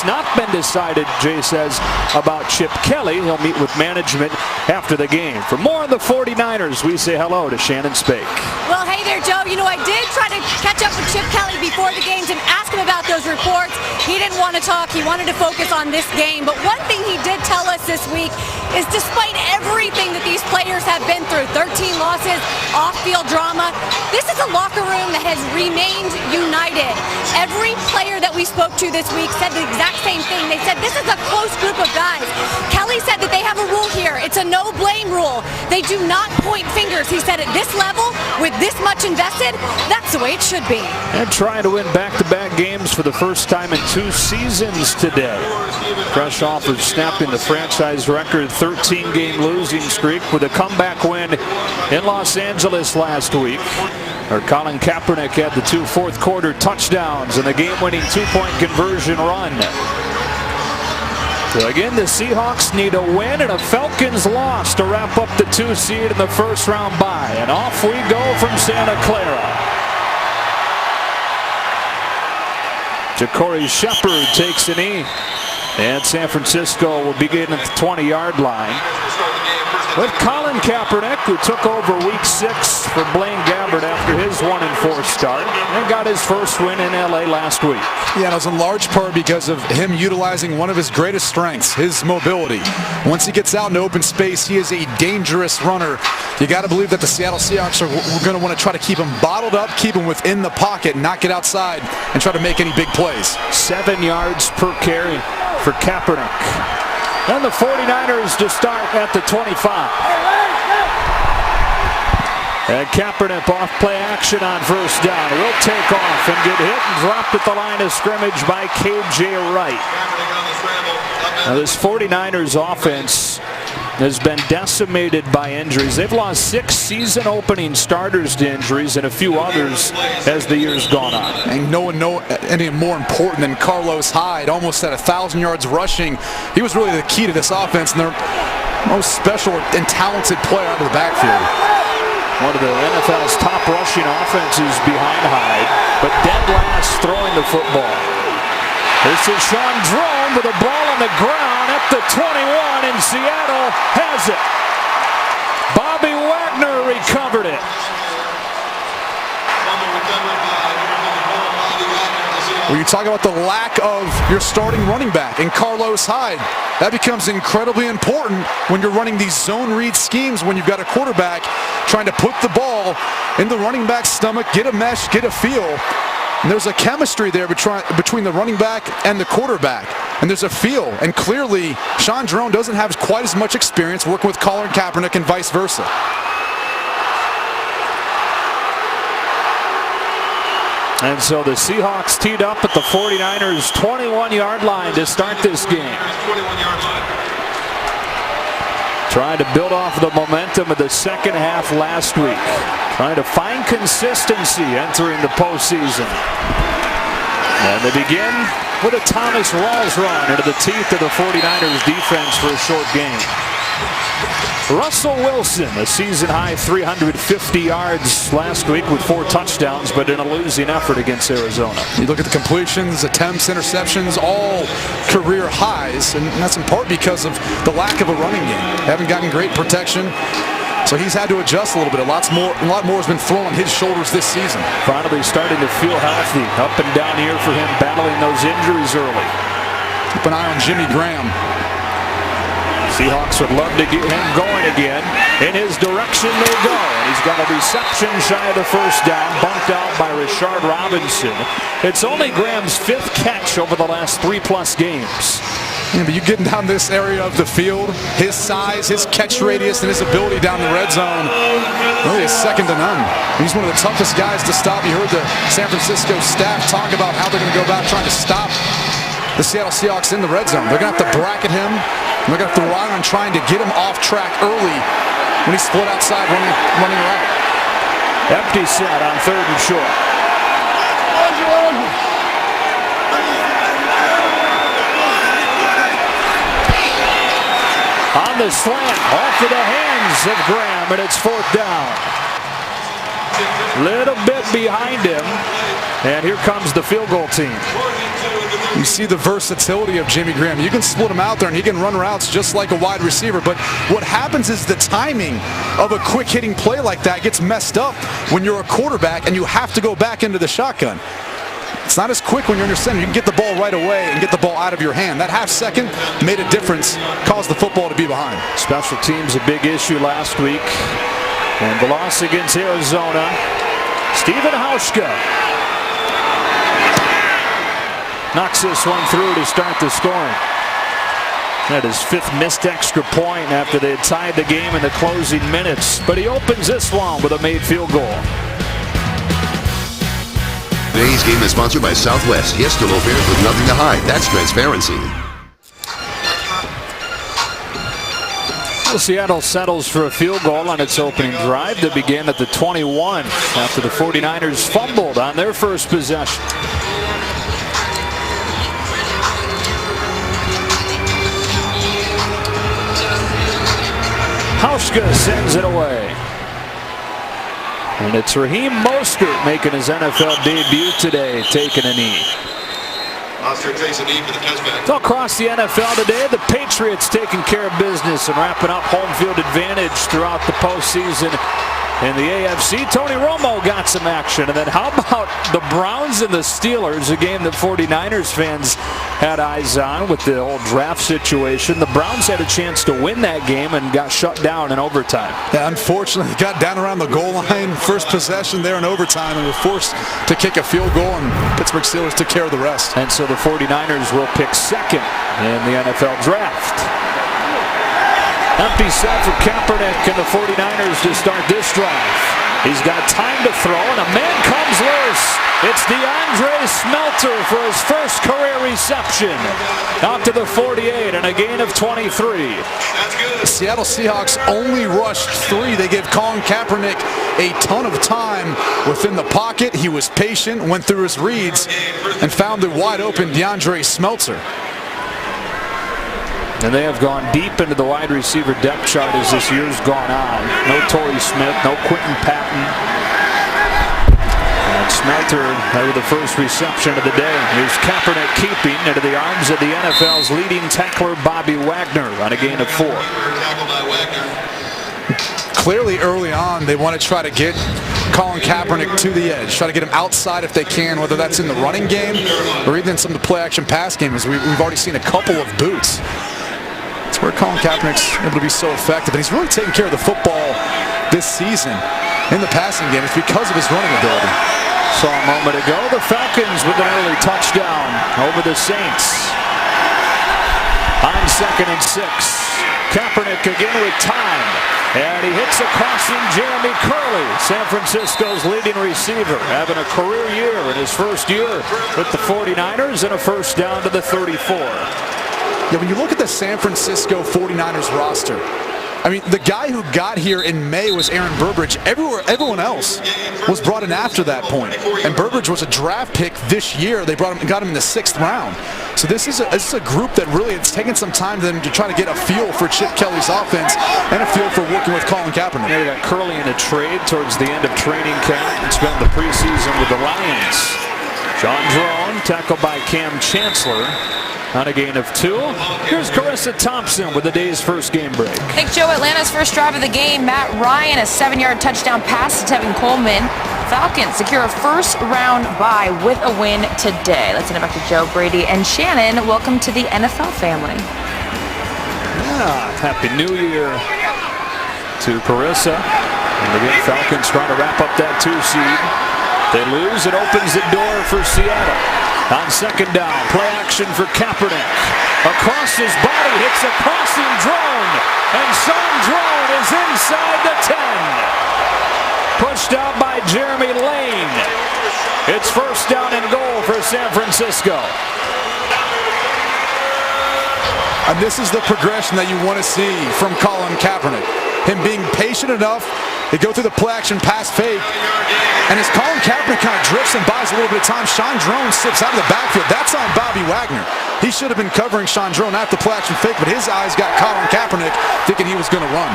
It's not been decided, Jay says, about Chip Kelly. He'll meet with management after the game. For more on the 49ers, we say hello to Shannon Spake. Well, hey there, Joe. You know, I did try to catch up with Chip Kelly before the games and ask him about those reports. He didn't want to talk. He wanted to focus on this game. But one thing he did tell us this week is despite everything that these players have been through, 13 losses, off-field drama, this is a locker room that has remained united. Every player that we spoke to this week said the exact same thing. They said this is a close group of guys. Kelly said that they have a rule here. It's a no-blame rule. They do not point fingers. He said at this level, with this much invested, that's the way it should be. And trying to win back-to-back games for the first time in 2 seasons today. Fresh off of snapping the franchise record 13-game losing streak with a comeback win in Los Angeles last week. Colin Kaepernick had the 2 fourth-quarter touchdowns and the game-winning 2-point conversion run. So again, the Seahawks need a win and a Falcons loss to wrap up the 2 seed in the first-round bye. And off we go from Santa Clara. Ja'Cory Shepherd takes a knee. And San Francisco will begin at the 20-yard line with Colin Kaepernick, who took over Week 6 for Blaine Gabbert after his 1-4 start and got his first win in LA last week. Yeah, and it was in large part because of him utilizing one of his greatest strengths, his mobility. Once he gets out in open space, he is a dangerous runner. You got to believe that the Seattle Seahawks are going to want to try to keep him bottled up, keep him within the pocket, not get outside and try to make any big plays. 7 yards per carry for Kaepernick. And the 49ers to start at the 25. And Kaepernick off play action on first down. Will take off and get hit and dropped at the line of scrimmage by KJ Wright. Now this 49ers offense has been decimated by injuries. They've lost 6 season opening starters to injuries and a few others as the year's gone on. And no one knows any more important than Carlos Hyde, almost at 1,000 yards rushing. He was really the key to this offense and their most special and talented player out of the backfield. One of the NFL's top rushing offenses behind Hyde, but dead last throwing the football. This is Sean Drone with a ball on the ground at the 21, and Seattle has it. Bobby Wagner recovered it. When you talk about the lack of your starting running back in Carlos Hyde, that becomes incredibly important when you're running these zone read schemes when you've got a quarterback trying to put the ball in the running back's stomach, get a mesh, get a feel. And there's a chemistry there between the running back and the quarterback. And there's a feel. And clearly, Sean Drone doesn't have quite as much experience working with Colin Kaepernick and vice versa. And so the Seahawks teed up at the 49ers' 21-yard line to start this game. Trying to build off the momentum of the second half last week. Trying to find consistency entering the postseason. And they begin with a Thomas Rawls run into the teeth of the 49ers defense for a short game. Russell Wilson, a season-high 350 yards last week with 4 touchdowns, but in a losing effort against Arizona. You look at the completions, attempts, interceptions, all career highs, and that's in part because of the lack of a running game. They haven't gotten great protection, so he's had to adjust a little bit. A lot more has been thrown on his shoulders this season. Finally starting to feel healthy. Up and down here for him, battling those injuries early. Keep an eye on Jimmy Graham. Seahawks would love to get him going again. In his direction they go. And he's got a reception shy of the first down, bumped out by Rashard Robinson. It's only Graham's 5th catch over the last 3+ games. Yeah, but you getting down this area of the field, his size, his catch radius, and his ability down the red zone, really is second to none. He's one of the toughest guys to stop. You heard the San Francisco staff talk about how they're going to go about trying to stop the Seattle Seahawks in the red zone. They're going to have to bracket him. They're going to have to rely on trying to get him off track early when he's split outside running right. Empty set on 3rd and short. On the slant, off of the hands of Graham, and it's 4th down. Little bit behind him, and here comes the field goal team. You see the versatility of Jimmy Graham. You can split him out there and he can run routes just like a wide receiver. But what happens is the timing of a quick hitting play like that gets messed up when you're a quarterback and you have to go back into the shotgun. It's not as quick when you're in your center. You can get the ball right away and get the ball out of your hand. That half second made a difference, caused the football to be behind. Special teams a big issue last week. And the loss against Arizona. Stephen Hauschka knocks this one through to start the scoring. That is fifth missed extra point after they had tied the game in the closing minutes. But he opens this one with a made field goal. Today's game is sponsored by Southwest. Yes to low fares with nothing to hide. That's transparency. Well, Seattle settles for a field goal on its opening drive that began at the 21 after the 49ers fumbled on their first possession. Hauschka sends it away. And it's Raheem Mostert making his NFL debut today, taking a knee. Mostert takes a knee for the touchback. So across the NFL today, the Patriots taking care of business and wrapping up home field advantage throughout the postseason. In the AFC, Tony Romo got some action. And then how about the Browns and the Steelers, a game that 49ers fans had eyes on with the whole draft situation. The Browns had a chance to win that game and got shut down in overtime. Yeah, unfortunately, got down around the goal line, first possession there in overtime, and were forced to kick a field goal, and Pittsburgh Steelers took care of the rest. And so the 49ers will pick second in the NFL draft. Empty set for Kaepernick and the 49ers to start this drive. He's got time to throw, and a man comes loose. It's DeAndre Smelter for his first career reception. Out to the 48 and a gain of 23. The Seattle Seahawks only rushed 3. They gave Colin Kaepernick a ton of time within the pocket. He was patient, went through his reads, and found the wide open DeAndre Smelter. And they have gone deep into the wide receiver depth chart as this year's gone on. No Torrey Smith, no Quentin Patton. And Smelter with the first reception of the day. Here's Kaepernick keeping into the arms of the NFL's leading tackler, Bobby Wagner, on a gain of 4. Clearly early on, they want to try to get Colin Kaepernick to the edge, try to get him outside if they can, whether that's in the running game or even some of the play-action pass games. We've already seen a couple of boots. It's where Colin Kaepernick's able to be so effective, and he's really taken care of the football this season in the passing game. It's because of his running ability. Saw a moment ago the Falcons with an early touchdown over the Saints. On 2nd and 6. Kaepernick again with time. And he hits a crossing Jeremy Curley, San Francisco's leading receiver, having a career year in his first year with the 49ers and a first down to the 34. Yeah, when you look at the San Francisco 49ers roster, I mean, the guy who got here in May was Aaron Burbridge. Everyone else was brought in after that point. And Burbridge was a draft pick this year. They got him in the 6th round. So this is a group that really, it's taken some time to them to try to get a feel for Chip Kelly's offense and a feel for working with Colin Kaepernick. They got Curley in a trade towards the end of training camp and spent the preseason with the Lions. John Drone, tackled by Cam Chancellor. On a gain of 2. Here's Carissa Thompson with the day's first game break. Thanks, Joe. Atlanta's first drive of the game. Matt Ryan, a 7-yard touchdown pass to Tevin Coleman. Falcons secure a first-round bye with a win today. Let's send it back to Joe, Brady, and Shannon. Welcome to the NFL family. Yeah, Happy New Year to Carissa. And again, Falcons trying to wrap up that 2 seed. They lose. It opens the door for Seattle. On 2nd down, play action for Kaepernick. Across his body, hits a crossing drone. And Sean Drone is inside the 10. Pushed out by Jeremy Lane. It's first down and goal for San Francisco. And this is the progression that you want to see from Colin Kaepernick. Him being patient enough to go through the play-action pass fake. And as Colin Kaepernick kind of drifts and buys a little bit of time, Sean Drone slips out of the backfield. That's on Bobby Wagner. He should have been covering Sean Drone at the play-action fake, but his eyes got Colin Kaepernick thinking he was going to run.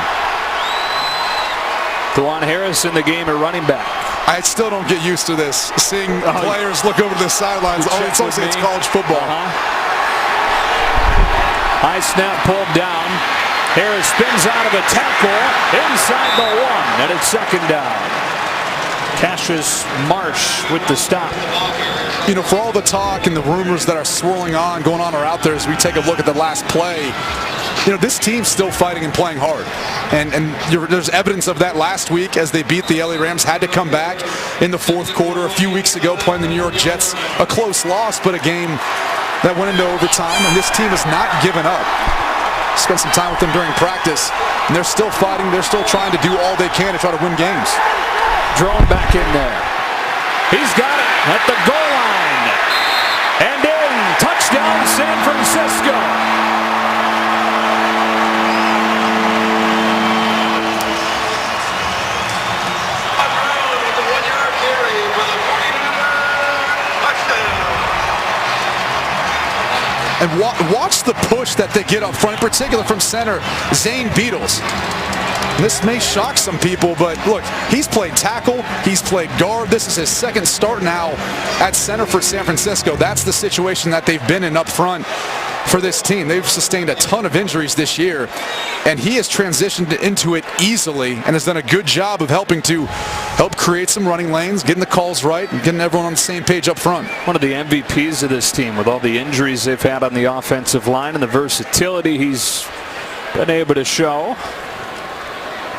DeJuan Harris in the game at running back. I still don't get used to this, seeing players look over to the sidelines. Oh, it's also it's college football. High snap pulled down. Harris spins out of a tackle inside the 1, and it's second down. Cassius Marsh with the stop. You know, for all the talk and the rumors that are swirling on, going on or out there, as we take a look at the last play, you know, this team's still fighting and playing hard. And there's evidence of that last week as they beat the LA Rams, had to come back in the fourth quarter a few weeks ago, playing the New York Jets. A close loss, but a game that went into overtime, and this team has not given up. Spent some time with them during practice, and they're still fighting. They're still trying to do all they can to try to win games. Drone back in there. He's got it at the goal line. And in. Touchdown, San Francisco. And watch the push that they get up front, in particular from center, Zane Beadles. This may shock some people, but look, he's played tackle, he's played guard. This is his second start now at center for San Francisco. That's the situation that they've been in up front for this team. They've sustained a ton of injuries this year, and he has transitioned into it easily and has done a good job of helping create some running lanes, getting the calls right, and getting everyone on the same page up front. One of the MVPs of this team with all the injuries they've had on the offensive line and the versatility he's been able to show.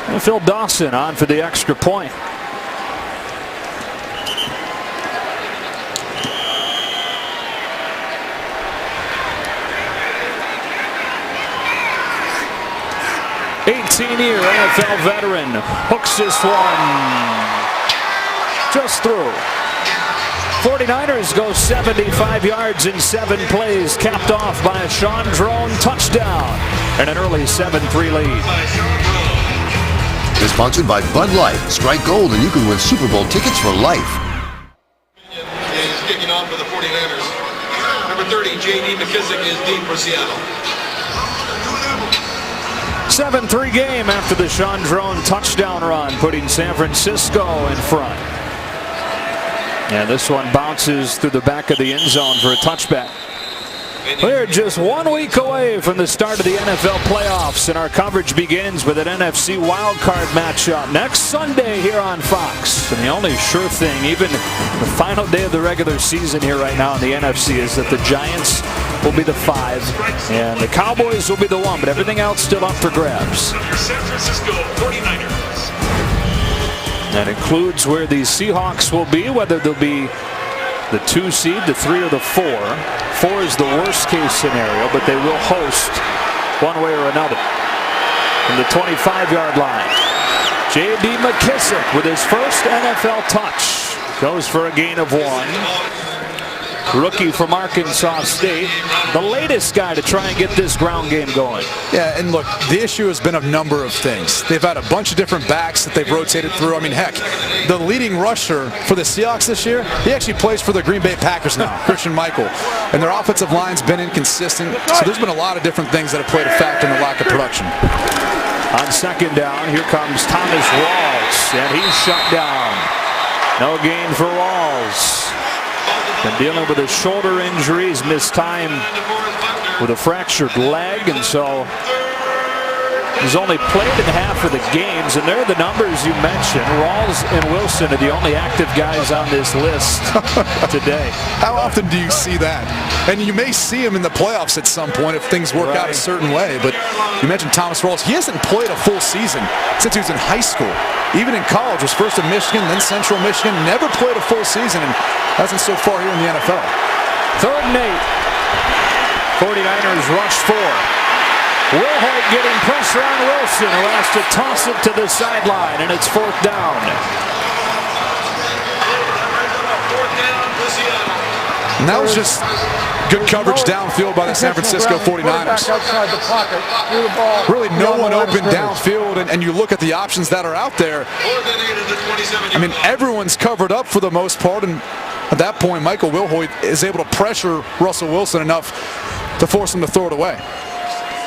And Phil Dawson on for the extra point. '18-year NFL veteran hooks this one just through. 49ers go 75 yards in 7 plays, capped off by a Sean Drone touchdown and an early 7-3 lead. Is sponsored by Bud Light. Strike gold and you can win Super Bowl tickets for life. Is kicking off for the 49ers. Number 30, J.D. McKissick is deep for Seattle. 7-3 game after the Sean Drone touchdown run, putting San Francisco in front. And this one bounces through the back of the end zone for a touchback. We're just 1 week away from the start of the NFL playoffs, and our coverage begins with an NFC wildcard matchup next Sunday here on Fox. And the only sure thing, even the final day of the regular season here right now in the NFC, is that the Giants will be the 5 and the Cowboys will be the 1, but everything else still up for grabs. San Francisco 49ers. That includes where the Seahawks will be, whether they'll be the 2 seed, the 3, or the 4. 4 is the worst case scenario, but they will host one way or another. From the 25-yard line, J.D. McKissick with his first NFL touch. Goes for a gain of 1. Rookie from Arkansas State, the latest guy to try and get this ground game going. Yeah, and look, the issue has been a number of things. They've had a bunch of different backs that they've rotated through. I mean, heck, the leading rusher for the Seahawks this year, he actually plays for the Green Bay Packers now, Christian Michael. And their offensive line's been inconsistent, so there's been a lot of different things that have played a factor in the lack of production. On second down, here comes Thomas Rawls, and he's shut down. No gain for Rawls. Been dealing with a shoulder injury. He's missed time with a fractured leg, and so he's only played in half of the games, and there are the numbers you mentioned. Rawls and Wilson are the only active guys on this list today. How often do you see that? And you may see him in the playoffs at some point if things work out a certain way, but you mentioned Thomas Rawls. He hasn't played a full season since he was in high school. Even in college, was first at Michigan, then Central Michigan, never played a full season, and hasn't so far here in the NFL. 3rd and 8. 49ers rush 4. Wilhoit getting pressure on Wilson, who has to toss it to the sideline, and it's 4th down. And that was just good coverage downfield by the San Francisco 49ers. Really no one open downfield, and you look at the options that are out there. I mean, everyone's covered up for the most part, and at that point, Michael Wilhoit is able to pressure Russell Wilson enough to force him to throw it away.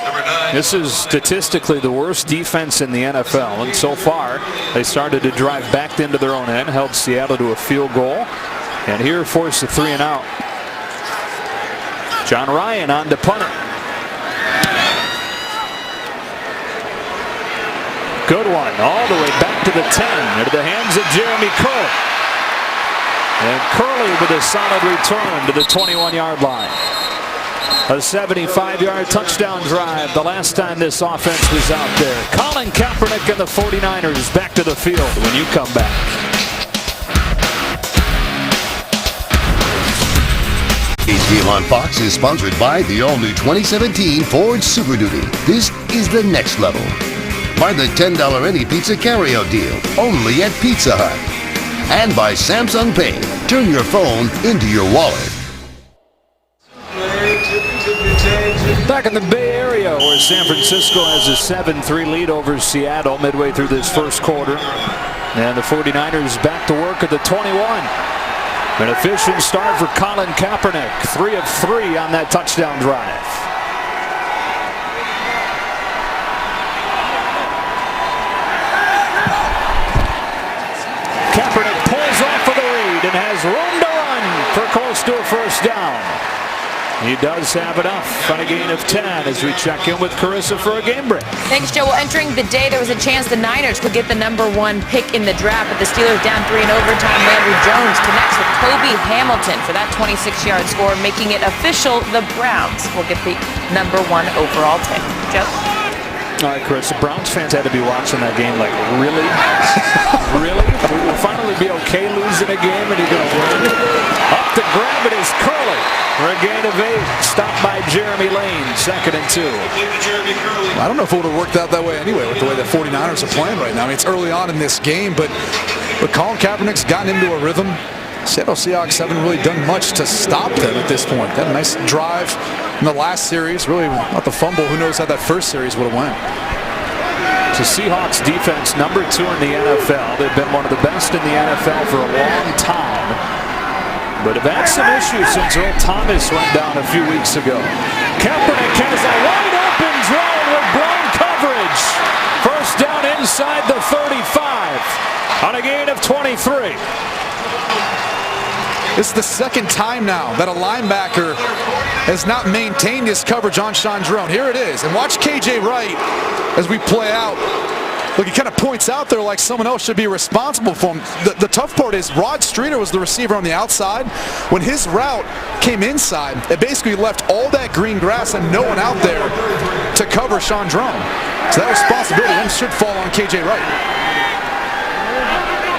Number 9. This is statistically the worst defense in the NFL, and so far they started to drive back into their own end, held Seattle to a field goal, and here forced a 3-and-out. John Ryan on to punt it. Good one, all the way back to the 10, into the hands of Jeremy Curley. And Curley with a solid return to the 21-yard line. A 75-yard touchdown drive the last time this offense was out there. Colin Kaepernick and the 49ers back to the field when you come back. Today's game on Fox is sponsored by the all-new 2017 Ford Super Duty. This is the next level. By the $10 any pizza carryout deal, only at Pizza Hut. And by Samsung Pay. Turn your phone into your wallet. Back in the Bay Area, where San Francisco has a 7-3 lead over Seattle midway through this first quarter. And the 49ers back to work at the 21. An efficient start for Colin Kaepernick. 3 of 3 on that touchdown drive. Kaepernick pulls off for the lead and has room to run for close to a first down. He does have enough on a gain of 10 as we check in with Carissa for a game break. Thanks, Joe. Well, entering the day, there was a chance the Niners could get the #1 pick in the draft, but the Steelers down 3 in overtime. Landry Jones connects with Kobe Hamilton for that 26-yard score, making it official. The Browns will get the #1 overall pick. Joe? All right, Chris, the Browns fans had to be watching that game like, really? Really? We'll finally be okay losing a game and you're going to win? Up to grab it is Curley for a gain of 8. Stopped by Jeremy Lane, 2nd and 2. I don't know if it would have worked out that way anyway with the way the 49ers are playing right now. I mean, it's early on in this game, but Colin Kaepernick's gotten into a rhythm. Seattle Seahawks haven't really done much to stop them at this point. They had a nice drive in the last series. Really, not the fumble. Who knows how that first series would have went. The Seahawks defense, #2 in the NFL. They've been one of the best in the NFL for a long time, but have had some issues since Earl Thomas went down a few weeks ago. Kaepernick has a wide open zone with blown coverage. First down inside the 35 on a gain of 23. This is the second time now that a linebacker has not maintained his coverage on Chandron. Here it is. And watch KJ Wright as we play out. Look, he kind of points out there like someone else should be responsible for him. The tough part is Rod Streeter was the receiver on the outside. When his route came inside, it basically left all that green grass and no one out there to cover Chandron. So that responsibility then should fall on KJ Wright.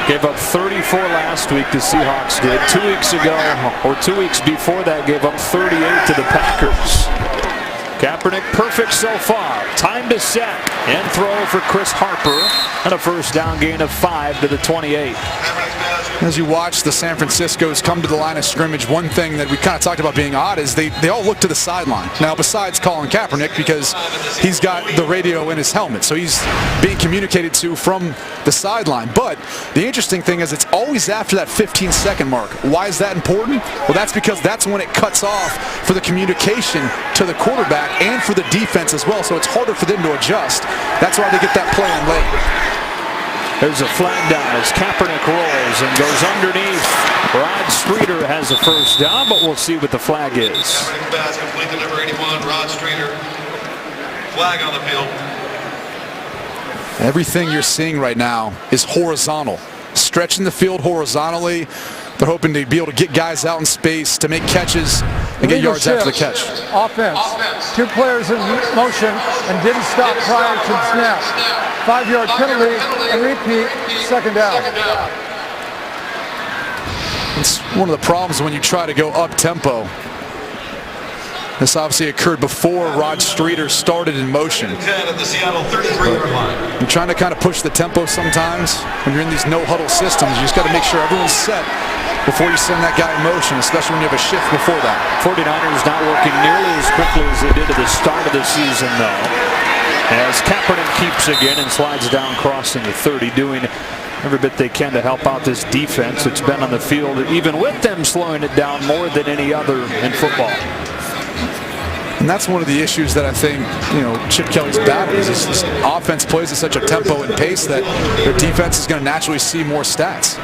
Gave up 34 last week, the Seahawks did. 2 weeks ago, or 2 weeks before that, gave up 38 to the Packers. Kaepernick perfect so far. Time to set and throw for Chris Harper. And a first down gain of 5 to the 28. As you watch the San Franciscos come to the line of scrimmage, one thing that we kind of talked about being odd is they all look to the sideline. Now, besides Colin Kaepernick, because he's got the radio in his helmet, so he's being communicated to from the sideline. But the interesting thing is it's always after that 15-second mark. Why is that important? Well, that's because that's when it cuts off for the communication to the quarterback and for the defense as well, so it's harder for them to adjust. That's why they get that play in late. There's a flag down as Kaepernick rolls and goes underneath. Rod Streeter has a first down, but we'll see what the flag is. Kaepernick pass complete to number 81, Rod Streeter. Flag on the field. Everything you're seeing right now is horizontal. Stretching the field horizontally. They're hoping to be able to get guys out in space to make catches and get yards after the catch. Offense. 2 players in motion and didn't stop prior to the snap. 5-yard penalty and repeat, 2nd down. It's one of the problems when you try to go up-tempo. This obviously occurred before Rod Streeter started in motion. 10 at the Seattle 33-yard line. You're trying to kind of push the tempo sometimes. When you're in these no-huddle systems, you just got to make sure everyone's set before you send that guy in motion, especially when you have a shift before that. 49ers not working nearly as quickly as they did at the start of the season, though. As Kaepernick keeps again and slides down, crossing the 30, doing every bit they can to help out this defense. It's been on the field, even with them slowing it down more than any other in football. And that's one of the issues that I think, Chip Kelly's battle is this offense plays at such a tempo and pace that their defense is going to naturally see more stats.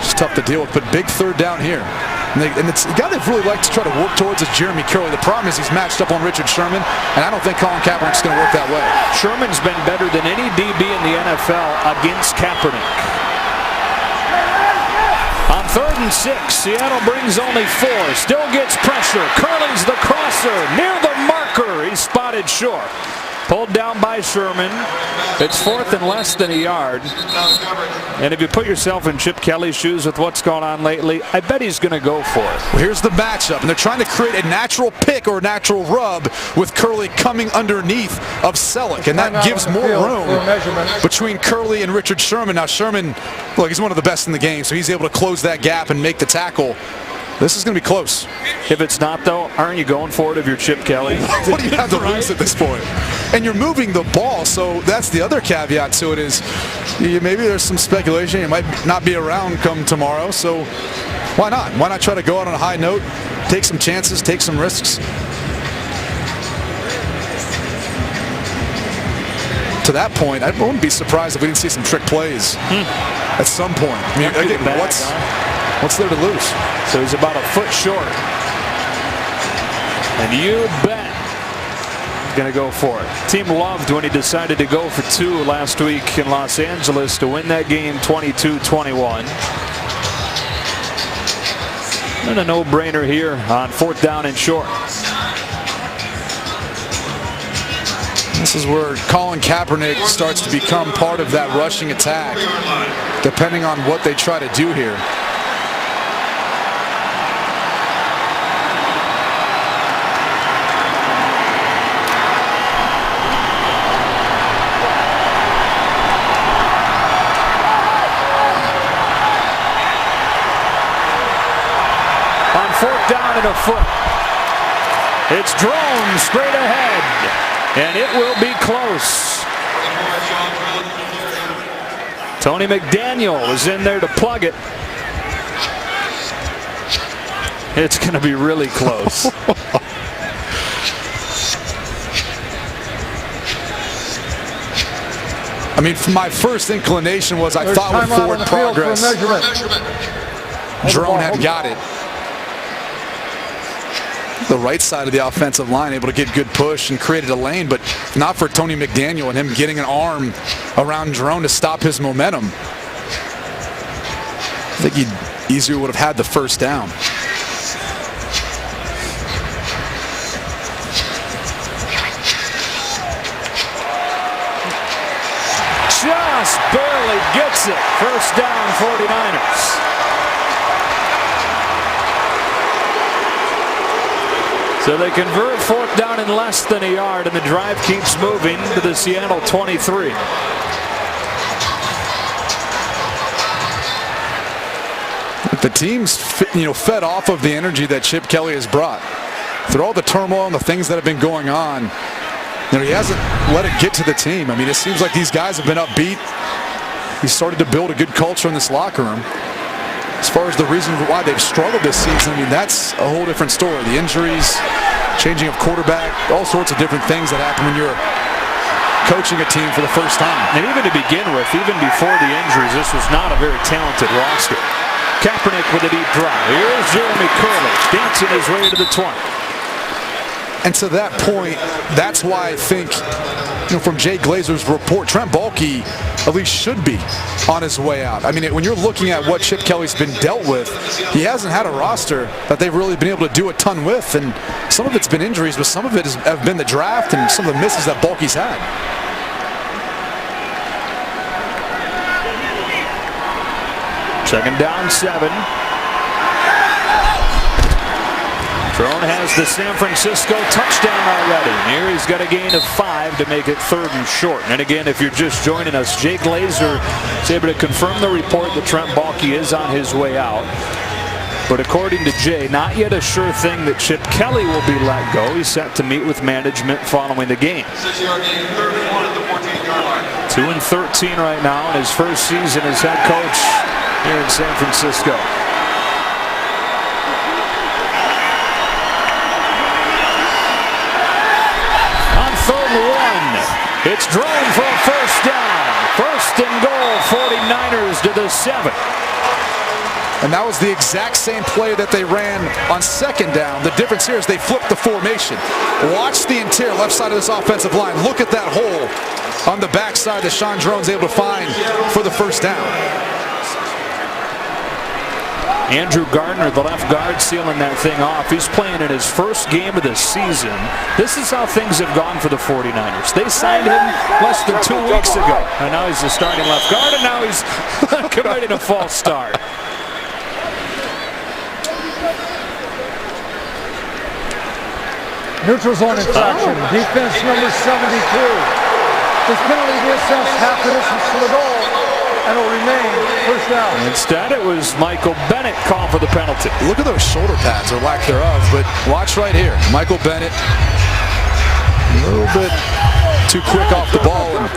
It's tough to deal with, but big third down here. And it's the guy they've really liked to try to work towards is Jeremy Curley. The problem is he's matched up on Richard Sherman, and I don't think Colin Kaepernick's going to work that way. Sherman's been better than any DB in the NFL against Kaepernick. On 3rd and 6, Seattle brings only 4. Still gets pressure. Curley's the crosser. Near the marker. He's spotted short. Pulled down by Sherman. It's 4th and less than a yard. And if you put yourself in Chip Kelly's shoes with what's going on lately, I bet he's going to go for it. Well, here's the matchup, and they're trying to create a natural pick or a natural rub with Curley coming underneath of Selleck, and that gives more room between Curley and Richard Sherman. Now Sherman, look, he's one of the best in the game, so he's able to close that gap and make the tackle. This is going to be close. If it's not, though, aren't you going for it if you're Chip Kelly? What do you have to lose at this point? And you're moving the ball, so that's the other caveat to it is maybe there's some speculation. You might not be around come tomorrow, so why not? Why not try to go out on a high note, take some chances, take some risks? To that point, I wouldn't be surprised if we didn't see some trick plays at some point. I mean, again, what's there to lose? So he's about a foot short. And you bet he's going to go for it. Team loved when he decided to go for 2 last week in Los Angeles to win that game 22-21. And a no-brainer here on 4th down and short. This is where Colin Kaepernick starts to become part of that rushing attack, depending on what they try to do here. On 4th down and a foot. It's drone straight ahead, and it will be close. Tony McDaniel is in there to plug it. It's going to be really close. I mean, my first inclination was I thought with forward progress, Drone had got it. The right side of the offensive line able to get good push and created a lane, but not for Tony McDaniel and him getting an arm around Drone to stop his momentum. I think he easily would have had the first down. Just barely gets it. First down, 49ers. So they convert 4th down in less than a yard, and the drive keeps moving to the Seattle 23. The team's fed off of the energy that Chip Kelly has brought. Through all the turmoil and the things that have been going on, he hasn't let it get to the team. I mean, it seems like these guys have been upbeat. He's started to build a good culture in this locker room. As far as the reason why they've struggled this season, I mean, that's a whole different story. The injuries, changing of quarterback, all sorts of different things that happen when you're coaching a team for the first time. And even to begin with, even before the injuries, this was not a very talented roster. Kaepernick with a deep drive. Here's Jeremy Curley dancing his way to the 20. And to that point, that's why I think, from Jay Glazer's report, Trent Baalke at least should be on his way out. I mean, when you're looking at what Chip Kelly's been dealt with, he hasn't had a roster that they've really been able to do a ton with. And some of it's been injuries, but some of it have been the draft and some of the misses that Baalke's had. Second down, 7. Drone has the San Francisco touchdown already. Here he's got a gain of 5 to make it 3rd and short. And again, if you're just joining us, Jay Glazer is able to confirm the report that Trent Baalke is on his way out. But according to Jay, not yet a sure thing that Chip Kelly will be let go. He's set to meet with management following the game. 2-13 right now in his first season as head coach here in San Francisco. It's Drone for a first down. First and goal, 49ers to the 7. And that was the exact same play that they ran on second down. The difference here is they flipped the formation. Watch the interior left side of this offensive line. Look at that hole on the backside that Sean Drone's able to find for the first down. Andrew Gardner, the left guard, sealing that thing off. He's playing in his first game of the season. This is how things have gone for the 49ers. They signed him less than 2 weeks ago. And now he's the starting left guard, and now he's committing a false start. Neutral zone infraction. Defense number 72. This penalty is assessed half the distance to the goal, and will remain first down. Instead, it was Michael Bennett called for the penalty. Look at those shoulder pads, or lack thereof, but watch right here. Michael Bennett, a little bit too quick off the ball. And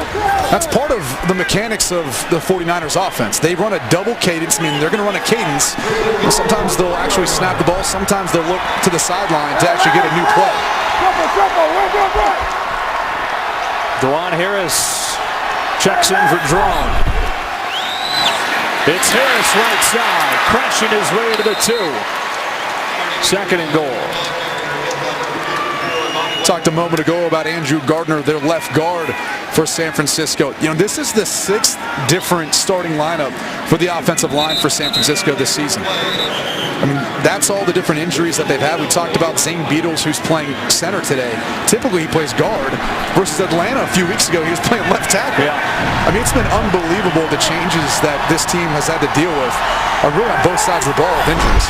that's part of the mechanics of the 49ers offense. They run a double cadence, meaning they're going to run a cadence. Sometimes they'll actually snap the ball. Sometimes they'll look to the sideline to actually get a new play. DeJuan Harris checks in for Drone. It's Harris right side, crashing his way to the 2. Second and goal. Talked a moment ago about Andrew Gardner, their left guard for San Francisco. You know, this is the 6th different starting lineup for the offensive line for San Francisco this season. I mean, that's all the different injuries that they've had. We talked about Zane Beadles, who's playing center today. Typically, he plays guard. Versus Atlanta a few weeks ago, he was playing left tackle. Yeah. I mean, it's been unbelievable the changes that this team has had to deal with, really on both sides of the ball with injuries.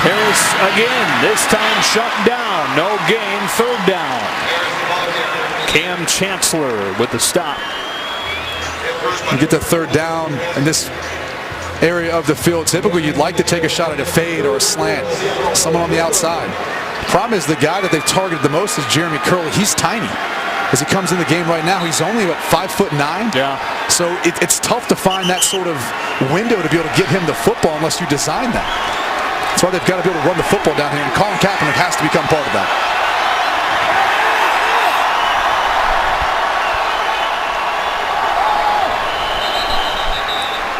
Harris again, this time shut down. No gain, third down. Cam Chancellor with the stop. You get the third down in this area of the field. Typically, you'd like to take a shot at a fade or a slant, someone on the outside. The problem is the guy that they've targeted the most is Jeremy Curley. He's tiny. As he comes in the game right now, he's only about 5'9". Yeah. So it's tough to find that sort of window to be able to get him the football unless you design that. That's why they've got to be able to run the football down here, and Colin Kaepernick has to become part of that.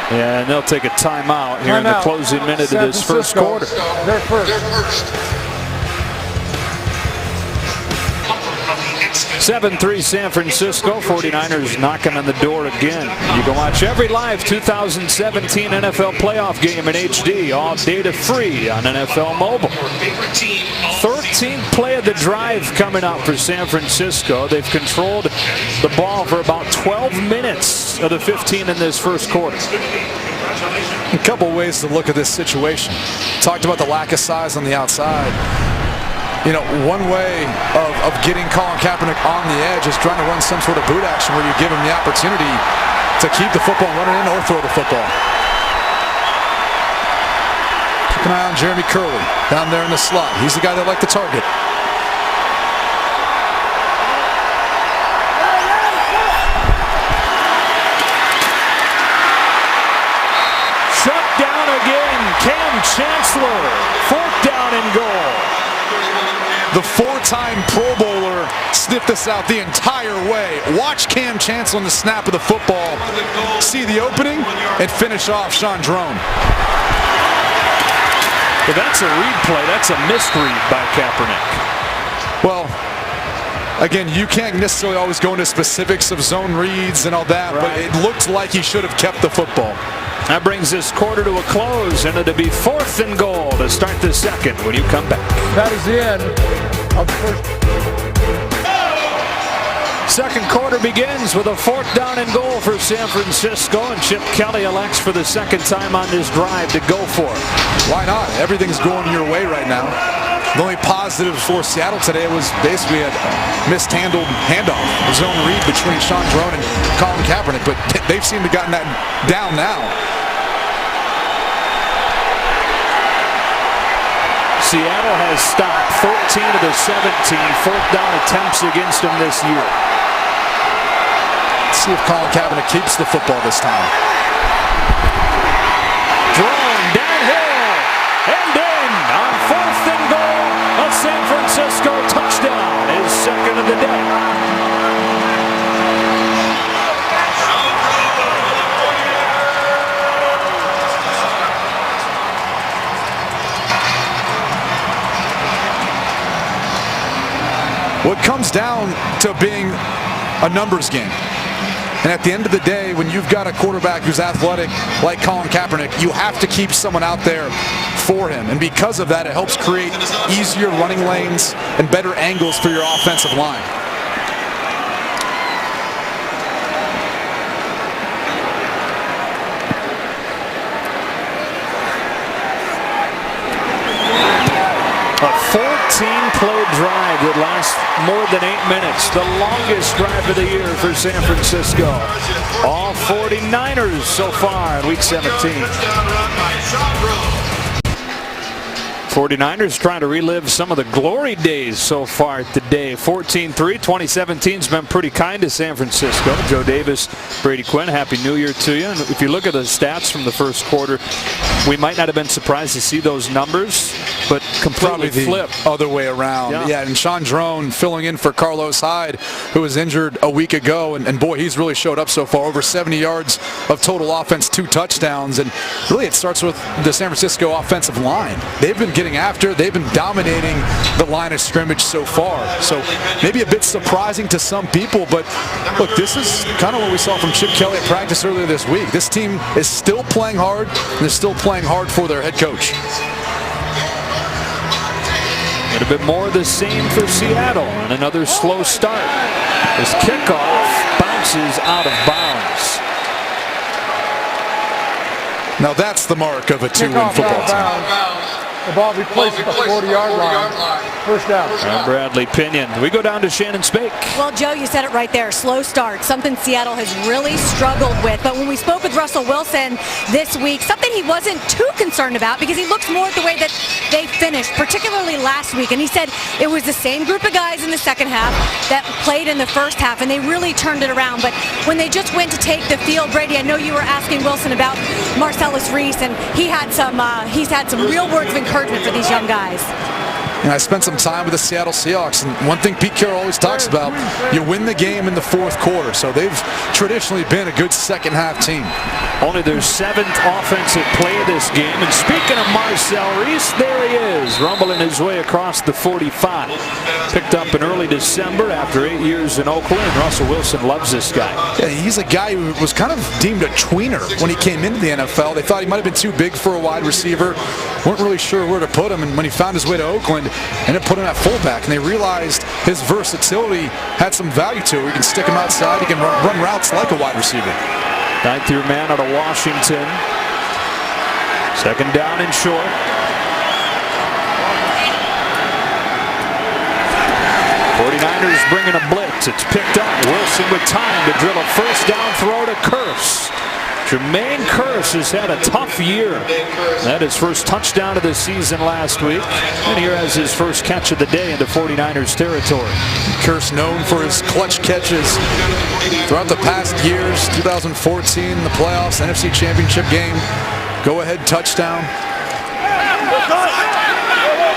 Yeah, and they'll take a timeout here in the closing minute of this first quarter. They're first. 7-3 San Francisco. 49ers knocking on the door again. You can watch every live 2017 NFL playoff game in HD, all data free on NFL Mobile. 13th play of the drive coming up for San Francisco. They've controlled the ball for about 12 minutes of the 15 in this first quarter. A couple ways to look at this situation. Talked about the lack of size on the outside. You know, one way of getting Colin Kaepernick on the edge is trying to run some sort of boot action where you give him the opportunity to keep the football running in or throw the football. Keep an eye on Jeremy Curley down there in the slot. He's the guy they like to target. Shut down again. Cam Chancellor. Fourth down and goal. The 4-time Pro Bowler sniffed this out the entire way. Watch Cam Chancellor on the snap of the football, see the opening, and finish off Sean Drone. But that's a read play. That's a misread by Kaepernick. Well, again, you can't necessarily always go into specifics of zone reads and all that, but it looked like he should have kept the football. That brings this quarter to a close, and it'll be 4th and goal to start the second when you come back. That is the end of the first. Second quarter begins with a 4th down and goal for San Francisco, and Chip Kelly elects for the second time on this drive to go for it. Why not? Everything's going your way right now. The only positive for Seattle today was basically a mishandled handoff, a zone read between Sean Drone and Colin Kaepernick, but they've seemed to have gotten that down now. Seattle has stopped 14 of the 17 4th down attempts against them this year. Let's see if Colin Kaepernick keeps the football this time. Drone downhill and in on 4th and goal. A San Francisco touchdown, his second of the day. Well, it comes down to being a numbers game. And at the end of the day, when you've got a quarterback who's athletic like Colin Kaepernick, you have to keep someone out there for him. And because of that, it helps create easier running lanes and better angles for your offensive line. A 14-play drive that lasts more than 8 minutes. The longest drive of the year for San Francisco. All 49ers so far in Week 17. 49ers trying to relive some of the glory days so far today. 14-3. 2017's been pretty kind to San Francisco. Joe Davis, Brady Quinn, Happy New Year to you. And if you look at the stats from the first quarter, we might not have been surprised to see those numbers, but completely flipped. Other way around. Yeah, and Sean Drone filling in for Carlos Hyde, who was injured a week ago, and boy, he's really showed up so far. Over 70 yards of total offense, 2 touchdowns, and really it starts with the San Francisco offensive line. They've been getting after, they've been dominating the line of scrimmage so far. So maybe a bit surprising to some people, but look, this is kind of what we saw from Chip Kelly at practice earlier this week. This team is still playing hard, and they're still playing hard for their head coach. And a bit more of the same for Seattle, and another slow start. This kickoff bounces out of bounds. Now that's the mark of a two-win football team. The ball be placed at the 40-yard line. First down. And Bradley Pinion. We go down to Shannon Spake. Well, Joe, you said it right there. Slow start. Something Seattle has really struggled with. But when we spoke with Russell Wilson this week, something he wasn't too concerned about because he looks more at the way that they finished, particularly last week. And he said it was the same group of guys in the second half that played in the first half, and they really turned it around. But when they just went to take the field, Brady, I know you were asking Wilson about Marcellus Reese, and he's had some real words of encouragement for these young guys. And I spent some time with the Seattle Seahawks, and one thing Pete Carroll always talks about, you win the game in the fourth quarter. So they've traditionally been a good second-half team. Only their 7th offensive play of this game. And speaking of Marcel Reese, there he is, rumbling his way across the 45. Picked up in early December after 8 years in Oakland. Russell Wilson loves this guy. Yeah, he's a guy who was kind of deemed a tweener when he came into the NFL. They thought he might have been too big for a wide receiver. Weren't really sure where to put him, and when he found his way to Oakland, and it put him at fullback, and they realized his versatility had some value to it. You can stick him outside, he can run routes like a wide receiver. 9th-year man out of Washington. Second down and short. '49ers bringing a blitz. It's picked up. Wilson with time to drill a first down throw to Kearse. Jermaine Kearse has had a tough year. That his first touchdown of the season last week. And here has his first catch of the day into 49ers territory. Kearse known for his clutch catches throughout the past years. 2014, the playoffs, NFC Championship game. Go-ahead touchdown.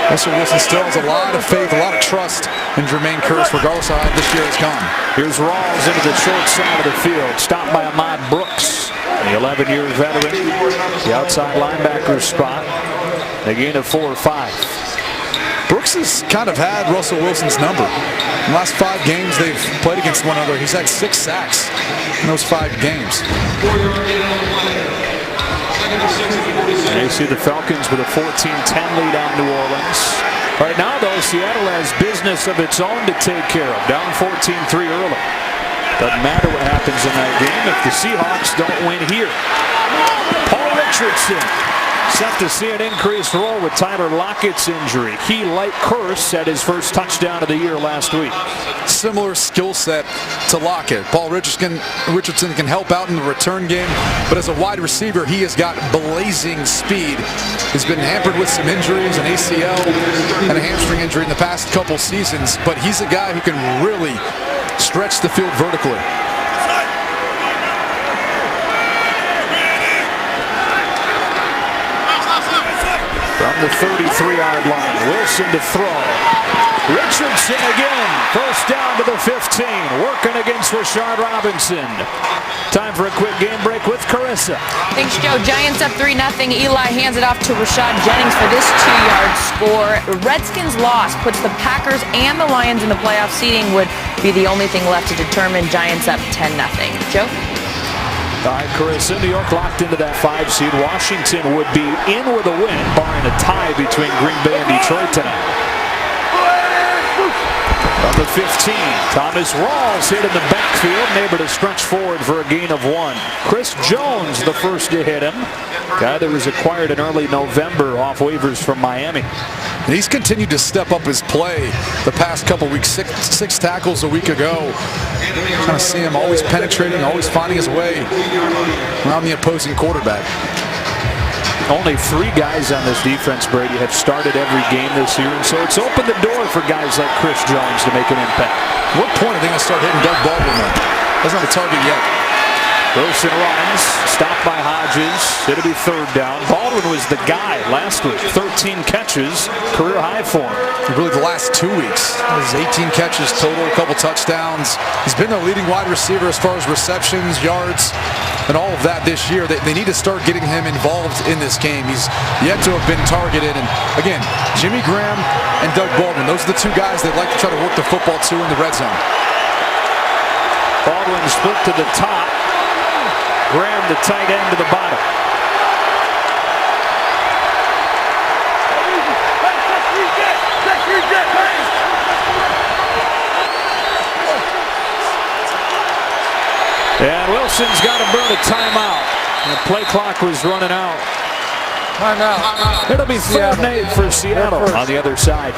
Russell Wilson still has a lot of faith, a lot of trust in Jermaine Kearse, regardless of how this year has gone. Here's Rawls into the short side of the field, stopped by Ahmad Brooks, the 11-year veteran, the outside linebacker spot. They gain of 4 or 5. Brooks has kind of had Russell Wilson's number. In the last 5 games they've played against one another, he's had 6 sacks in those 5 games. And you see the Falcons with a 14-10 lead on New Orleans. Right now, though, Seattle has business of its own to take care of. Down 14-3 early. Doesn't matter what happens in that game if the Seahawks don't win here. Paul Richardson set to see an increased role with Tyler Lockett's injury. He, like Kearse, had his first touchdown of the year last week. Similar skill set to Lockett. Paul Richardson can help out in the return game, but as a wide receiver, he has got blazing speed. He's been hampered with some injuries, an ACL and a hamstring injury in the past couple seasons, but he's a guy who can really stretch the field vertically. From the 33-yard line, Wilson to throw. Richardson again. First down to the 15. Working against Rashard Robinson. Time for a quick game break with Carissa. Thanks, Joe. Giants up 3-0. Eli hands it off to Rashad Jennings for this 2-yard score. Redskins' loss puts the Packers and the Lions in the playoff. Seeding would be the only thing left to determine. Giants up 10-0. Joe? All right, Carissa, New York locked into that 5 seed. Washington would be in with a win, barring a tie between Green Bay and Detroit tonight. From the 15, Thomas Rawls hit in the backfield, and able to stretch forward for a gain of 1. Chris Jones, the first to hit him. Guy that was acquired in early November off waivers from Miami. And he's continued to step up his play the past couple weeks. Six tackles a week ago. Kind of see him always penetrating, always finding his way around the opposing quarterback. Only 3 guys on this defense, Brady, have started every game this year, and so it's opened the door for guys like Chris Jones to make an impact. At what point are they going to start hitting Doug Baldwin then? Doesn't have a target yet. Wilson runs, stopped by Hodges. It'll be 3rd down. Baldwin was the guy last week. 13 catches, career high for him. Really the last 2 weeks. His 18 catches total, a couple touchdowns. He's been the leading wide receiver as far as receptions, yards, and all of that this year. They need to start getting him involved in this game. He's yet to have been targeted. And again, Jimmy Graham and Doug Baldwin, those are the 2 guys that like to try to work the football to in the red zone. Baldwin split to the top. Graham, the tight end, to the bottom. And Wilson's got to burn a timeout. The play clock was running out. Timeout. It'll be 3rd and 8 for Seattle on the other side.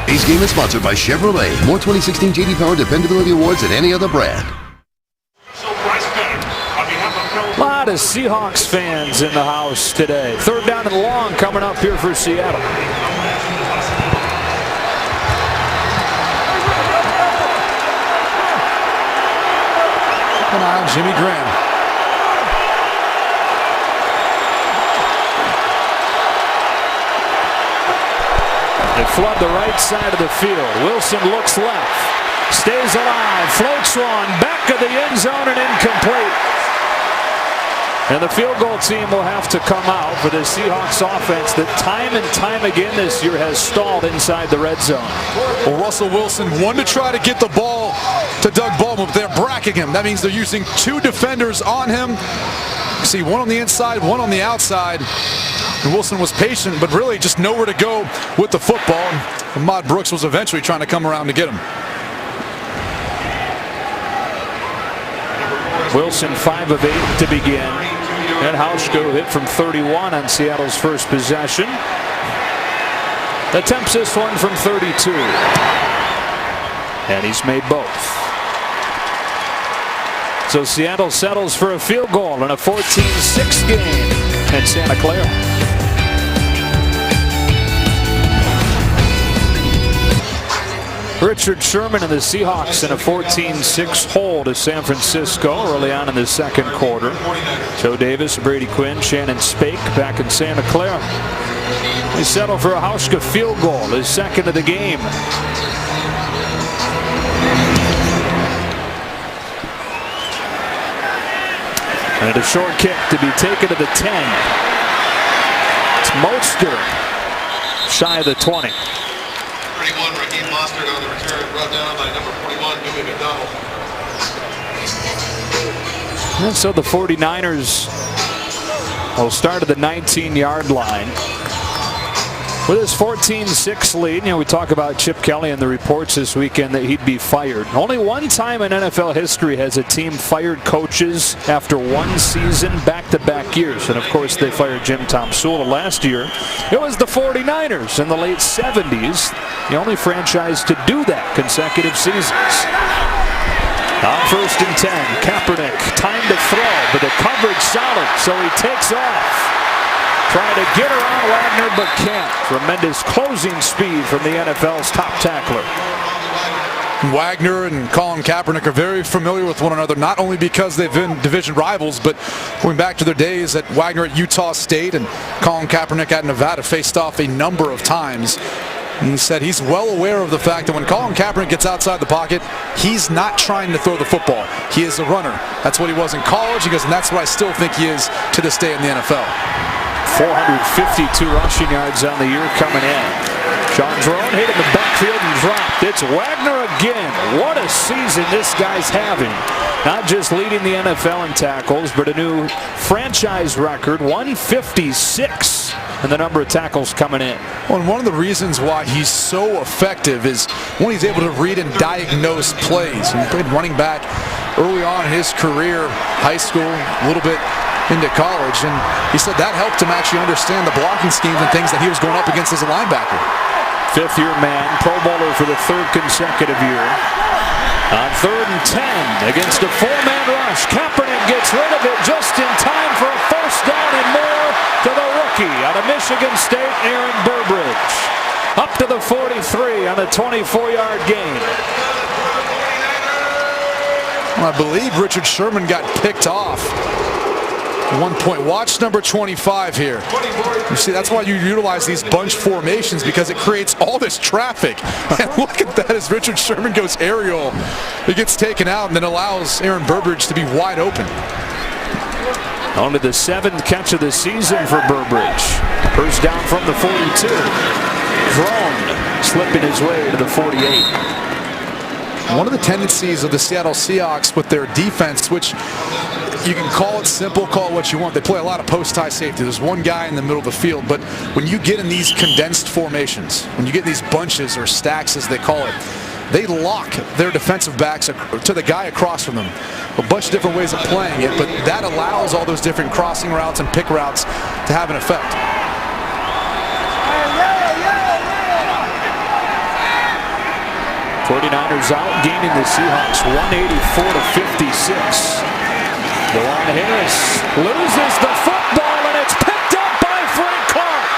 Today's game is sponsored by Chevrolet. More 2016 J.D. Power Dependability Awards than any other brand. A lot of Seahawks fans in the house today. 3rd down and long coming up here for Seattle. Come on, Jimmy Graham. They flood the right side of the field. Wilson looks left. Stays alive. Floats one. Back of the end zone and incomplete. And the field goal team will have to come out for the Seahawks offense that time and time again this year has stalled inside the red zone. Well, Russell Wilson wanted to try to get the ball to Doug Baldwin, but they're bracking him. That means they're using 2 defenders on him. You see one on the inside, one on the outside. And Wilson was patient, but really just nowhere to go with the football. And Ahmad Brooks was eventually trying to come around to get him. Wilson 5 of 8 to begin. And Hauschko hit from 31 on Seattle's first possession. Attempts this one from 32. And he's made both. So Seattle settles for a field goal in a 14-6 game in Santa Clara. Richard Sherman and the Seahawks in a 14-6 hole to San Francisco early on in the 2nd quarter. Joe Davis, Brady Quinn, Shannon Spake back in Santa Clara. They settle for a Hauschka field goal, his 2nd of the game. And a short kick to be taken to the 10. It's Mostert shy of the 20. 31, Raheem Mostert on the return, brought down by number 41, Dewey McDonald. And so the 49ers will start at the 19-yard line. With his 14-6 lead, we talk about Chip Kelly and the reports this weekend that he'd be fired. Only one time in NFL history has a team fired coaches after one season, back-to-back years. And, of course, they fired Jim Tomsula last year. It was the 49ers in the late 70s, the only franchise to do that consecutive seasons. On 1st and 10, Kaepernick, time to throw, but the coverage solid, so he takes off. Trying to get around Wagner, but can't. Tremendous closing speed from the NFL's top tackler. Wagner and Colin Kaepernick are very familiar with one another, not only because they've been division rivals, but going back to their days at Wagner at Utah State and Colin Kaepernick at Nevada, faced off a number of times. He said he's well aware of the fact that when Colin Kaepernick gets outside the pocket, he's not trying to throw the football. He is a runner. That's what he was in college. He goes, and that's what I still think he is to this day in the NFL. 452 rushing yards on the year coming in. Sean Drone hit in the backfield and dropped. It's Wagner again. What a season this guy's having. Not just leading the NFL in tackles, but a new franchise record, 156 in the number of tackles coming in. Well, and one of the reasons why he's so effective is when he's able to read and diagnose plays. He played running back early on in his career, high school, a little bit into college, and he said that helped him actually understand the blocking schemes and things that he was going up against as a linebacker. Fifth-year man, Pro Bowler for the third consecutive year. On 3rd and 10 against a four-man rush. Kaepernick gets rid of it just in time for a first down and more to the rookie out of Michigan State, Aaron Burbridge. Up to the 43 on a 24-yard gain. Well, I believe Richard Sherman got picked off at one point. Watch number 25 here. You see, that's why you utilize these bunch formations, because it creates all this traffic. And look at that as Richard Sherman goes aerial. He gets taken out and then allows Aaron Burbridge to be wide open. On to the 7th catch of the season for Burbridge. First down from the 42. Drone slipping his way to the 48. One of the tendencies of the Seattle Seahawks with their defense, which you can call it simple, call it what you want. They play a lot of post-high safety. There's one guy in the middle of the field, but when you get in these condensed formations, when you get in these bunches or stacks as they call it, they lock their defensive backs to the guy across from them. A bunch of different ways of playing it, but that allows all those different crossing routes and pick routes to have an effect. 49ers out, gaining the Seahawks 184-56. DeJuan Harris loses the football, and it's picked up by Frank Clark.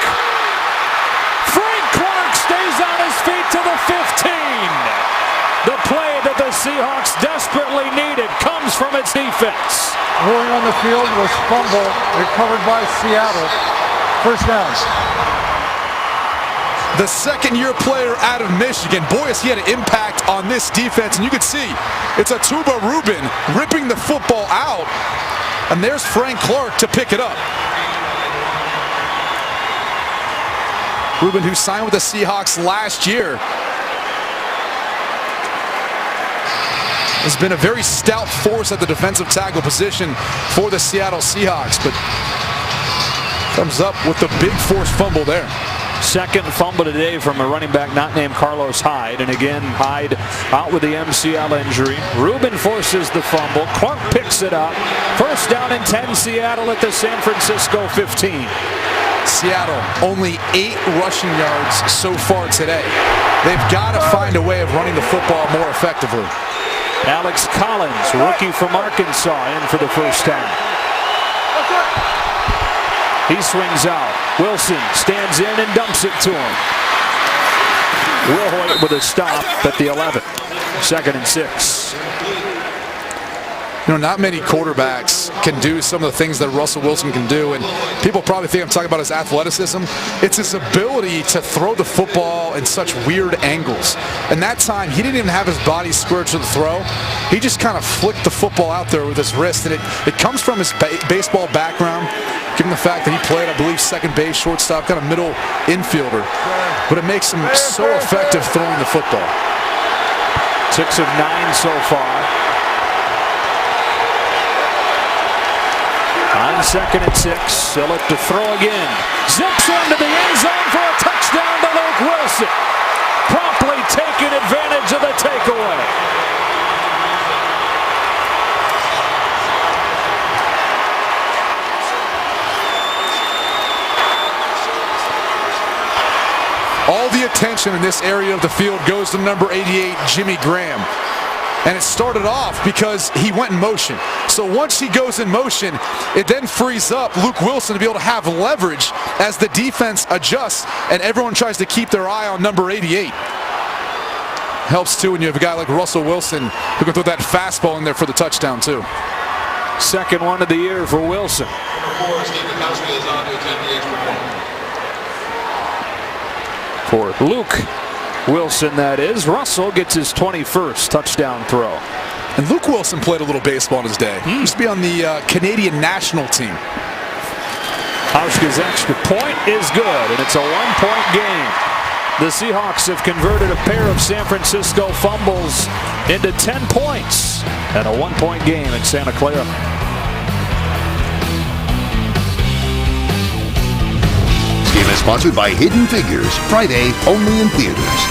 Frank Clark stays on his feet to the 15. The play that the Seahawks desperately needed comes from its defense. Rolling on the field was fumble recovered by Seattle. First down. The second-year player out of Michigan. Boy, has he had an impact on this defense. And you can see it's a Tuba Rubin ripping the football out. And there's Frank Clark to pick it up. Rubin, who signed with the Seahawks last year, has been a very stout force at the defensive tackle position for the Seattle Seahawks. But comes up with the big forced fumble there. Second fumble today from a running back not named Carlos Hyde. And again, Hyde out with the MCL injury. Rubin forces the fumble. Clark picks it up. First down and 10, Seattle at the San Francisco 15. Seattle only 8 rushing yards so far today. They've got to find a way of running the football more effectively. Alex Collins, rookie from Arkansas, in for the first time. He swings out. Wilson stands in and dumps it to him. Will Hoyt with a stop at the 11. 2nd and 6. You know, not many quarterbacks can do some of the things that Russell Wilson can do, and people probably think I'm talking about his athleticism. It's his ability to throw the football in such weird angles. And that time, he didn't even have his body squared to the throw. He just kind of flicked the football out there with his wrist, and it comes from his baseball background, given the fact that he played, I believe, second base, shortstop, kind of middle infielder. But it makes him so effective throwing the football. 6 of 9 so far. On 2nd and 6, he'll look to throw again. Zips into the end zone for a touchdown to Luke Wilson. Promptly taking advantage of the takeaway. All the attention in this area of the field goes to number 88, Jimmy Graham. And it started off because he went in motion. So once he goes in motion, it then frees up Luke Wilson to be able to have leverage as the defense adjusts and everyone tries to keep their eye on number 88. Helps too when you have a guy like Russell Wilson who can throw that fastball in there for the touchdown too. Second one of the year for Wilson. For Luke Wilson, that is. Russell gets his 21st touchdown throw. And Luke Wilson played a little baseball in his day. He used to be on the Canadian national team. Hauschka's extra point is good, and it's a one-point game. The Seahawks have converted a pair of San Francisco fumbles into 10 points and a one-point game in Santa Clara. This game is sponsored by Hidden Figures. Friday, only in theaters.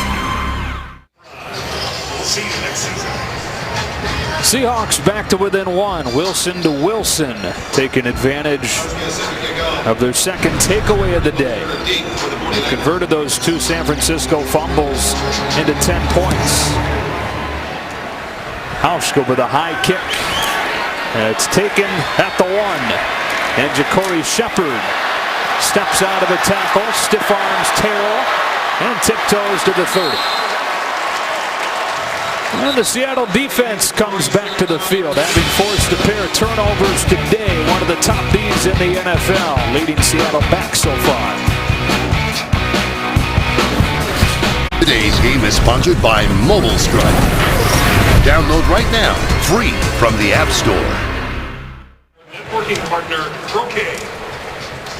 Seahawks back to within one. Wilson to Wilson, taking advantage of their second takeaway of the day. They converted those two San Francisco fumbles into 10 points. Hauschka with a high kick. And it's taken at the 1. And Ja'Cory Shepherd steps out of a tackle, stiff arms Terrell, and tiptoes to the 30. And the Seattle defense comes back to the field, having forced a pair of turnovers today. One of the top Bs in the NFL, leading Seattle back so far. Today's game is sponsored by Mobile Strike. Download right now, free from the App Store. Networking partner, Croquet.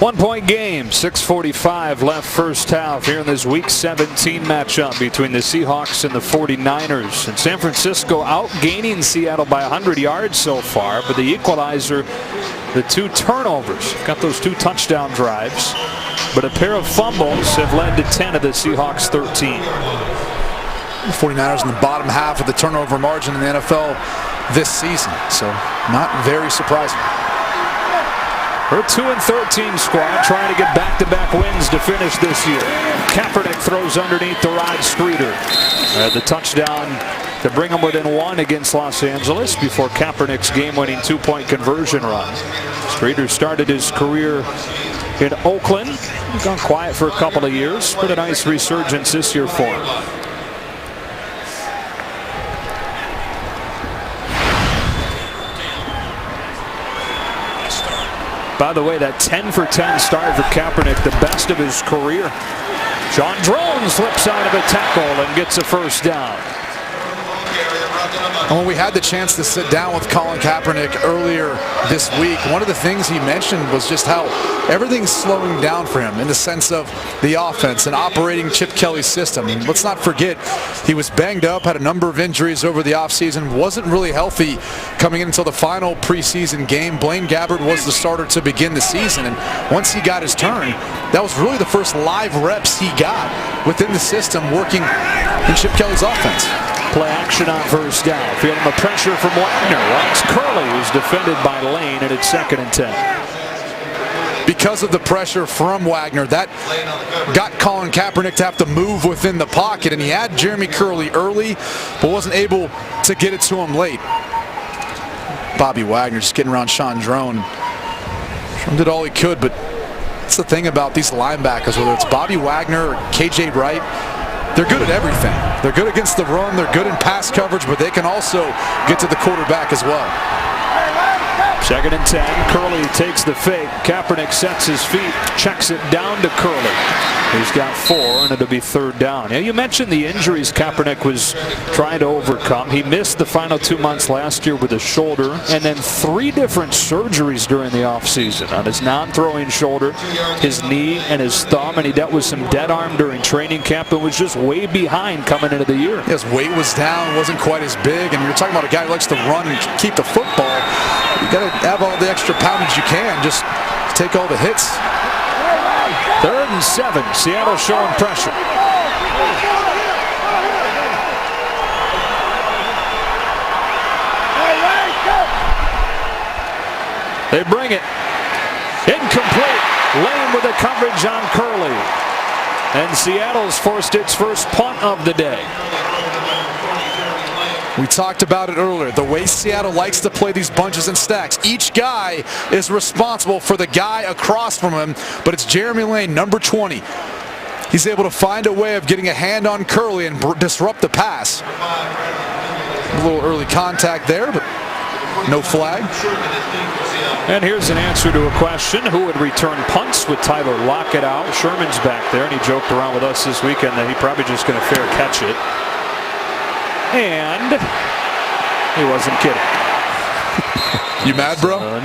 One-point game, 6:45 left first half here in this Week 17 matchup between the Seahawks and the 49ers. And San Francisco outgaining Seattle by 100 yards so far, but the equalizer, the two turnovers, got those two touchdown drives, but a pair of fumbles have led to 10 of the Seahawks' 13. The 49ers in the bottom half of the turnover margin in the NFL this season, so not very surprising. Her 2-13 squad trying to get back-to-back wins to finish this year. Kaepernick throws underneath to Rod Streeter. The touchdown to bring them within one against Los Angeles before Kaepernick's game-winning two-point conversion run. Streeter started his career in Oakland. He's gone quiet for a couple of years, but a nice resurgence this year for him. By the way, that 10-for-10 start for Kaepernick, the best of his career. John Drone slips out of a tackle and gets a first down. And when we had the chance to sit down with Colin Kaepernick earlier this week, one of the things he mentioned was just how everything's slowing down for him in the sense of the offense and operating Chip Kelly's system. And let's not forget, he was banged up, had a number of injuries over the offseason, wasn't really healthy coming in until the final preseason game. Blaine Gabbert was the starter to begin the season, and once he got his turn, that was really the first live reps he got within the system working in Chip Kelly's offense. Play action on first down. Feeling the pressure from Wagner. Well, it's Curley who's defended by Lane, and it's 2nd and 10. Because of the pressure from Wagner, that got Colin Kaepernick to have to move within the pocket, and he had Jeremy Curley early, but wasn't able to get it to him late. Bobby Wagner just getting around Sean Drone. Drone did all he could, but that's the thing about these linebackers, whether it's Bobby Wagner or KJ Wright, they're good at everything. They're good against the run, they're good in pass coverage, but they can also get to the quarterback as well. 2nd and 10. Curley takes the fake. Kaepernick sets his feet, checks it down to Curley. He's got 4, and it'll be 3rd down. Yeah, you mentioned the injuries Kaepernick was trying to overcome. He missed the final 2 months last year with a shoulder, and then 3 different surgeries during the offseason on his non-throwing shoulder, his knee, and his thumb, and he dealt with some dead arm during training camp and was just way behind coming into the year. His weight was down, wasn't quite as big, and you're talking about a guy who likes to run and keep the football. You got to have all the extra poundage you can, just take all the hits. 3rd and 7. Seattle showing pressure. They bring it. Incomplete. Lane with the coverage on Curley. And Seattle's forced its first punt of the day. We talked about it earlier, the way Seattle likes to play these bunches and stacks. Each guy is responsible for the guy across from him, but it's Jeremy Lane, number 20. He's able to find a way of getting a hand on Curley and disrupt the pass. A little early contact there, but No flag. And here's an answer to a question. Who would return punts with Tyler Lockett out? Sherman's back there, and he joked around with us this weekend that he's probably just going to fair catch it. And he wasn't kidding. You mad, bro?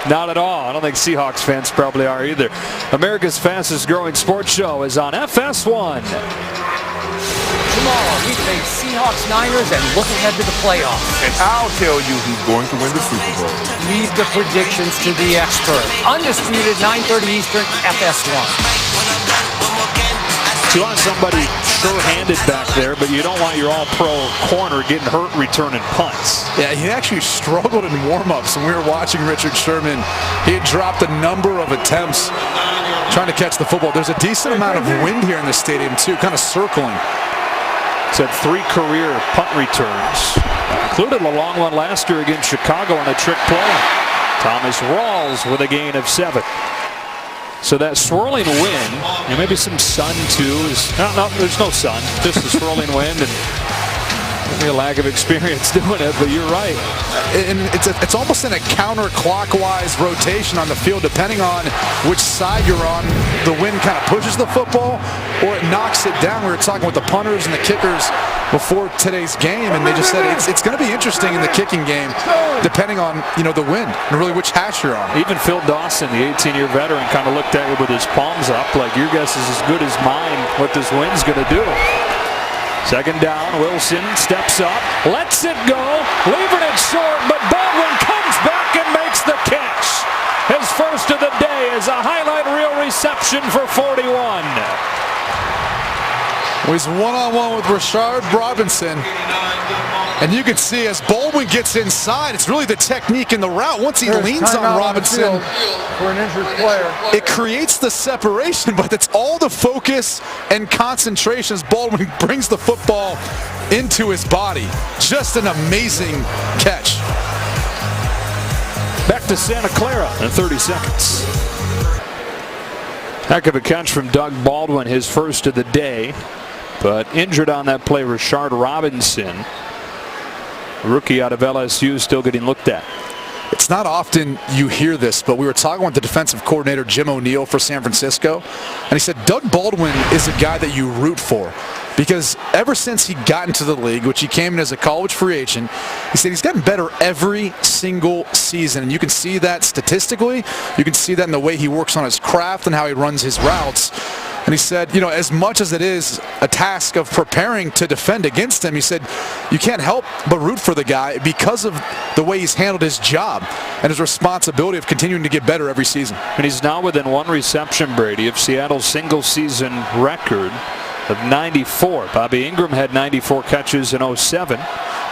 Not at all. I don't think Seahawks fans probably are either. America's fastest growing sports show is on FS1. Tomorrow, we face Seahawks, Niners, and look ahead to the playoffs. And I'll tell you who's going to win the Super Bowl. Leave the predictions to the expert. Undisputed, 9:30 Eastern, FS1. You want somebody sure-handed back there, but you don't want your all-pro corner getting hurt returning punts. Yeah, he actually struggled in warm-ups when we were watching Richard Sherman. He had dropped a number of attempts trying to catch the football. There's a decent amount of wind here in the stadium, too, kind of circling. He's had 3 career punt returns, included a long one last year against Chicago on a trick play. Thomas Rawls with a gain of 7. So that swirling wind, and maybe some sun too, no, there's no sun, just the swirling wind and maybe a lack of experience doing it, but you're right. And it's almost in a counterclockwise rotation on the field, depending on which side you're on. The wind kind of pushes the football or it knocks it down. We were talking with the punters and the kickers before today's game, and they just said it's going to be interesting in the kicking game, depending on the wind and really which hash you're on. Even Phil Dawson, the 18-year veteran, kind of looked at you with his palms up, like your guess is as good as mine what this wind's going to do. Second down, Wilson steps up, lets it go, leaving it short, but Baldwin comes back and makes the catch. His first of the day is a highlight reel reception for 41. He's one-on-one with Rashard Robinson. And you can see as Baldwin gets inside, it's really the technique in the route. Once he leans on Robinson, for an injured player, it creates the separation, but it's all the focus and concentration as Baldwin brings the football into his body. Just an amazing catch. Back to Santa Clara in 30 seconds. Heck of a catch from Doug Baldwin, his first of the day. But injured on that play, Rashard Robinson, rookie out of LSU, still getting looked at. It's not often you hear this, but we were talking with the defensive coordinator, Jim O'Neill, for San Francisco, and he said Doug Baldwin is a guy that you root for because ever since he got into the league, which he came in as a college free agent, he said he's gotten better every single season, and you can see that statistically. You can see that in the way he works on his craft and how he runs his routes. And he said, as much as it is a task of preparing to defend against him, he said, you can't help but root for the guy because of the way he's handled his job and his responsibility of continuing to get better every season. And he's now within 1 reception, Brady, of Seattle's single-season record of 94. Bobby Ingram had 94 catches in 07,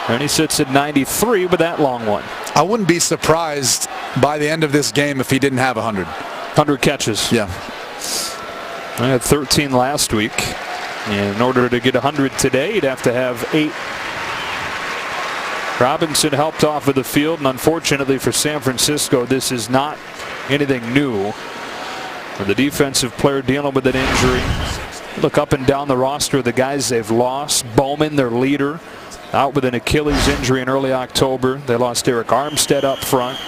and he sits at 93 with that long one. I wouldn't be surprised by the end of this game if he didn't have 100. 100 catches. Yeah. I had 13 last week. And in order to get 100 today, you'd have to have 8. Robinson helped off of the field, and unfortunately for San Francisco, this is not anything new. For the defensive player dealing with an injury. Look up and down the roster of the guys they've lost. Bowman, their leader, out with an Achilles injury in early October. They lost Eric Armstead up front.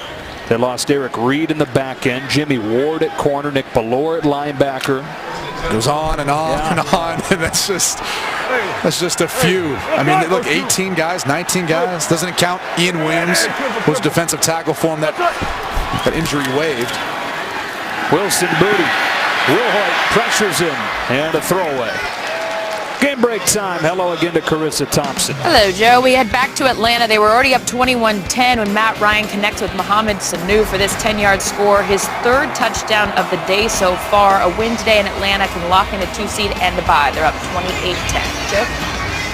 They lost Eric Reed in the back end. Jimmy Ward at corner. Nick Ballore at linebacker. Goes on and on and on, and that's just a few. I mean, look, 18 guys, 19 guys. Doesn't count Ian Williams, who's defensive tackle for him that injury waived. Wilson booty. Wilhoit pressures him, and a throwaway. Game break time. Hello again to Carissa Thompson. Hello, Joe. We head back to Atlanta. They were already up 21-10 when Matt Ryan connects with Mohamed Sanu for this 10-yard score. His 3rd touchdown of the day so far. A win today in Atlanta can lock in a 2-seed and the bye. They're up 28-10. Joe?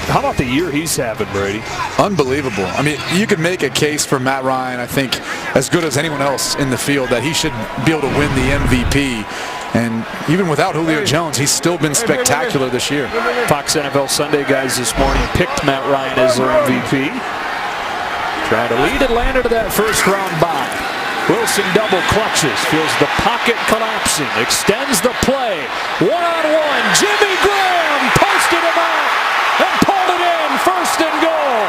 How about the year he's having, Brady? Unbelievable. I mean, you could make a case for Matt Ryan, I think, as good as anyone else in the field, that he should be able to win the MVP. And even without Julio Jones, he's still been spectacular this year. Fox NFL Sunday guys this morning picked Matt Ryan as their MVP. Trying to lead Atlanta to that first-round bye. Wilson double clutches, feels the pocket collapsing, extends the play. One-on-one, Jimmy Graham posted him out and pulled it in, 1st and goal.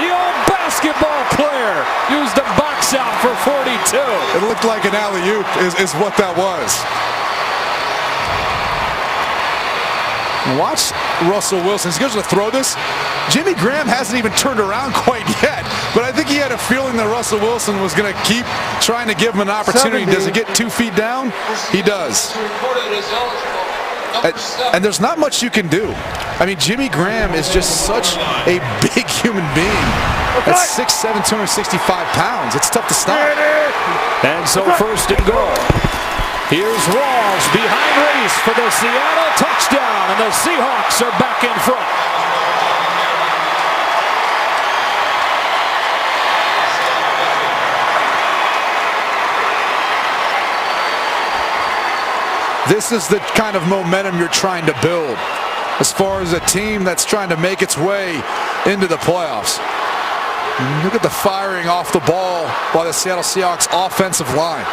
The old basketball player used a box out for 42. It looked like an alley-oop is what that was. Watch Russell Wilson. He's going to throw this. Jimmy Graham hasn't even turned around quite yet, but I think he had a feeling that Russell Wilson was going to keep trying to give him an opportunity. 70. Does he get 2 feet down? He does. And there's not much you can do. I mean, Jimmy Graham is just such a big human being. That's 6'7", 265 pounds. It's tough to stop. And so first and goal. Here's Rawls behind Reese for the Seattle touchdown, and the Seahawks are back in front. This is the kind of momentum you're trying to build as far as a team that's trying to make its way into the playoffs. Look at the firing off the ball by the Seattle Seahawks offensive line.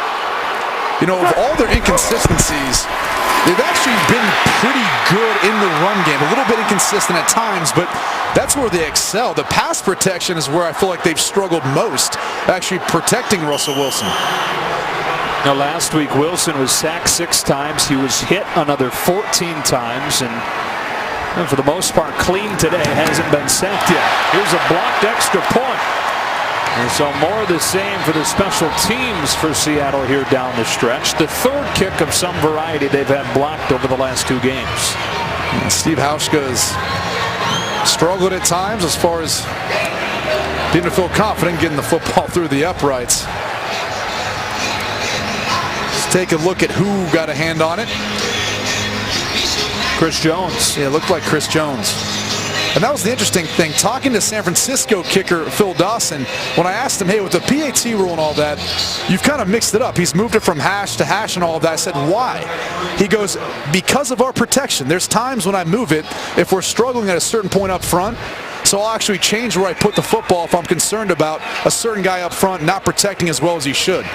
You know, of all their inconsistencies, they've actually been pretty good in the run game. A little bit inconsistent at times, but that's where they excel. The pass protection is where I feel like they've struggled most, actually protecting Russell Wilson. Now, last week, Wilson was sacked 6 times. He was hit another 14 times, and for the most part, clean today. Hasn't been sacked yet. Here's a blocked extra point. And so more of the same for the special teams for Seattle here down the stretch. The third kick of some variety they've had blocked over the last 2 games. And Steve Hauschka's struggled at times as far as didn't feel confident getting the football through the uprights. Let's take a look at who got a hand on it. Chris Jones. Yeah, it looked like Chris Jones. And that was the interesting thing. Talking to San Francisco kicker Phil Dawson, when I asked him, hey, with the PAT rule and all that, you've kind of mixed it up. He's moved it from hash to hash and all of that. I said, why? He goes, because of our protection. There's times when I move it, if we're struggling at a certain point up front, so I'll actually change where I put the football if I'm concerned about a certain guy up front not protecting as well as he should.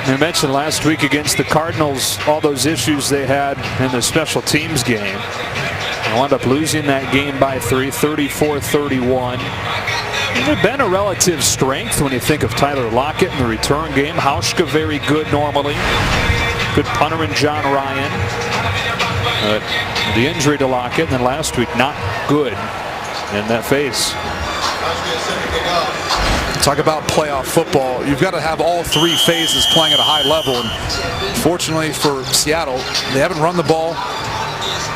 We mentioned last week against the Cardinals all those issues they had in the special teams game. They wound up losing that game by 3, 34-31. They've been a relative strength when you think of Tyler Lockett in the return game. Hauschka very good normally. Good punter in John Ryan. The injury to Lockett, and then last week not good in that phase. Talk about playoff football. You've got to have all 3 phases playing at a high level. And fortunately for Seattle, they haven't run the ball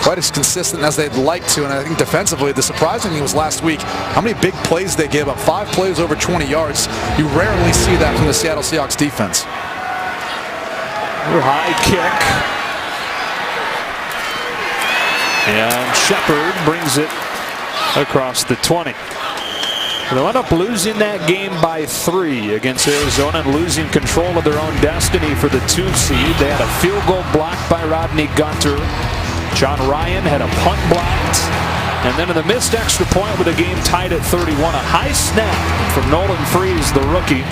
quite as consistent as they'd like to. And I think defensively, the surprising thing was last week how many big plays they gave up. 5 plays over 20 yards. You rarely see that from the Seattle Seahawks defense. High kick. And Shepard brings it across the 20. They wound up losing that game by 3 against Arizona and losing control of their own destiny for the 2 seed. They had a field goal blocked by Rodney Gunter. John Ryan had a punt blocked. And then in the missed extra point with the game tied at 31, a high snap from Nolan Freese, the rookie.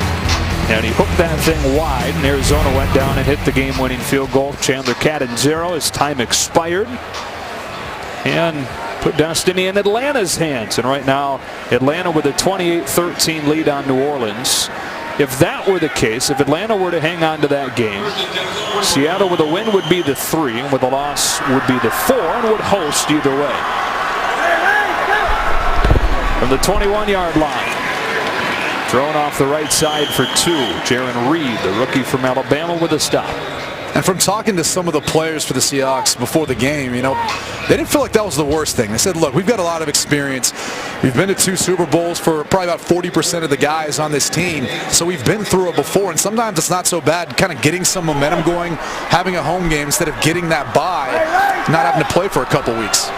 And he hooked that thing wide, and Arizona went down and hit the game-winning field goal. Chandler Catanzaro, his time expired. And put destiny in Atlanta's hands. And right now, Atlanta with a 28-13 lead on New Orleans. If that were the case, if Atlanta were to hang on to that game, Seattle with a win would be the 3, and with a loss would be the 4, and would host either way. From the 21-yard line, thrown off the right side for 2. Jaron Reed, the rookie from Alabama, with a stop. And from talking to some of the players for the Seahawks before the game, you know, they didn't feel like that was the worst thing. They said, look, we've got a lot of experience. We've been to 2 Super Bowls for probably about 40% of the guys on this team. So we've been through it before, and sometimes it's not so bad kind of getting some momentum going, having a home game instead of getting that bye, not having to play for a couple weeks.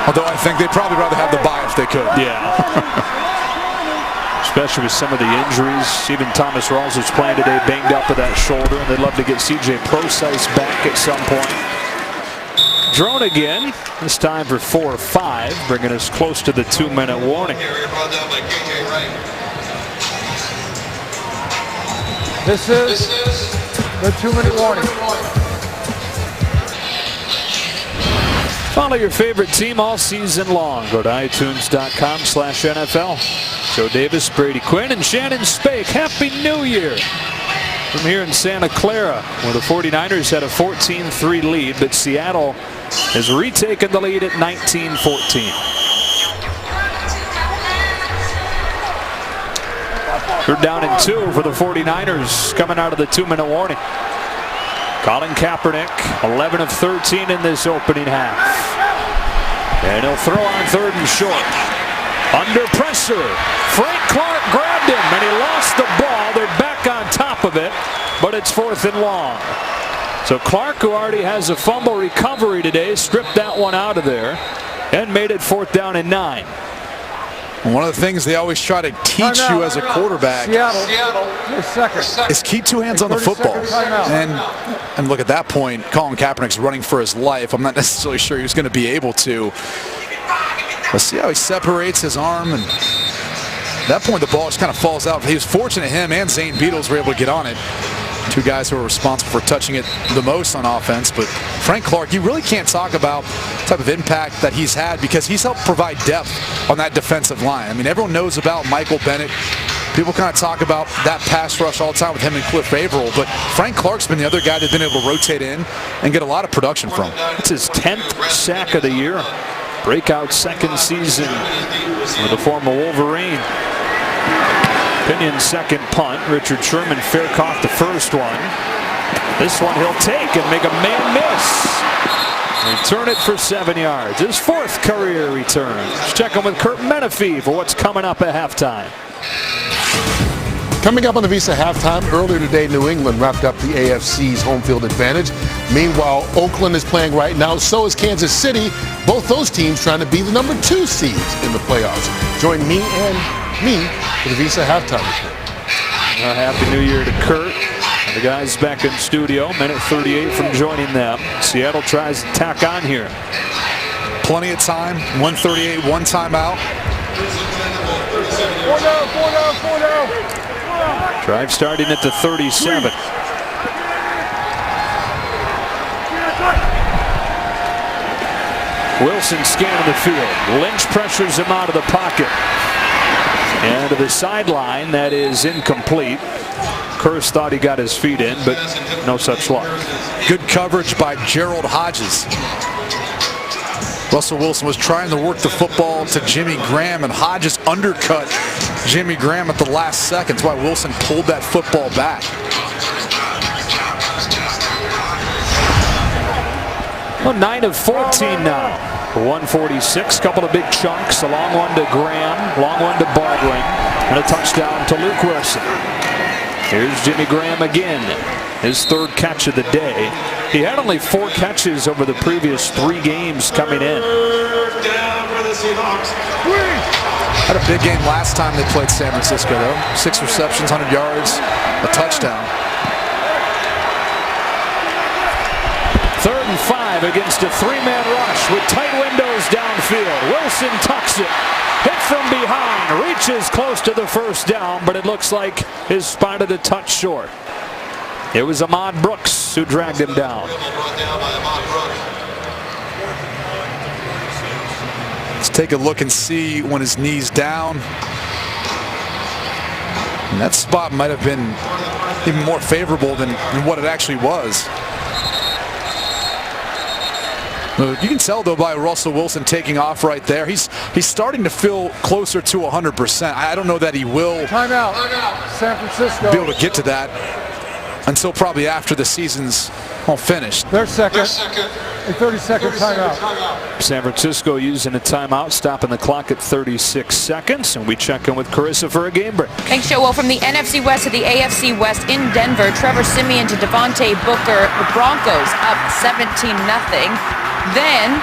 Although I think they'd probably rather have the bye if they could. Yeah. Especially with some of the injuries. Even Thomas Rawls, who's playing today, banged up with that shoulder, and they'd love to get C.J. Procise back at some point. Drone again, this time for 4 or 5, bringing us close to the 2-minute warning. This is the 2-minute warning. Follow your favorite team all season long. Go to iTunes.com/NFL. Joe Davis, Brady Quinn, and Shannon Spake. Happy New Year from here in Santa Clara, where the 49ers had a 14-3 lead, but Seattle has retaken the lead at 19-14. They're down in 2 for the 49ers coming out of the 2-minute warning. Colin Kaepernick, 11 of 13 in this opening half. And he'll throw on 3rd and short. Under pressure, Frank Clark grabbed him, and he lost the ball. They're back on top of it, but it's 4th and long. So Clark, who already has a fumble recovery today, stripped that one out of there and made it 4th down and 9. One of the things they always try to teach you as a quarterback is keep 2 hands on the football. And look, at that point, Colin Kaepernick's running for his life. I'm not necessarily sure he was going to be able to. Let's see how he separates his arm. And at that point, the ball just kind of falls out. He was fortunate him and Zane Beatles were able to get on it. 2 guys who are responsible for touching it the most on offense. But Frank Clark, you really can't talk about the type of impact that he's had because he's helped provide depth on that defensive line. I mean, everyone knows about Michael Bennett. People kind of talk about that pass rush all the time with him and Cliff Averill, but Frank Clark's been the other guy that's been able to rotate in and get a lot of production from. It's his 10th sack of the year. Breakout 2nd season with the former Wolverine. Pinion 2nd punt. Richard Sherman fair caught the first one. This one he'll take and make a man miss. Return it for 7 yards. His 4th career return. Let's check in with Kurt Menefee for what's coming up at halftime. Coming up on the Visa halftime, earlier today, New England wrapped up the AFC's home field advantage. Meanwhile, Oakland is playing right now. So is Kansas City. Both those teams trying to be the number 2 seeds in the playoffs. Join me for the Visa halftime report. Happy New Year to Kurt. And the guys back in studio. Minute 38 from joining them. Seattle tries to tack on here. Plenty of time. 1:38, 1 timeout. 4-0. Drive starting at the 37. Wilson scanning the field. Lynch pressures him out of the pocket. And to the sideline, that is incomplete. Kearse thought he got his feet in, but no such luck. Good coverage by Gerald Hodges. Russell Wilson was trying to work the football to Jimmy Graham, and Hodges undercut Jimmy Graham at the last second. That's why Wilson pulled that football back. Well, 9 of 14 now. 146, couple of big chunks. A long one to Graham, long one to Baldwin, and a touchdown to Luke Wilson. Here's Jimmy Graham again. His 3rd catch of the day. He had only 4 catches over the previous 3 games coming in. Down for the Seahawks. Had a big game last time they played San Francisco, though. 6 receptions, 100 yards, a touchdown. 3rd and 5 against a 3-man rush with tight windows downfield. Wilson tucks it. Hit from behind. Reaches close to the 1st down, but it looks like his spotted a touch short. It was Ahmad Brooks who dragged him down. Let's take a look and see when his knee's down. And that spot might have been even more favorable than what it actually was. You can tell, though, by Russell Wilson taking off right there. He's starting to feel closer to 100%. I don't know that he will Timeout. San Francisco. be able to get to that until probably after the season's all finished. Their second. A 30-second timeout. San Francisco using a timeout, stopping the clock at 36 seconds. And we check in with Carissa for a game break. Thanks, Joe. Well, from the NFC West to the AFC West in Denver, Trevor Siemian to Devontae Booker. The Broncos up 17-0. Then,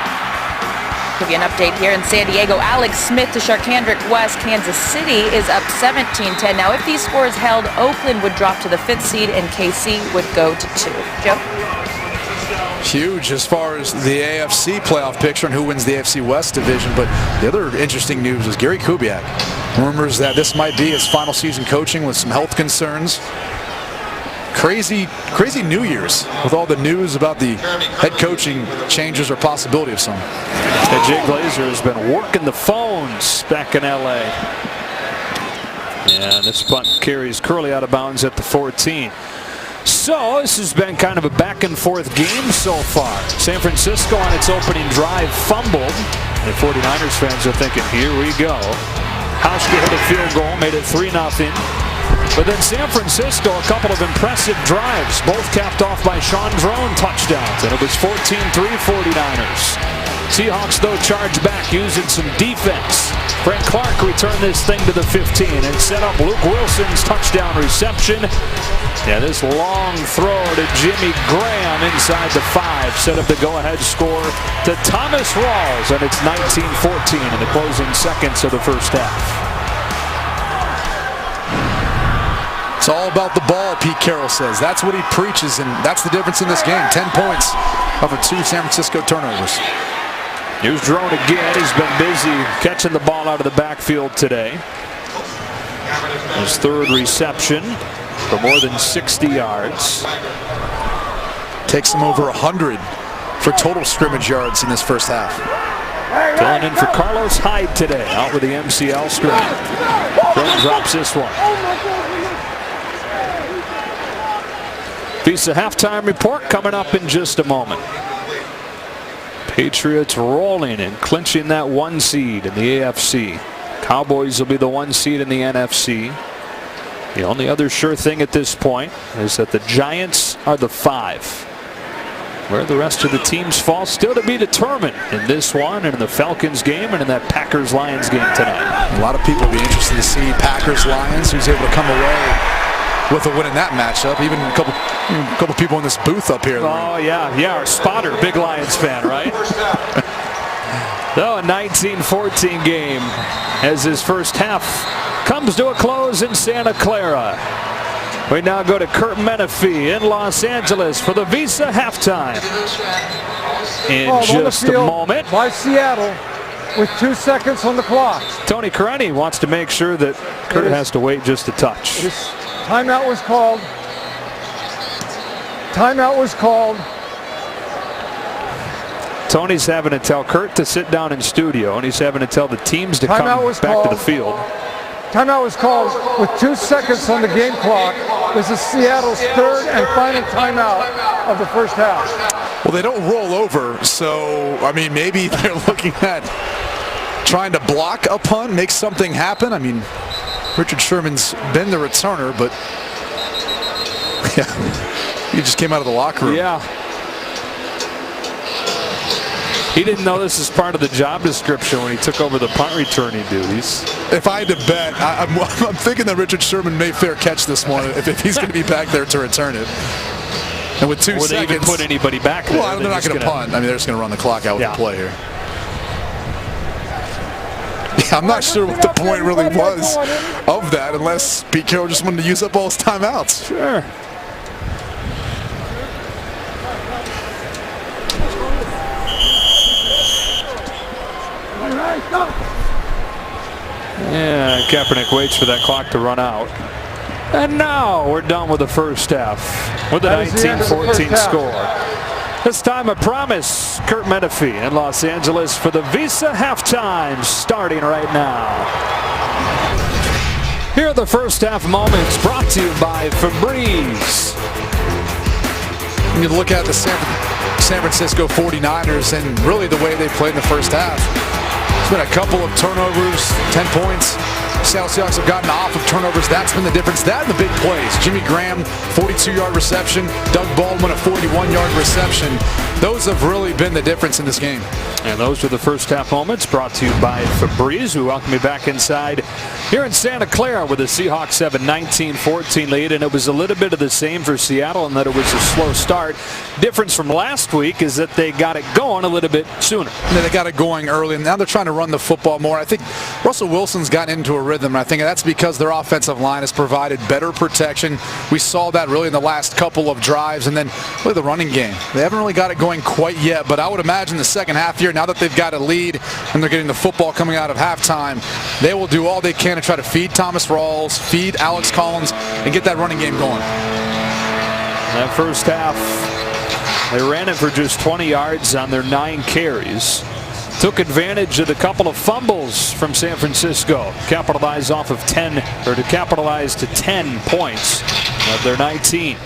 give you an update here in San Diego. Alex Smith to Sharkhandrick West. Kansas City is up 17-10. Now, if these scores held, Oakland would drop to the 5th seed and KC would go to 2. Joe? Huge as far as the AFC playoff picture and who wins the AFC West division. But the other interesting news is Gary Kubiak. Rumors that this might be his final season coaching with some health concerns. Crazy New Year's with all the news about the head coaching changes or possibility of some. And Jay Glazer has been working the phones back in LA. And this punt carries Curley out of bounds at the 14. So this has been kind of a back and forth game so far. San Francisco on its opening drive fumbled. And 49ers fans are thinking, here we go. Hauschka hit a field goal, made it 3-0. But then San Francisco, a couple of impressive drives, both capped off by Sean Drone touchdowns. And it was 14-3 49ers. Seahawks, though, charged back using some defense. Frank Clark returned this thing to the 15 and set up Luke Wilson's touchdown reception. Yeah, this long throw to Jimmy Graham inside the 5 set up the go-ahead score to Thomas Rawls, and it's 19-14 in the closing seconds of the first half. It's all about the ball, Pete Carroll says. That's what he preaches, and that's the difference in this game. 10 points off of 2 San Francisco turnovers. Here's Drone again. He's been busy catching the ball out of the backfield today. His 3rd reception for more than 60 yards. Takes him over 100 for total scrimmage yards in this first half. Filling in for Carlos Hyde today, out with the MCL screen. Drone drops this one. Visa halftime report coming up in just a moment. Patriots rolling and clinching that 1 seed in the AFC. Cowboys will be the 1 seed in the NFC. The only other sure thing at this point is that the Giants are the 5. Where the rest of the teams fall still to be determined in this one and in the Falcons game and in that Packers-Lions game tonight. A lot of people will be interested to see Packers-Lions, who's able to come away with a win in that matchup. Even a couple people in this booth up here. Oh, yeah, our spotter, big Lions fan, right? Though a 19-14 game as his first half comes to a close in Santa Clara. We now go to Kurt Menefee in Los Angeles for the Visa halftime. In just a moment. By Seattle with 2 seconds on the clock. Tony Careni wants to make sure that Kurt has to wait just a touch. Timeout was called. Timeout was called. Tony's having to tell Kurt to sit down in studio, and he's having to tell the teams to come back to the field. Timeout was called with 2 seconds on the game clock. This is Seattle's 3rd and final timeout of the first half. Well, they don't roll over, so, I mean, maybe they're looking at trying to block a punt, make something happen. I mean, Richard Sherman's been the returner, but yeah, he just came out of the locker room. Yeah. He didn't know this is part of the job description when he took over the punt returning duties. If I had to bet, I'm thinking that Richard Sherman may fair catch this one if he's going to be back there to return it. And with 2 seconds, they even put anybody back there? Well, they're not going to punt. I mean, they're just going to run the clock out with the play here. Yeah, I'm not sure what the point really was of that, unless Pete Carroll just wanted to use up all his timeouts. Sure. Yeah, Kaepernick waits for that clock to run out. And now we're done with the first half with a 19-14 score. This time a promise, Kurt Menefee in Los Angeles for the Visa halftime starting right now. Here are the first half moments brought to you by Febreze. You look at the San Francisco 49ers and really the way they played in the first half. It's been a couple of turnovers, 10 points. Seattle Seahawks have gotten off of turnovers. That's been the difference. That and the big plays. Jimmy Graham, 42-yard reception. Doug Baldwin, a 41-yard reception. Those have really been the difference in this game. And those are the first half moments brought to you by Febreze, who welcome me back inside here in Santa Clara with the Seahawks have a 19-14 lead. And it was a little bit of the same for Seattle in that it was a slow start. Difference from last week is that they got it going a little bit sooner. Yeah, they got it going early, and now they're trying to run the football more. I think Russell Wilson's gotten into a rhythm, and I think that's because their offensive line has provided better protection. We saw that really in the last couple of drives, and then really the running game. They haven't really got it going quite yet, but I would imagine the second half here, now that they've got a lead and they're getting the football coming out of halftime, they will do all they can to try to feed Thomas Rawls, feed Alex Collins, and get that running game going. That first half, they ran it for just 20 yards on their 9 carries. Took advantage of the couple of fumbles from San Francisco. Capitalized off of 10, or to capitalize to 10 points of their 19.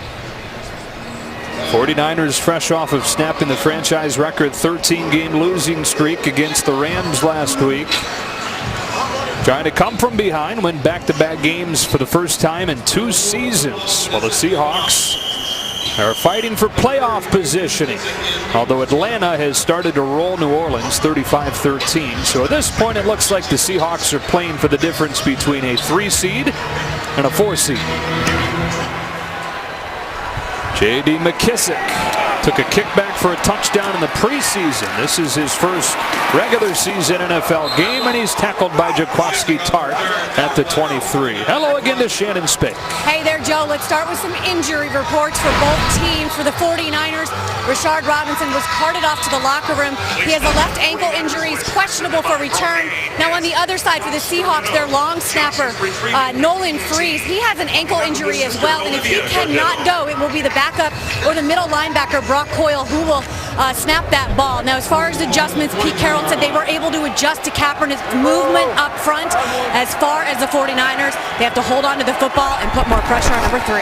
49ers fresh off of snapping the franchise record 13-game losing streak against the Rams last week. Trying to come from behind, win back-to-back games for the first time in 2 seasons. While the Seahawks are fighting for playoff positioning. Although Atlanta has started to roll New Orleans 35-13. So at this point it looks like the Seahawks are playing for the difference between a 3 seed and a 4 seed. J.D. McKissick took a kickback for a touchdown in the preseason. This is his first regular season NFL game, and he's tackled by Jaquaski Tart at the 23. Hello again to Shannon Spake. Hey there, Joe. Let's start with some injury reports for both teams. For the 49ers, Rashard Robinson was carted off to the locker room. He has a left ankle injury. He's questionable for return. Now on the other side for the Seahawks, their long snapper, Nolan Freese, he has an ankle injury as well, and if he cannot go, it will be the backup or the middle linebacker, Brock Coyle, who will snap that ball. Now, as far as adjustments, Pete Carroll said they were able to adjust to Kaepernick's movement up front. As far as the 49ers, they have to hold on to the football and put more pressure on number 3.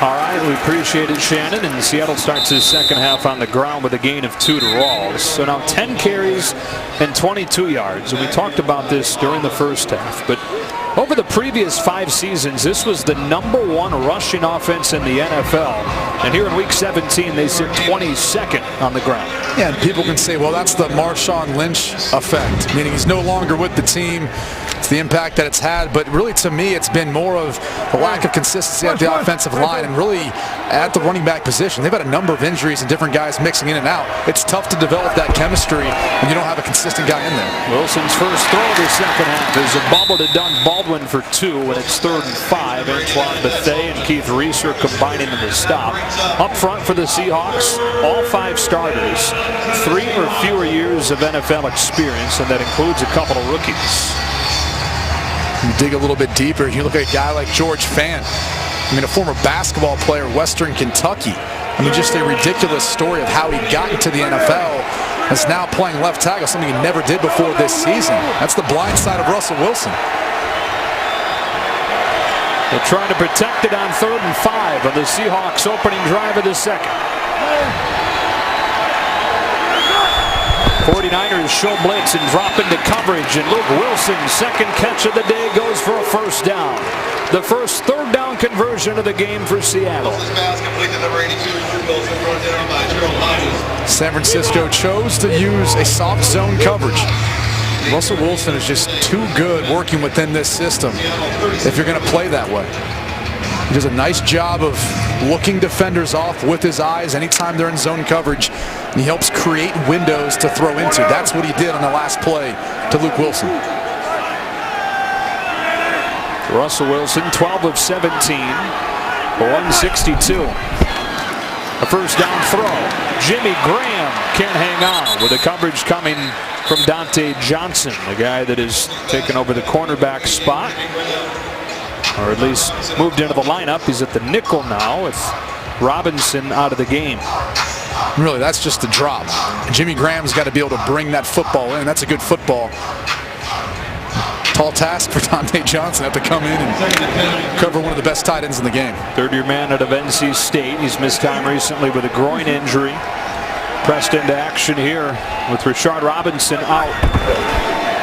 All right, we appreciate it, Shannon. And Seattle starts his second half on the ground with a gain of 2 to Rawls. So now 10 carries and 22 yards. And we talked about this during the first half. But over the previous 5 seasons, this was the #1 rushing offense in the NFL. And here in Week 17, they sit 22nd on the ground. Yeah, and people can say, well, that's the Marshawn Lynch effect, meaning he's no longer with the team. It's the impact that it's had, but really to me it's been more of a lack of consistency at the offensive line and really at the running back position. They've had a number of injuries and different guys mixing in and out. It's tough to develop that chemistry when you don't have a consistent guy in there. Wilson's first throw of the second half is a bubble to Doug Baldwin for 2 when it's 3rd and 5. Antoine Bethea and Keith Reese are combining in the stop. Up front for the Seahawks, all 5 starters, 3 or fewer years of NFL experience, and that includes a couple of rookies. You dig a little bit deeper, you look at a guy like George Fant. I mean, a former basketball player, Western Kentucky. I mean, just a ridiculous story of how he got into the NFL. Is now playing left tackle, something he never did before this season. That's the blind side of Russell Wilson. They're trying to protect it on 3rd and 5 of the Seahawks opening drive of the second. 49ers show blitz and drop into coverage, and Luke Wilson's second catch of the day goes for a first down. The first 3rd down conversion of the game for Seattle. San Francisco chose to use a soft zone coverage. Russell Wilson is just too good working within this system if you're going to play that way. He does a nice job of looking defenders off with his eyes anytime they're in zone coverage. And he helps create windows to throw into. That's what he did on the last play to Luke Wilson. Russell Wilson, 12 of 17 for 162. A first down throw. Jimmy Graham can't hang on with the coverage coming from Dante Johnson, the guy that has taken over the cornerback spot, or at least moved into the lineup. He's at the nickel now with Robinson out of the game. Really, that's just the drop. Jimmy Graham's got to be able to bring that football in. That's a good football. Tall task for Dante Johnson. Have to come in and cover one of the best tight ends in the game. 3rd-year man out of NC State. He's missed time recently with a groin injury. Pressed into action here with Rashard Robinson out.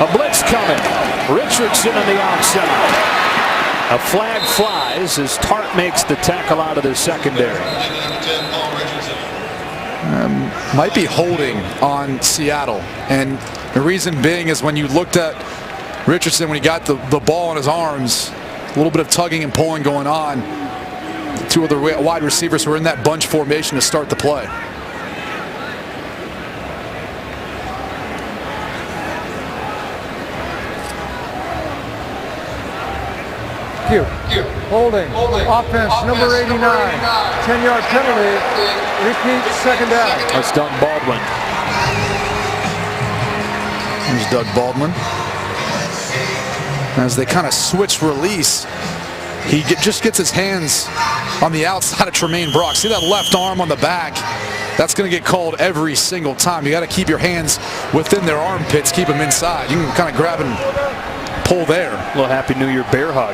A blitz coming. Richardson on the outside. A flag flies as Tart makes the tackle out of the secondary. Might be holding on Seattle. And the reason being is when you looked at Richardson, when he got the ball in his arms, a little bit of tugging and pulling going on. 2 other wide receivers were in that bunch formation to start the play. Holding. Offense, number 89. 10-yard penalty. Repeat, 2nd down. That's Doug Baldwin. Here's Doug Baldwin. As they kind of switch release, he just gets his hands on the outside of Tremaine Brock. See that left arm on the back? That's going to get called every single time. You got to keep your hands within their armpits, keep them inside. You can kind of grab and pull there. A little Happy New Year bear hug.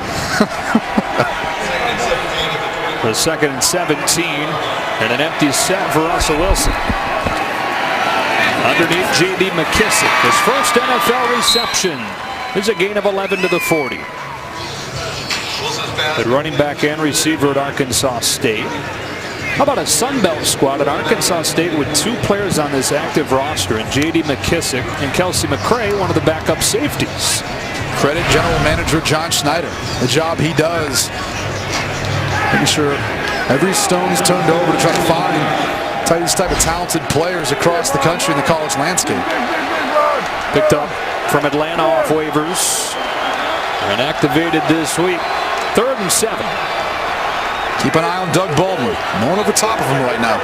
The 2nd and 17, and an empty set for Russell Wilson. Underneath J.D. McKissick, his first NFL reception. There's a gain of 11 to the 40. The running back and receiver at Arkansas State. How about a Sun Belt squad at Arkansas State with 2 players on this active roster, and J.D. McKissick and Kelsey McCray, one of the backup safeties. Credit General Manager John Schneider. The job he does, making sure every stone is turned over to try to find these type of talented players across the country in the college landscape. Picked up from Atlanta off waivers and activated this week. 3rd and 7. Keep an eye on Doug Baldwin. No one over top of him right now.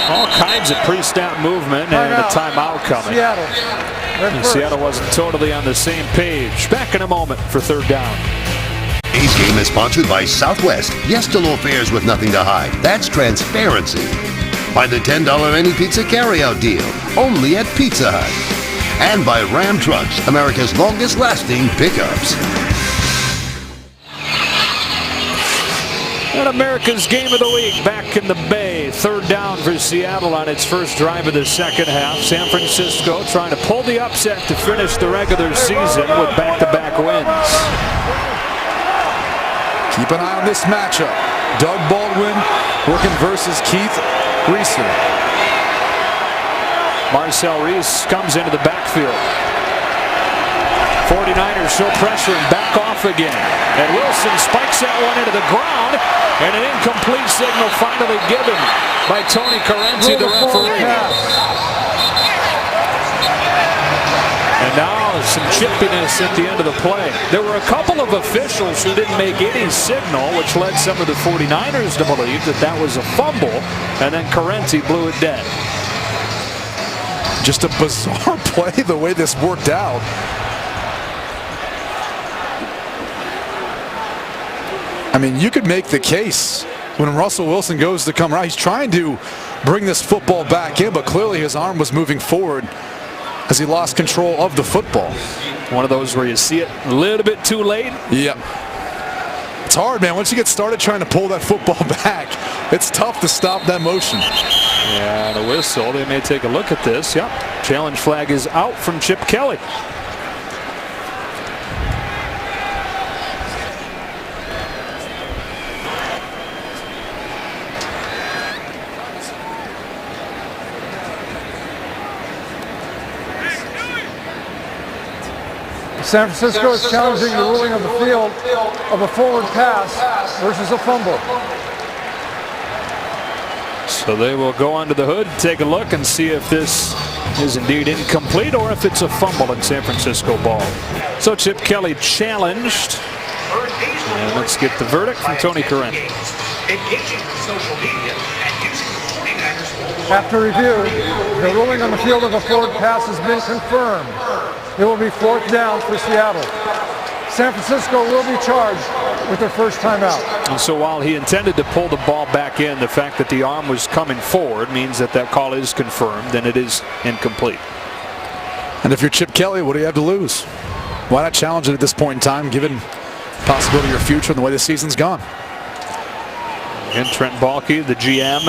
All kinds of pre-snap movement and a timeout coming. And Seattle wasn't totally on the same page. Back in a moment for 3rd down. Today's game is sponsored by Southwest. Yes to low fares with nothing to hide. That's transparency. By the $10 any pizza carryout deal, only at Pizza Hut. And by Ram Trucks, America's longest lasting pickups. And America's game of the week back in the Bay. 3rd down for Seattle on its first drive of the 2nd half. San Francisco trying to pull the upset to finish the regular season with back-to-back wins. Keep an eye on this matchup. Doug Baldwin working versus Keith Reeser. Marcel Reese comes into the backfield. 49ers show pressure and back off again. And Wilson spikes that one into the ground. And an incomplete signal finally given by Tony Correnti, the referee. And now some chippiness at the end of the play. There were a couple of officials who didn't make any signal, which led some of the 49ers to believe that that was a fumble. And then Correnti blew it dead. Just a bizarre play the way this worked out. I mean, you could make the case when Russell Wilson goes to come around. He's trying to bring this football back in, but clearly his arm was moving forward as he lost control of the football. One of those where you see it a little bit too late. Yep. It's hard, man. Once you get started trying to pull that football back, it's tough to stop that motion. Yeah, the whistle. They may take a look at this. Yep. Challenge flag is out from Chip Kelly. San Francisco is challenging the ruling of the field of a forward pass versus a fumble. So they will go onto the hood, take a look, and see if this is indeed incomplete or if it's a fumble in San Francisco ball. So Chip Kelly challenged. And let's get the verdict from Tony Correnti. After review, the ruling on the field of a forward pass has been confirmed. It will be 4th down for Seattle. San Francisco will be charged with their first timeout. And so while he intended to pull the ball back in, the fact that the arm was coming forward means that that call is confirmed and it is incomplete. And if you're Chip Kelly, what do you have to lose? Why not challenge it at this point in time, given the possibility of your future and the way the season's gone? And Trent Baalke, the GM,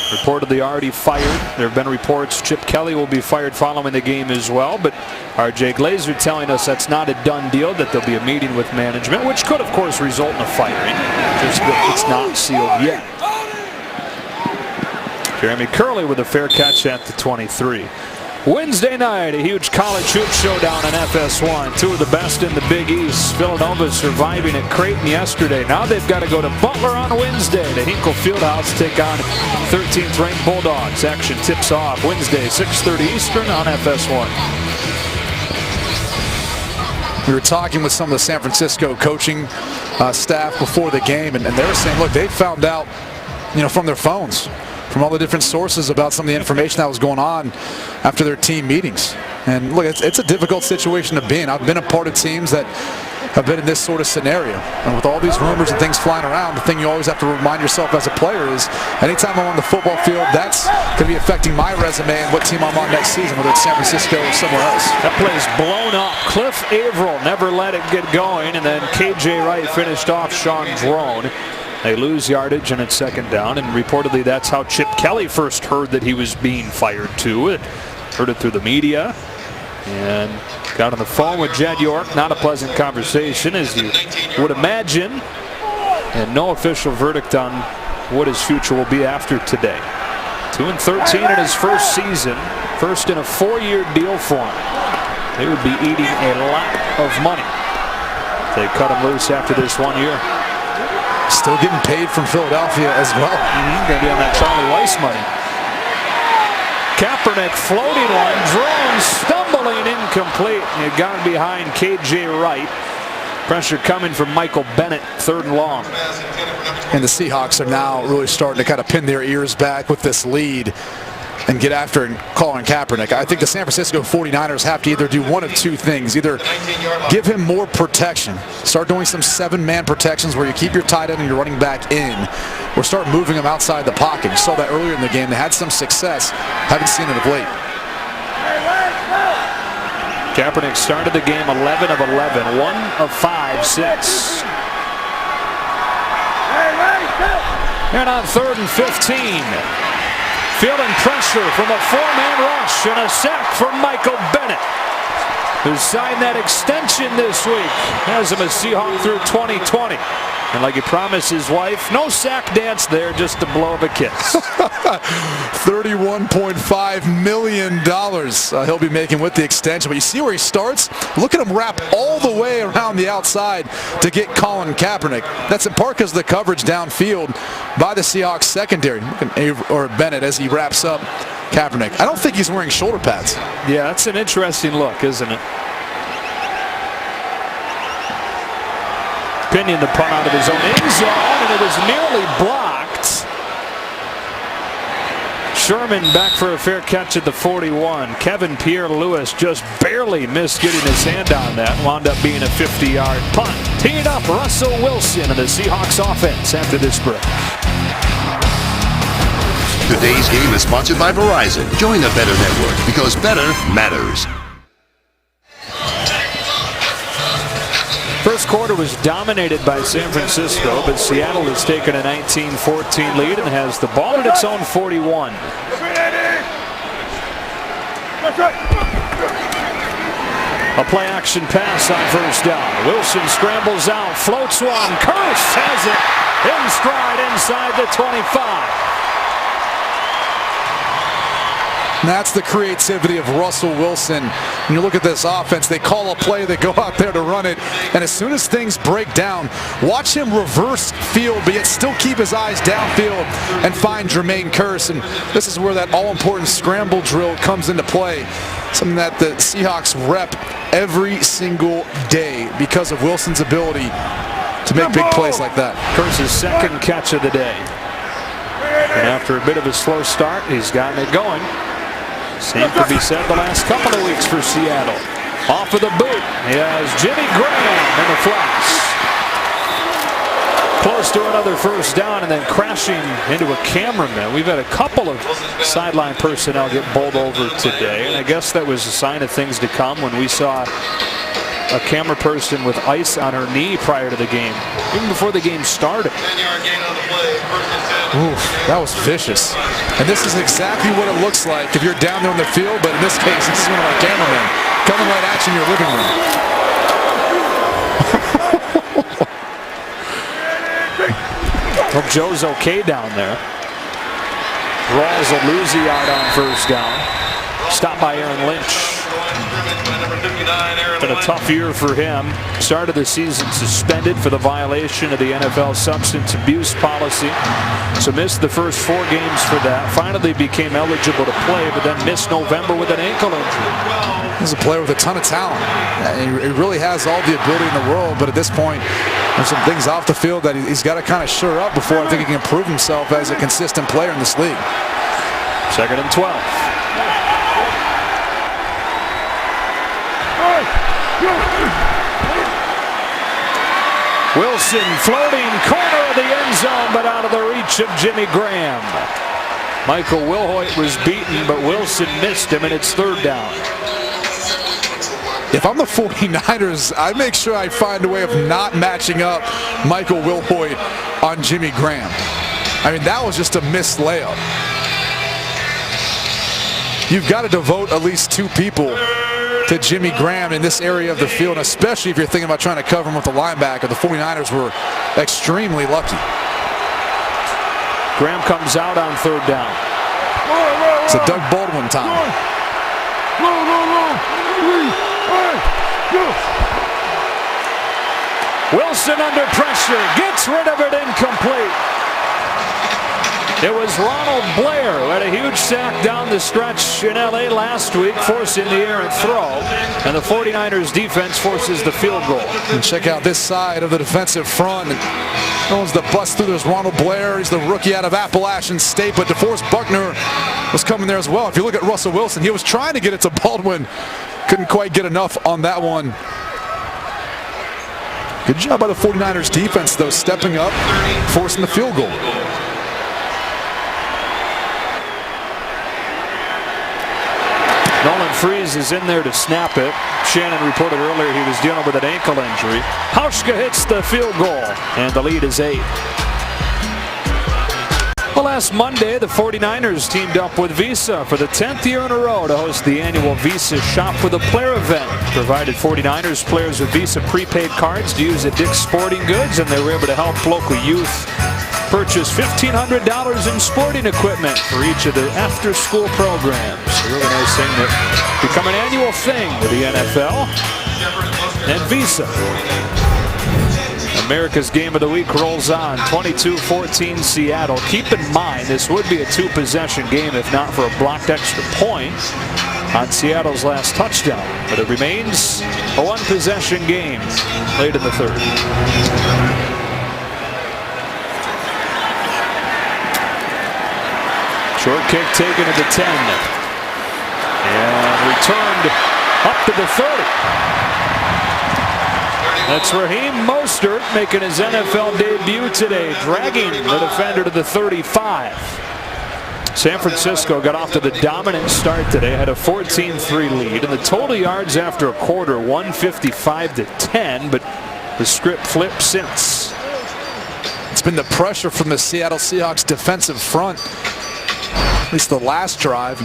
reportedly already fired. There have been reports Chip Kelly will be fired following the game as well, but RJ Glazer telling us that's not a done deal, that there'll be a meeting with management, which could, of course, result in a firing. It's not sealed yet. Jeremy Curley with a fair catch at the 23. Wednesday night, a huge college hoop showdown in FS1. Two of the best in the Big East. Villanova surviving at Creighton yesterday. Now they've got to go to Butler on Wednesday. The Hinkle Fieldhouse take on 13th ranked Bulldogs. Action tips off Wednesday, 6:30 Eastern on FS1. We were talking with some of the San Francisco coaching staff before the game, and they were saying, look, they found out, from their phones, from all the different sources about some of the information that was going on after their team meetings. And look, it's a difficult situation to be in. I've been a part of teams that have been in this sort of scenario. And with all these rumors and things flying around, the thing you always have to remind yourself as a player is anytime I'm on the football field, that's going to be affecting my resume and what team I'm on next season, whether it's San Francisco or somewhere else. That play's blown up. Cliff Averill never let it get going, and then KJ Wright finished off Sean Drone. They lose yardage and it's second down, and reportedly that's how Chip Kelly first heard that he was being fired too. Heard it through the media and got on the phone with Jed York. Not a pleasant conversation, as you would imagine, and no official verdict on what his future will be after today. 2-13 in his first season, first in a 4-year deal for him. They would be eating a lot of money if they cut him loose after this 1 year. Still getting paid from Philadelphia as well. Going to be on that Charlie Weiss money. Kaepernick floating one, Drone stumbling incomplete. It got behind KJ Wright. Pressure coming from Michael Bennett, 3rd and long. And the Seahawks are now really starting to kind of pin their ears back with this lead and get after and calling Kaepernick. I think the San Francisco 49ers have to either do one of two things. Either give him more protection, start doing some 7-man protections where you keep your tight end and your running back in, or start moving him outside the pocket. You saw that earlier in the game. They had some success. Haven't seen it of late. Kaepernick started the game 11 of 11, 1 of 5, 6. And on 3rd and 15. Feeling pressure from a 4-man rush and a sack from Michael Bennett, who signed that extension this week. Has him a Seahawk through 2020. And like he promised his wife, no sack dance there, just the blow of a kiss. $31.5 million he'll be making with the extension. But you see where he starts? Look at him wrap all the way around the outside to get Colin Kaepernick. That's in part because of the coverage downfield by the Seahawks secondary. Look at Bennett as he wraps up Kaepernick. I don't think he's wearing shoulder pads. Yeah, that's an interesting look, isn't it? Pinion the punt out of his own end zone, and it was nearly blocked. Sherman back for a fair catch at the 41. Kevin Pierre-Louis just barely missed getting his hand on that. Wound up being a 50-yard punt. Teeing up Russell Wilson and the Seahawks offense after this break. Today's game is sponsored by Verizon. Join the Better Network because better matters. First quarter was dominated by San Francisco, but Seattle has taken a 19-14 lead and has the ball at its own 41. A play-action pass on first down. Wilson scrambles out, floats one, Curse has it in stride inside the 25. And that's the creativity of Russell Wilson. When you look at this offense, they call a play, they go out there to run it, and as soon as things break down, watch him reverse field, but yet still keep his eyes downfield and find Jermaine Kearse. And this is where that all-important scramble drill comes into play, something that the Seahawks rep every single day because of Wilson's ability to make big plays like that. Kearse's second catch of the day. And after a bit of a slow start, he's gotten it going. Same could be said the last couple of weeks for Seattle. Off of the boot, he has Jimmy Graham in the flats. Close to another first down and then crashing into a cameraman. We've had a couple of sideline personnel get bowled over today, and I guess that was a sign of things to come when we saw a camera person with ice on her knee prior to the game, even before the game started. 10-yard gain on the play, 1st and 10. Oof, that was vicious. And this is exactly what it looks like if you're down there on the field, but in this case, this is one of our cameramen coming right at you in your living room. Hope Joe's okay down there. Rawls will lose a yard on first down. Stopped by Aaron Lynch. Been a tough year for him. Started the season suspended for the violation of the NFL substance abuse policy. So missed the first 4 games for that. Finally became eligible to play, but then missed November with an ankle injury. He's a player with a ton of talent. He really has all the ability in the world, but at this point, there's some things off the field that he's got to kind of shore up before I think he can prove himself as a consistent player in this league. 2nd and 12. Wilson floating corner of the end zone, but out of the reach of Jimmy Graham. Michael Wilhoit was beaten, but Wilson missed him, and it's third down. If I'm the 49ers, I make sure I find a way of not matching up Michael Wilhoit on Jimmy Graham. I mean, that was just a missed layup. You've got to devote at least 2 people to Jimmy Graham in this area of the field, especially if you're thinking about trying to cover him with the linebacker. The 49ers were extremely lucky. Graham comes out on third down. It's a Doug Baldwin time. Wilson under pressure, gets rid of it, incomplete. It was Ronald Blair who had a huge sack down the stretch in LA last week, forcing the errant throw, and the 49ers defense forces the field goal. And check out this side of the defensive front. Owns the bust through. There's Ronald Blair. He's the rookie out of Appalachian State, but DeForest Buckner was coming there as well. If you look at Russell Wilson, he was trying to get it to Baldwin. Couldn't quite get enough on that one. Good job by the 49ers defense, though, stepping up, forcing the field goal. Nolan Freese is in there to snap it. Shannon reported earlier he was dealing with an ankle injury. Hauschka hits the field goal, and the lead is 8. Well, last Monday, the 49ers teamed up with Visa for the 10th year in a row to host the annual Visa Shop with a Player event. Provided 49ers players with Visa prepaid cards to use at Dick's Sporting Goods, and they were able to help local youth purchase $1,500 in sporting equipment for each of their after-school programs. A really nice thing that become an annual thing with the NFL and Visa. America's Game of the Week rolls on. 22-14 Seattle. Keep in mind, this would be a 2-possession game if not for a blocked extra point on Seattle's last touchdown. But it remains a 1-possession game late in the third. Short kick taken at the 10. And returned up to the 30. That's Raheem Mostert making his NFL debut today, dragging the defender to the 35. San Francisco got off to the dominant start today, had a 14-3 lead, and the total yards after a quarter, 155-10, but the script flipped since. It's been the pressure from the Seattle Seahawks defensive front, at least the last drive.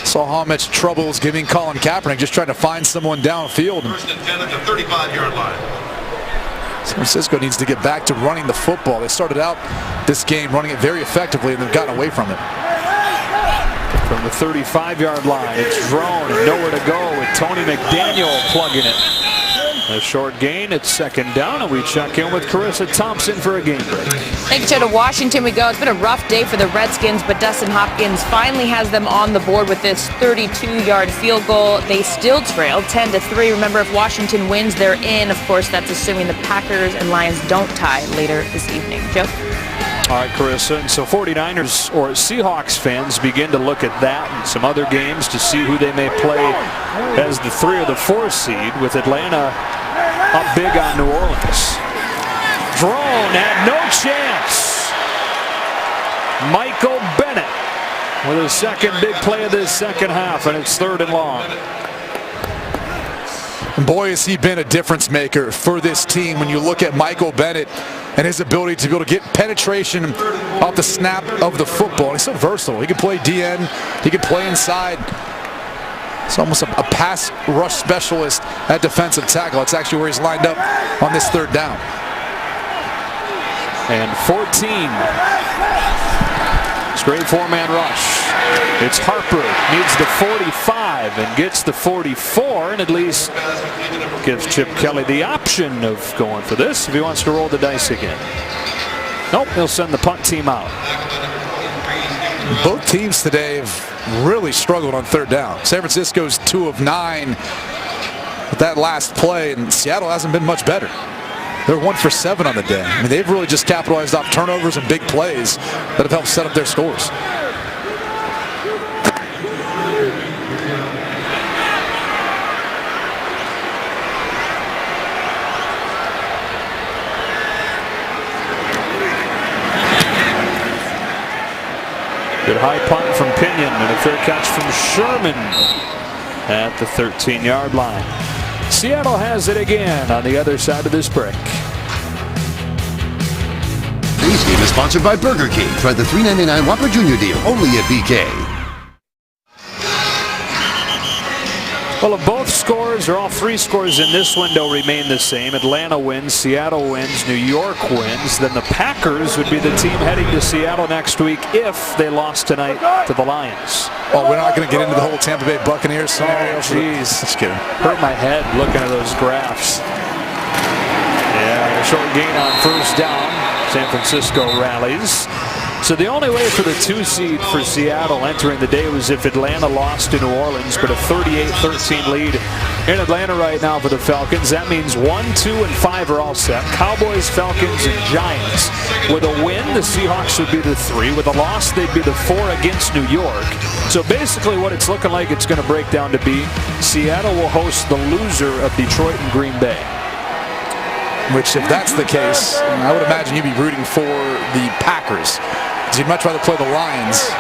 Saw how much trouble was giving Colin Kaepernick just trying to find someone downfield. First and 10 at the 35-yard line. San Francisco needs to get back to running the football. They started out this game running it very effectively, and they've gotten away from it. From the 35-yard line, it's drone and nowhere to go with Tony McDaniel plugging it. A short gain, it's second down, and we check in with Carissa Thompson for a game break. Thank you, Joe. To Washington we go. It's been a rough day for the Redskins, but Dustin Hopkins finally has them on the board with this 32-yard field goal. They still trail 10-3. Remember, if Washington wins, they're in. Of course, that's assuming the Packers and Lions don't tie later this evening. Joe? All right, Carissa. And so 49ers or Seahawks fans begin to look at that and some other games to see who they may play as the 3 or the 4 seed, with Atlanta up big on New Orleans. Drone had no chance. Michael Bennett with his second big play of this second half, and it's 3rd and long. And boy, has he been a difference maker for this team when you look at Michael Bennett and his ability to be able to get penetration off the snap of the football. He's so versatile. He can play DN, he can play inside. It's almost a pass rush specialist at defensive tackle. That's actually where he's lined up on this 3rd down. And 14. Straight 4-man rush. It's Harper, needs the 45 and gets the 44, and at least gives Chip Kelly the option of going for this if he wants to roll the dice again. Nope, he'll send the punt team out. Both teams today have really struggled on 3rd down. San Francisco's 2 of 9 with that last play, and Seattle hasn't been much better. They're 1 for 7 on the day. I mean, they've really just capitalized off turnovers and big plays that have helped set up their scores. Good high punt from Pinion and a fair catch from Sherman at the 13-yard line. Seattle has it again on the other side of this break. Today's game is sponsored by Burger King. Try the $3.99 Whopper Jr. deal only at BK. Well, if both scores or all three scores in this window remain the same, Atlanta wins, Seattle wins, New York wins, then the Packers would be the team heading to Seattle next week if they lost tonight to the Lions. Oh, we're not going to get into the whole Tampa Bay Buccaneers scenario. Jeez. Just kidding. Hurt my head looking at those graphs. Yeah, a short gain on first down. San Francisco rallies. So the only way for the 2 seed for Seattle entering the day was if Atlanta lost to New Orleans, but a 38-13 lead in Atlanta right now for the Falcons. That means 1, 2, and 5 are all set. Cowboys, Falcons, and Giants. With a win, the Seahawks would be the 3. With a loss, they'd be the 4 against New York. So basically what it's looking like it's going to break down to be Seattle will host the loser of Detroit and Green Bay. Which, if that's the case, I would imagine you'd be rooting for the Packers. You'd much rather play the Lions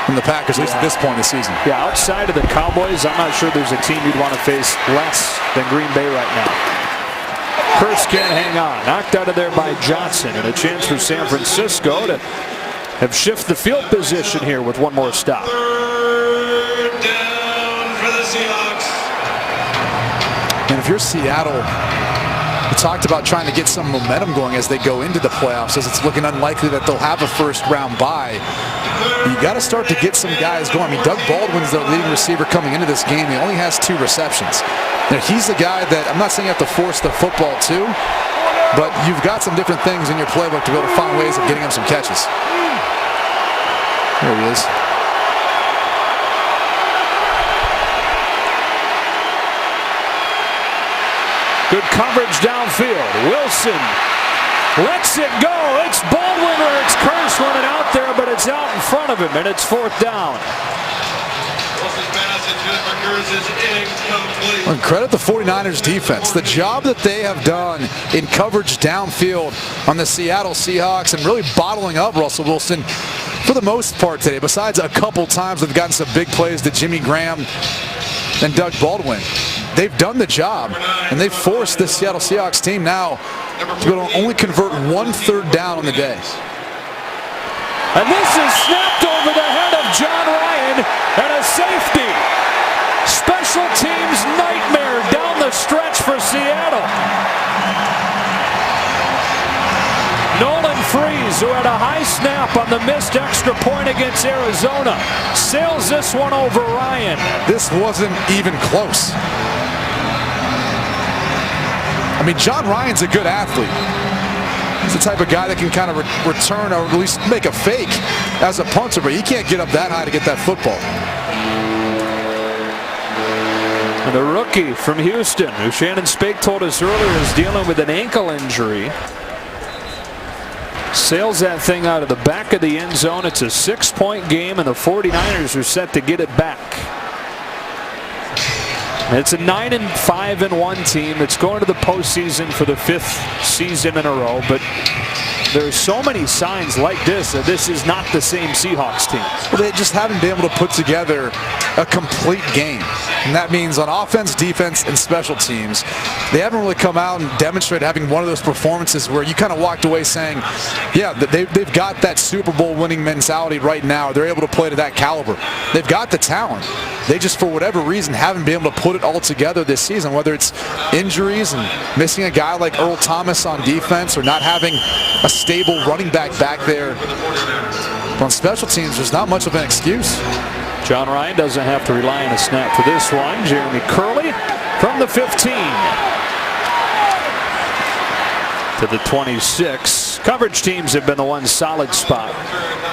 than the Packers, at least at this point in the season. Yeah, outside of the Cowboys, I'm not sure there's a team you'd want to face less than Green Bay right now. Hurst can't hang on. Knocked out of there by Johnson, and a chance for San Francisco to have shifted the field position here with one more stop. Third down for the Seahawks. And if you're Seattle, we talked about trying to get some momentum going as they go into the playoffs, as it's looking unlikely that they'll have a first-round bye. You got to start to get some guys going. I mean, Doug Baldwin's their leading receiver coming into this game. He only has 2 receptions. Now, he's the guy that, I'm not saying you have to force the football too, but you've got some different things in your playbook to be able to find ways of getting him some catches. There he is. Good coverage downfield. Wilson lets it go. It's Baldwin or it's Kearse running out there, but it's out in front of him, and it's 4th down. And credit the 49ers defense. The job that they have done in coverage downfield on the Seattle Seahawks and really bottling up Russell Wilson for the most part today. Besides a couple times they've gotten some big plays to Jimmy Graham and Doug Baldwin. They've done the job, and they've forced the Seattle Seahawks team now to go to only convert 1 3rd down on the day. And this is snapped over the head of John Ryan and a safety. Special teams nightmare down the stretch for Seattle. Nolan Freeze, who had a high snap on the missed extra point against Arizona, sails this one over Ryan. This wasn't even close. I mean, John Ryan's a good athlete. He's the type of guy that can kind of return or at least make a fake as a punter, but he can't get up that high to get that football. And the rookie from Houston, who Shannon Spake told us earlier is dealing with an ankle injury, sails that thing out of the back of the end zone. It's a 6-point game, and the 49ers are set to get it back. It's a 9-5-1 team that's going to the postseason for the 5th season in a row, but there's so many signs like this that this is not the same Seahawks team. Well, they just haven't been able to put together a complete game. And that means on offense, defense, and special teams, they haven't really come out and demonstrated having one of those performances where you kind of walked away saying, yeah, they've got that Super Bowl winning mentality right now. They're able to play to that caliber. They've got the talent. They just, for whatever reason, haven't been able to put it all together this season, whether it's injuries and missing a guy like Earl Thomas on defense or not having a stable running back there. But on special teams, there's not much of an excuse. John Ryan doesn't have to rely on a snap for this one. Jeremy Curley from the 15 to the 26. Coverage teams have been the one solid spot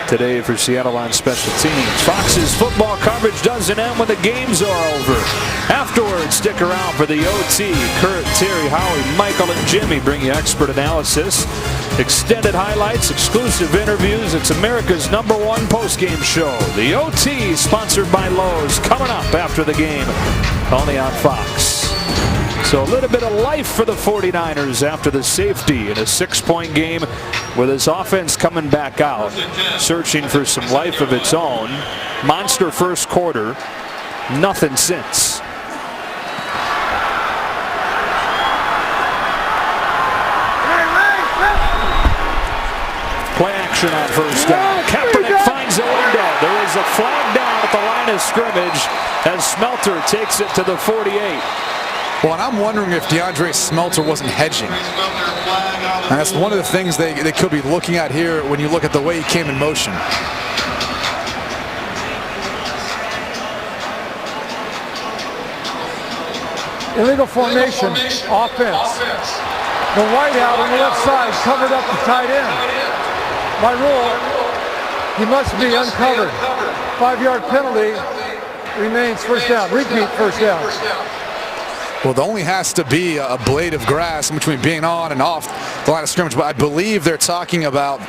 today for Seattle on special teams. Fox's football coverage doesn't end when the games are over. Afterwards, stick around for the OT. Kurt, Terry, Howie, Michael, and Jimmy bring you expert analysis, extended highlights, exclusive interviews. It's America's #1 postgame show. The OT, sponsored by Lowe's, coming up after the game, only on Fox. So a little bit of life for the 49ers after the safety in a 6-point game with his offense coming back out, searching for some life of its own. Monster first quarter, nothing since. Play action on first down. Kaepernick finds a window. There is a flag down at the line of scrimmage as Smelter takes it to the 48. Well, and I'm wondering if DeAndre Smelter wasn't hedging. And that's one of the things they could be looking at here when you look at the way he came in motion. Illegal formation, offense. The wideout on the left side covered up the tight end. By rule, he must be uncovered. 5-yard penalty remains first down. Repeat first down. Well, there only has to be a blade of grass in between being on and off the line of scrimmage, but I believe they're talking about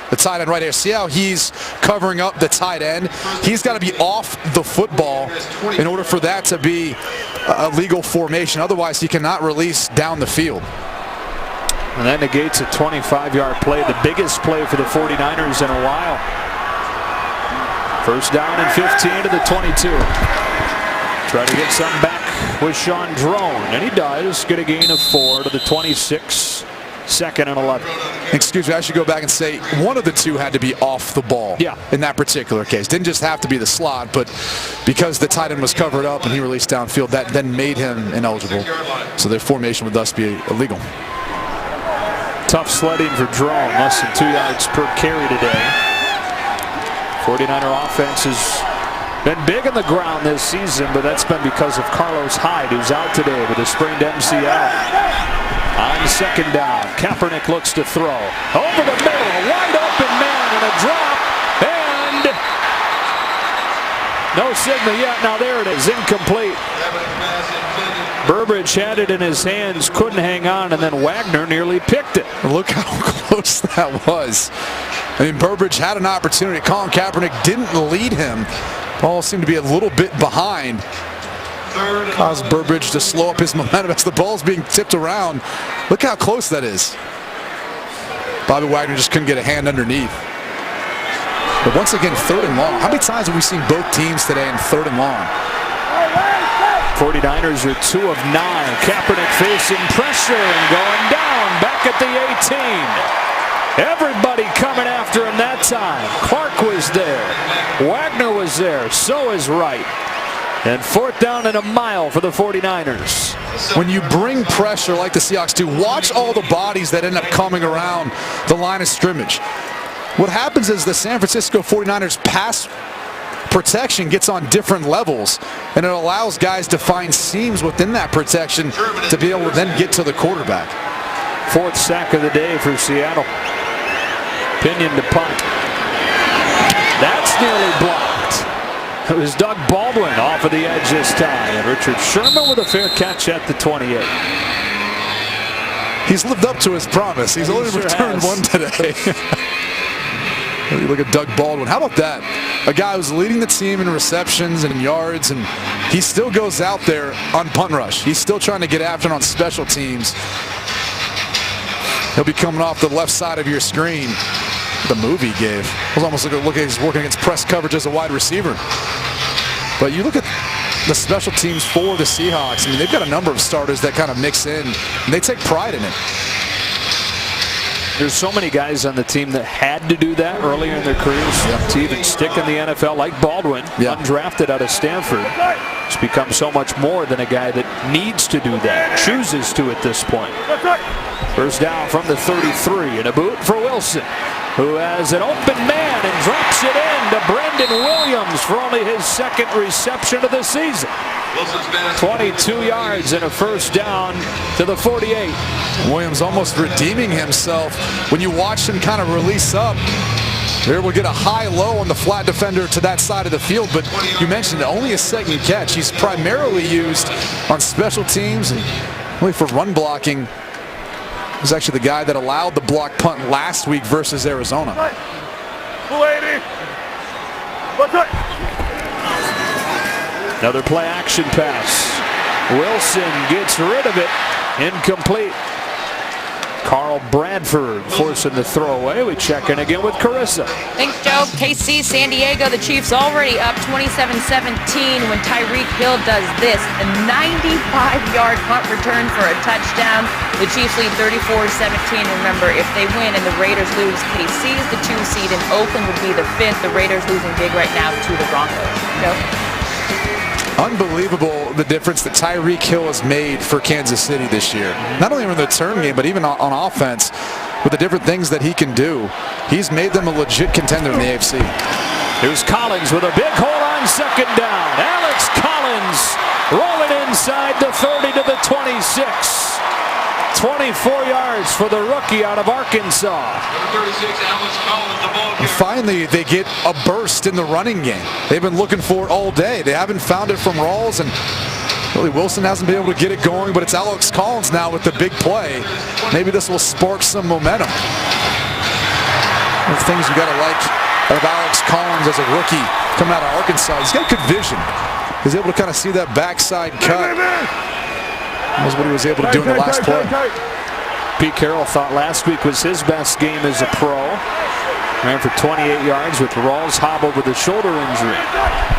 the tight end right here. See how he's covering up the tight end? He's got to be off the football in order for that to be a legal formation. Otherwise, he cannot release down the field. And that negates a 25-yard play, the biggest play for the 49ers in a while. First down and 15 to the 22. Try to get something back with Sean Drone, and he does get a gain of 4 to the 26, 2nd and 11. Excuse me, I should go back and say one of the two had to be off the ball in that particular case. Didn't just have to be the slot, but because the tight end was covered up and he released downfield, that then made him ineligible. So their formation would thus be illegal. Tough sledding for Drone, less than 2 yards per carry today. 49er offense has been big on the ground this season, but that's been because of Carlos Hyde, who's out today with a sprained MCL. On second down, Kaepernick looks to throw. Over the middle, a wide open man and a drop, and no signal yet. Now there it is, incomplete. Burbridge had it in his hands, couldn't hang on, and then Wagner nearly picked it. Look how close that was. I mean, Burbridge had an opportunity. Colin Kaepernick didn't lead him. Ball seemed to be a little bit behind. Caused Burbridge to slow up his momentum as the ball's being tipped around. Look how close that is. Bobby Wagner just couldn't get a hand underneath. But once again, 3rd and long. How many times have we seen both teams today in 3rd and long? 49ers are 2 of 9. Kaepernick facing pressure and going down back at the 18. Everybody coming after him that time. Clark was there. Wagner was there. So is Wright. And 4th down and a mile for the 49ers. When you bring pressure like the Seahawks do, watch all the bodies that end up coming around the line of scrimmage. What happens is the San Francisco 49ers pass protection gets on different levels, and it allows guys to find seams within that protection to be able to then get to the quarterback. 4th sack of the day for Seattle. Pinion to punt. That's nearly blocked. It was Doug Baldwin off of the edge this time, and Richard Sherman with a fair catch at the 28. He's lived up to his promise. He's only returned one today. You look at Doug Baldwin. How about that? A guy who's leading the team in receptions and in yards, and he still goes out there on punt rush. He's still trying to get after it on special teams. He'll be coming off the left side of your screen. The move he gave. It was almost like he's working against press coverage as a wide receiver. But you look at the special teams for the Seahawks. I mean, they've got a number of starters that kind of mix in, and they take pride in it. There's so many guys on the team that had to do that earlier in their careers to even stick in the NFL, like Baldwin, undrafted out of Stanford. It's become so much more than a guy that needs to do that, chooses to at this point. First down from the 33, and a boot for Wilson, who has an open man and drops it in to Brendan Williams for only his 2nd reception of the season. 22 yards and a first down to the 48. Williams almost redeeming himself. When you watch him kind of release up, there we'll get a high-low on the flat defender to that side of the field, but you mentioned only a 2nd catch. He's primarily used on special teams and only for run blocking. He was actually the guy that allowed the block punt last week versus Arizona. Another play action pass. Wilson gets rid of it. Incomplete. Carl Bradford forcing the throwaway. We check in again with Carissa. Thanks, Joe. KC, San Diego, the Chiefs already up 27-17 when Tyreek Hill does this. A 95-yard punt return for a touchdown. The Chiefs lead 34-17. Remember, if they win and the Raiders lose, KC is the 2 seed and Oakland would be the 5th. The Raiders losing big right now to the Broncos. Joe? Unbelievable the difference that Tyreek Hill has made for Kansas City this year. Not only in the return game, but even on offense with the different things that he can do. He's made them a legit contender in the AFC. Here's Collins with a big hole on second down. Alex Collins rolling inside the 30 to the 26. 24 yards for the rookie out of Arkansas. Number 36, Alex Collins, the ball carrier. Finally, they get a burst in the running game. They've been looking for it all day. They haven't found it from Rawls, and really Wilson hasn't been able to get it going, but it's Alex Collins now with the big play. Maybe this will spark some momentum. One of the things you got to like of Alex Collins as a rookie coming out of Arkansas, he's got good vision. He's able to kind of see that backside cut. That was what he was able to do in the last play. Pete Carroll thought last week was his best game as a pro. Ran for 28 yards with Rawls hobbled with a shoulder injury.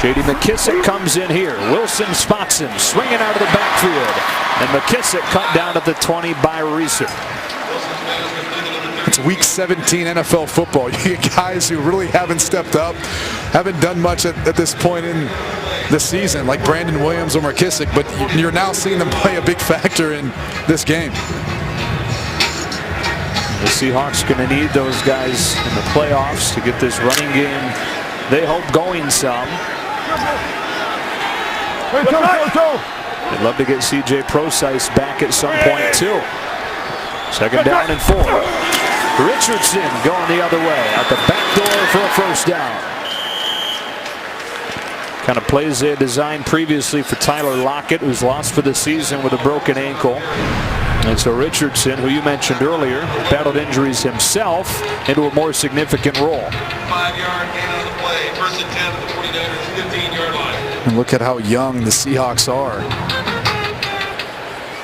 J.D. McKissick comes in here. Wilson spots him, swinging out of the backfield. And McKissick cut down at the 20 by Reeser. It's week 17 NFL football. You get guys who really haven't stepped up, haven't done much at this point in the season, like Brandon Williams or McKissick, but you're now seeing them play a big factor in this game. The Seahawks going to need those guys in the playoffs to get this running game, they hope, going some. They'd love to get C.J. Prosise back at some point, too. Second down and 4. Richardson going the other way, out the back door for a first down. Kind of plays they had designed previously for Tyler Lockett, who's lost for the season with a broken ankle. And so Richardson, who you mentioned earlier, battled injuries himself into a more significant role. 5-yard gain on the play. First and 10 at the 49ers, 15-yard line. And look at how young the Seahawks are.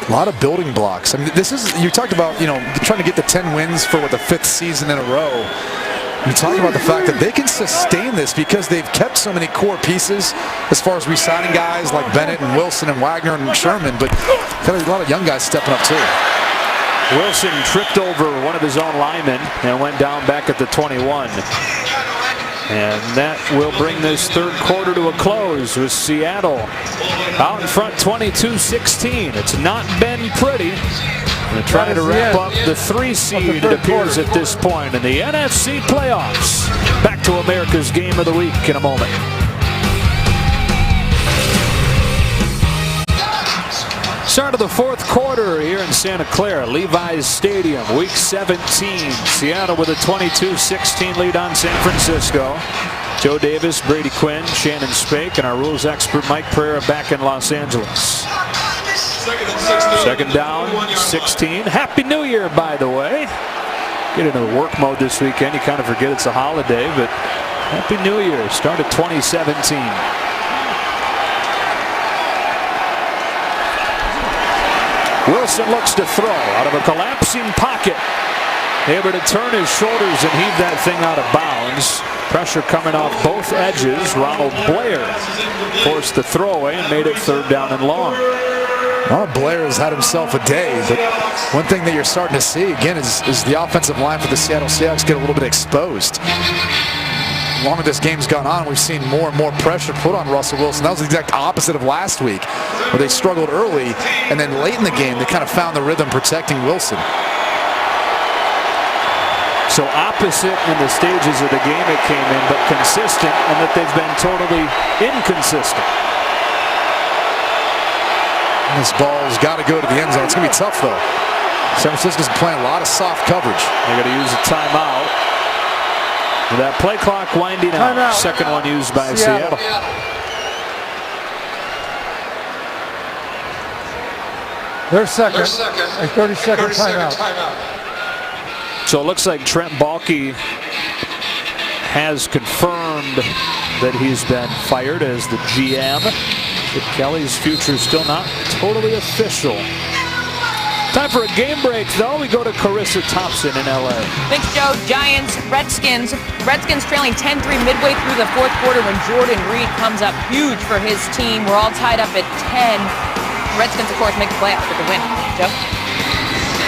A lot of building blocks. I mean, this is, you talked about, trying to get the 10 wins for the 5th season in a row. You talk about the fact that they can sustain this because they've kept so many core pieces as far as re-signing guys like Bennett and Wilson and Wagner and Sherman, but got a lot of young guys stepping up too. Wilson tripped over one of his own linemen and went down back at the 21. And that will bring this third quarter to a close with Seattle out in front 22-16. It's not been pretty. They're trying to wrap up the 3 seed, it appears, at this point in the NFC playoffs. Back to America's Game of the Week in a moment. Start of the 4th quarter here in Santa Clara, Levi's Stadium, Week 17. Seattle with a 22-16 lead on San Francisco. Joe Davis, Brady Quinn, Shannon Spake, and our rules expert Mike Pereira back in Los Angeles. Second down, 16. Happy New Year, by the way. Get into work mode this weekend. You kind of forget it's a holiday, but Happy New Year. Start of 2017. Wilson looks to throw out of a collapsing pocket. Able to turn his shoulders and heave that thing out of bounds. Pressure coming off both edges. Ronald Blair forced the throwaway and made it 3rd down and long. Well, Blair has had himself a day, but one thing that you're starting to see again is the offensive line for the Seattle Seahawks get a little bit exposed. The longer this game's gone on, we've seen more and more pressure put on Russell Wilson. That was the exact opposite of last week, where they struggled early, and then late in the game, they kind of found the rhythm protecting Wilson. So opposite in the stages of the game it came in, but consistent in that they've been totally inconsistent. This ball's got to go to the end zone. It's going to be tough, though. San Francisco's playing a lot of soft coverage. They're going to use a timeout. With that play clock winding out. Second one used by Seattle. Their second. A 30-second timeout. So it looks like Trent Baalke has confirmed that he's been fired as the GM. Chip Kelly's future still not totally official. Time for a game break, though. We go to Carissa Thompson in L.A. Thanks, Joe. Giants, Redskins. Redskins trailing 10-3 midway through the fourth quarter when Jordan Reed comes up huge for his team. We're all tied up at 10. Redskins, of course, make the playoffs with the win. Joe?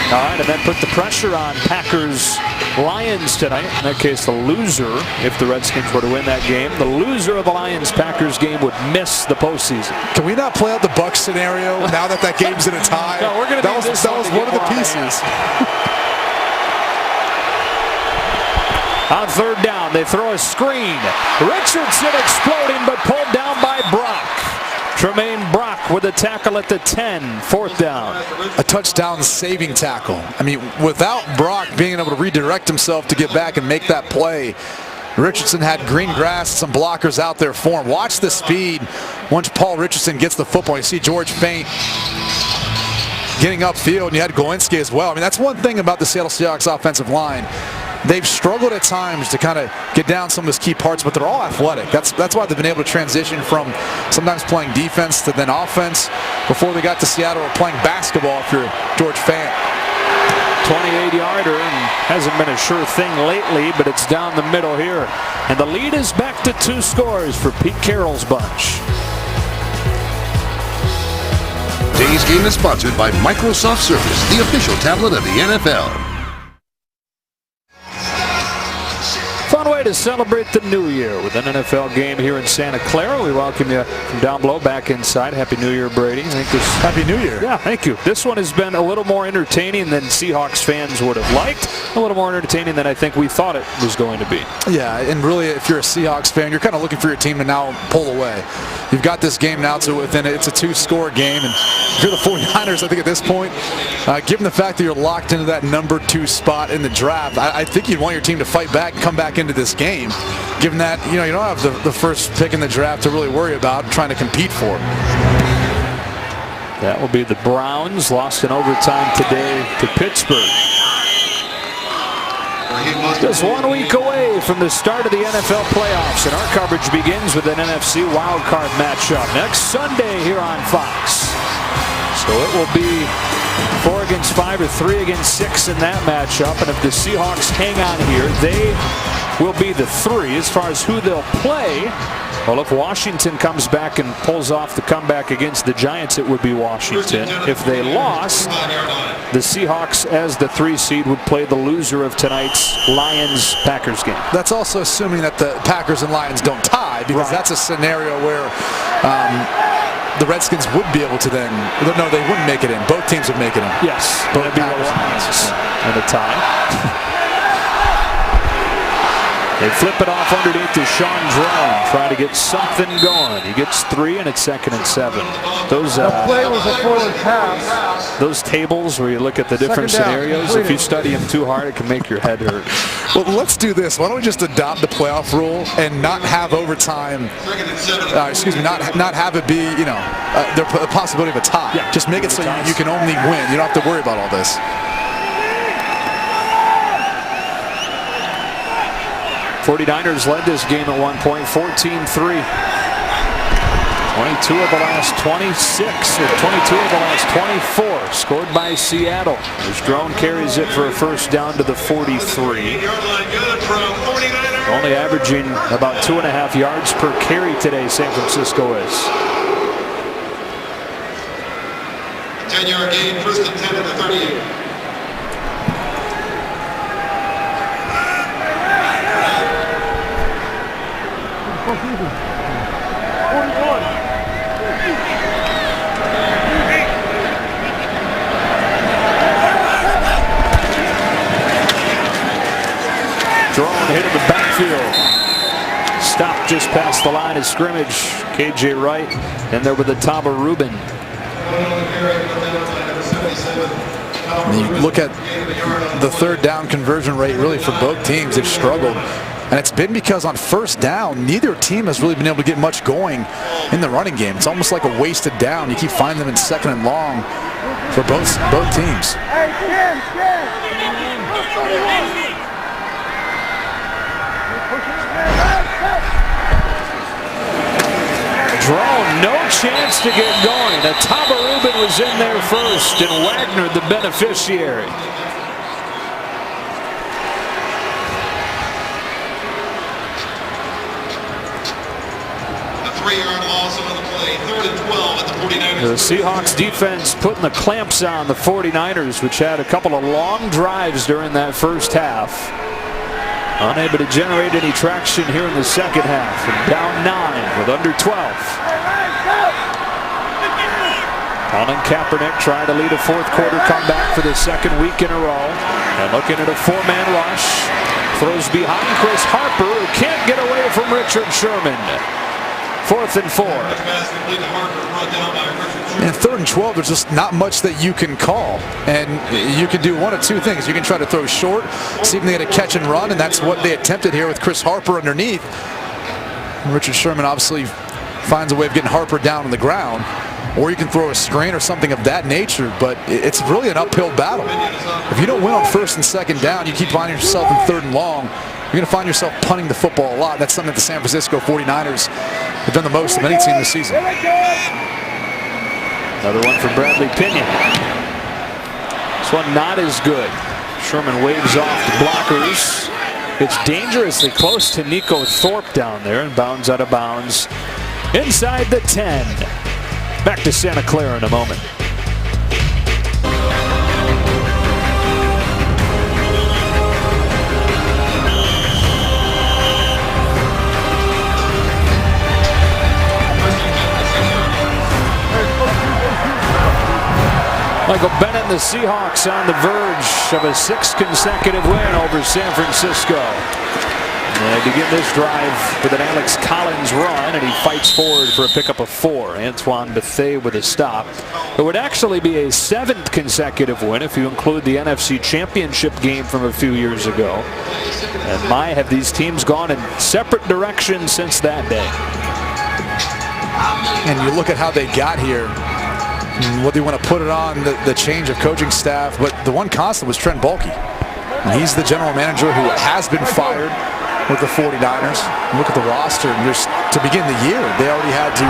All right, and then put the pressure on Packers-Lions tonight. In that case, the loser, if the Redskins were to win that game, the loser of the Lions-Packers game would miss the postseason. Can we not play out the Bucs scenario now that that game's in a tie? No, we're going to do this. That was one of the pieces. On third down, they throw a screen. Richardson exploding, but pulled down by Brock. Tremaine Brock with a tackle at the 10, fourth down. A touchdown saving tackle. I mean, without Brock being able to redirect himself to get back and make that play, Richardson had green grass, some blockers out there for him. Watch the speed once Paul Richardson gets the football. You see George Faint getting upfield, and you had Golinsky as well. I mean, that's one thing about the Seattle Seahawks offensive line. They've struggled at times to kind of get down some of those key parts, but they're all athletic. That's why they've been able to transition from sometimes playing defense to then offense. Before they got to Seattle, or playing basketball if you're George Fant. 28-yarder, and hasn't been a sure thing lately, but it's down the middle here. And the lead is back to 2 scores for Pete Carroll's bunch. Today's game is sponsored by Microsoft Surface, the official tablet of the NFL. Fun way to celebrate the new year with an NFL game here in Santa Clara. We welcome you from down below back inside. Happy New Year, Brady. I think this Happy New Year. Yeah, thank you. This one has been a little more entertaining than Seahawks fans would have liked. A little more entertaining than I think we thought it was going to be. Yeah, and really, if you're a Seahawks fan, you're kind of looking for your team to now pull away. You've got this game now to within it's a 2-score game, and if you're the 49ers, I think at this point, given the fact that you're locked into that number 2 spot in the draft, I think you'd want your team to fight back and come back into this game, given that you don't have the first pick in the draft to really worry about trying to compete for. That will be the Browns, lost in overtime today to Pittsburgh. Just 1 week away from the start of the NFL playoffs, and our coverage begins with an NFC wildcard matchup next Sunday here on Fox. So it will be 4 against 5 or 3 against 6 in that matchup, and if the Seahawks hang on here, they will be the 3 as far as who they'll play. Well, if Washington comes back and pulls off the comeback against the Giants, it would be Washington. If they lost, the Seahawks as the 3 seed would play the loser of tonight's Lions-Packers game. That's also assuming that the Packers and Lions don't tie, because that's a scenario where the Redskins would be able to then, no, they wouldn't make it in. Both teams would make it in. Yes, both Packers and Lions in a tie. They flip it off underneath to Sean Drone, trying to get something going. He gets 3, and it's 2nd and 7. Those play was a forward pass. Those tables where you look at the different scenarios, if you study them too hard, it can make your head hurt. Well, let's do this. Why don't we just adopt the playoff rule and not have overtime? Not have it be the possibility of a tie. Yeah, just make it so you can only win. You don't have to worry about all this. 49ers led this game at one point, 14-3. 22 of the last 26, or 22 of the last 24 scored by Seattle. As Drone carries it for a first down to the 43. Only averaging about 2.5 yards per carry today, San Francisco is. 10-yard gain, 1st and 10 at the 38. Drone hit in the backfield. Stopped just past the line of scrimmage. KJ Wright and there with the Taba Rubin. You look at the 3rd down conversion rate really for both teams. They've struggled. And it's been because on 1st down, neither team has really been able to get much going in the running game. It's almost like a wasted down. You keep finding them in 2nd and long for both teams. drone, no chance to get going. Ataba Rubin was in there first, and Wagner the beneficiary. A 3-yard loss on the play. 3rd and 12 at the 49ers. The Seahawks defense putting the clamps on the 49ers, which had a couple of long drives during that first half. Unable to generate any traction here in the second half. And down 9 with under 12. Colin Kaepernick trying to lead a fourth quarter comeback for the second week in a row. And looking at a 4-man rush. Throws behind Chris Harper, who can't get away from Richard Sherman. 4th and 4. And 3rd and 12, there's just not much that you can call. And you can do one of two things. You can try to throw short, see if they get a catch and run, and that's what they attempted here with Chris Harper underneath. And Richard Sherman obviously finds a way of getting Harper down on the ground. Or you can throw a screen or something of that nature, but it's really an uphill battle. If you don't win on 1st and 2nd down, you keep finding yourself in 3rd and long, you're going to find yourself punting the football a lot. That's something that the San Francisco 49ers have done the most of any team this season. Another one for Bradley Pinion. This one not as good. Sherman waves off the blockers. It's dangerously close to Nico Thorpe down there and bounds out of bounds inside the 10. Back to Santa Clara in a moment. Michael Bennett and the Seahawks on the verge of a 6th consecutive win over San Francisco. And they begin this drive with an Alex Collins run, and he fights forward for a pickup of 4. Antoine Bethea with a stop. It would actually be a 7th consecutive win if you include the NFC Championship game from a few years ago. And my, have these teams gone in separate directions since that day. And you look at how they got here. Whether you want to put it on the change of coaching staff, but the one constant was Trent Baalke. And he's the general manager who has been fired with the 49ers. Look at the roster. And to begin the year, they already had to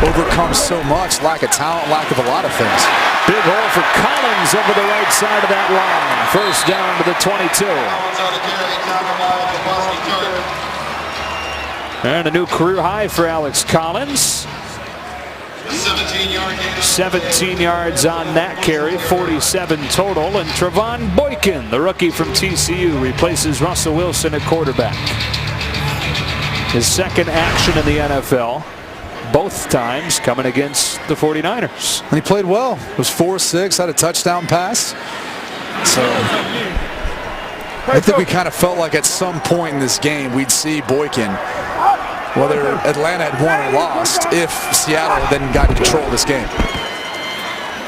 overcome so much, lack of talent, lack of a lot of things. Big hole for Collins over the right side of that line. 1st down to the 22. And a new career high for Alex Collins. 17 yards on that carry, 47 total. And Trevon Boykin, the rookie from TCU, replaces Russell Wilson at quarterback. His 2nd action in the NFL, both times coming against the 49ers. And he played well. It was 4-6, had a touchdown pass. So I think we kind of felt like at some point in this game we'd see Boykin, whether Atlanta had won or lost, if Seattle then got control of this game.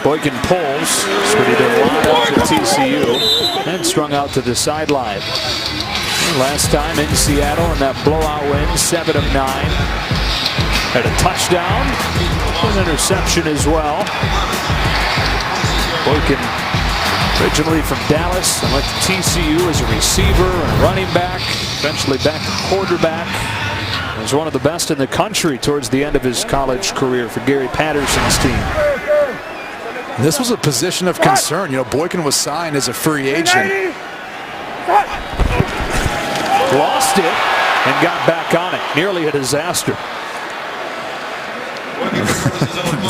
Boykin pulls. That's what he did a lot at TCU. And strung out to the sideline. Last time in Seattle in that blowout win, 7 of 9. Had a touchdown. An interception as well. Boykin, originally from Dallas, and went to TCU as a receiver and running back. Eventually back to quarterback. He was one of the best in the country towards the end of his college career for Gary Patterson's team. This was a position of concern. You know, Boykin was signed as a free agent. Lost it and got back on it. Nearly a disaster.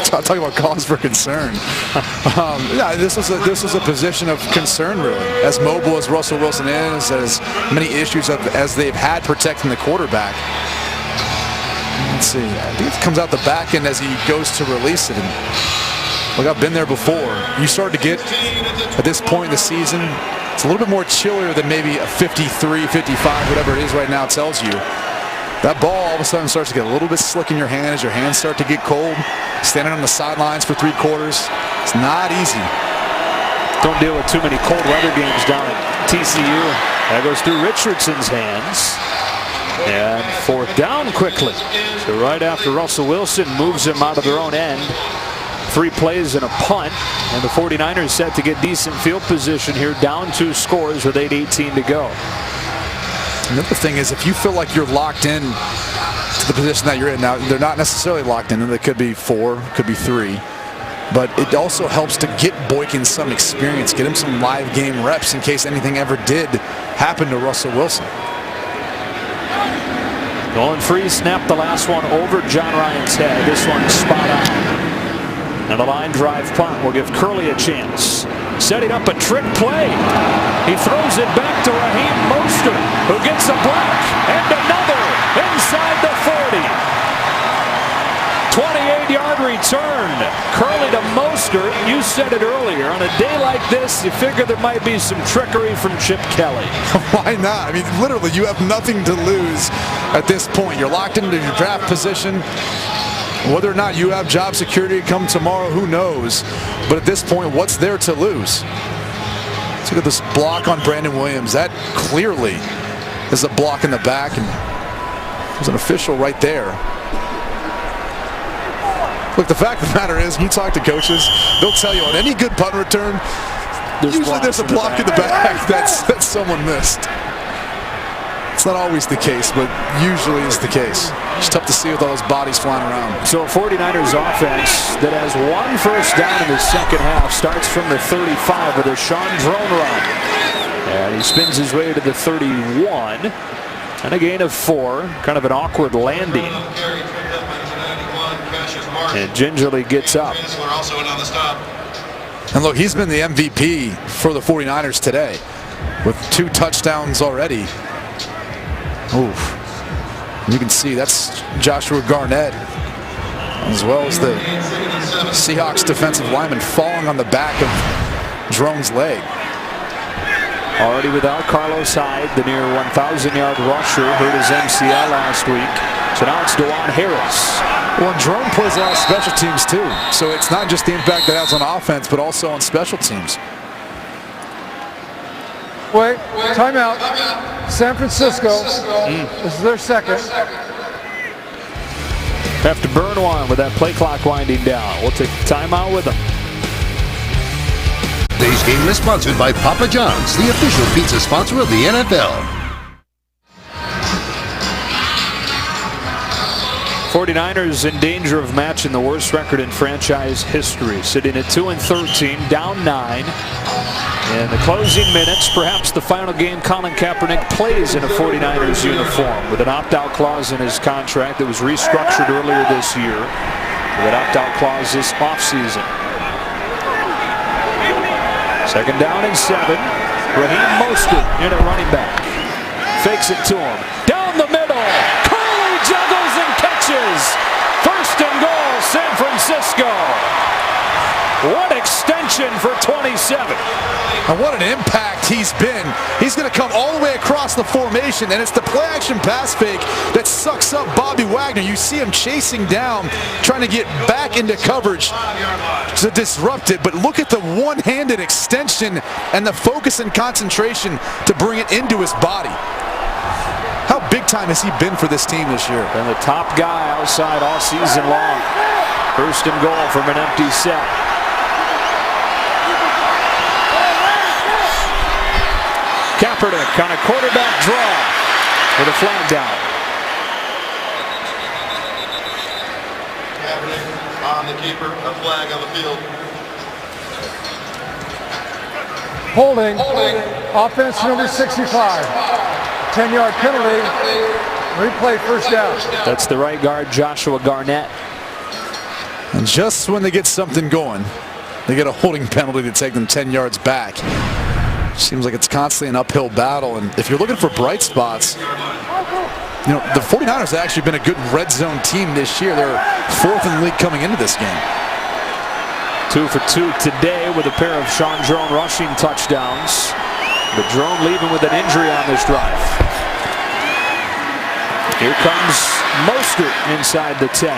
Talking about cause for concern. Yeah, this was a position of concern, really. As mobile as Russell Wilson is, as many issues as they've had protecting the quarterback. Let's see. I think it comes out the back end as he goes to release it. And look, I've been there before. You start to get, at this point in the season, it's a little bit more chillier than maybe a 53, 55, whatever it is right now tells you. That ball all of a sudden starts to get a little bit slick in your hand as your hands start to get cold. Standing on the sidelines for 3 quarters, it's not easy. Don't deal with too many cold weather games down at TCU. That goes through Richardson's hands. And 4th down quickly. So right after Russell Wilson moves them out of their own end. 3 plays and a punt. And the 49ers set to get decent field position here, down 2 scores with 8:18 to go. Another thing is, if you feel like you're locked in to the position that you're in now, they're not necessarily locked in, and they could be 4, could be 3. But it also helps to get Boykin some experience, get him some live game reps in case anything ever did happen to Russell Wilson. Going free, snap the last one over John Ryan's head. This one's spot on. And a line drive punt will give Curley a chance. Setting up a trick play. He throws it back to Raheem Mostert, who gets a block and another inside the 40. 28-yard return. Curley to Mostert. You said it earlier. On a day like this, you figure there might be some trickery from Chip Kelly. Why not? I mean, literally, you have nothing to lose at this point. You're locked into your draft position. Whether or not you have job security come tomorrow, who knows? But at this point, what's there to lose? Let's look at this block on Brandon Williams. That clearly is a block in the back, and there's an official right there. Look, the fact of the matter is, when you talk to coaches, they'll tell you on any good punt return, usually there's a block in the back that someone missed. It's not always the case, but usually is the case. It's tough to see with all those bodies flying around. So a 49ers offense that has 1 first down in the second half starts from the 35 with a Sean Drone run. And he spins his way to the 31. And a gain of 4. Kind of an awkward landing. And gingerly gets up. And look, he's been the MVP for the 49ers today with 2 touchdowns already. Oof. You can see that's Joshua Garnett, as well as the Seahawks defensive lineman falling on the back of Drone's leg. Already without Carlos Hyde, the near 1,000-yard rusher, hurt his MCL last week. So now it's DeJuan Harris. Well, and Drone plays a lot of special teams too. So it's not just the impact that has on offense, but also on special teams. Wait, timeout. San Francisco. This is their second. Have to burn one with that play clock winding down. We'll take the timeout with them. Today's game is sponsored by Papa John's, the official pizza sponsor of the NFL. 49ers in danger of matching the worst record in franchise history, sitting at 2-13, down 9. In the closing minutes, perhaps the final game Colin Kaepernick plays in a 49ers uniform with an opt-out clause in his contract that was restructured earlier this year with an opt-out clause this offseason. Second down and 7. Raheem Mostert in at running back. Fakes it to him. Down the middle. Curley juggles and catches. First and goal, San Francisco. What extension for 27. And what an impact he's been. He's going to come all the way across the formation, and it's the play-action pass fake that sucks up Bobby Wagner. You see him chasing down, trying to get back into coverage to disrupt it. But look at the one-handed extension and the focus and concentration to bring it into his body. How big time has he been for this team this year? And the top guy outside all season long. First and goal from an empty set. Kaepernick on a quarterback draw with a flag down. Kaepernick on the keeper, a flag on the field. Holding. Offense number 65. 10-yard penalty. Replay first down. That's the right guard, Joshua Garnett. And just when they get something going, they get a holding penalty to take them 10 yards back. Seems like it's constantly an uphill battle, and if you're looking for bright spots, you know, the 49ers have actually been a good red zone team this year. They're 4th in the league coming into this game. 2 for 2 today with a pair of Sean Drone rushing touchdowns. But Drone leaving with an injury on this drive. Here comes Mostert inside the 10.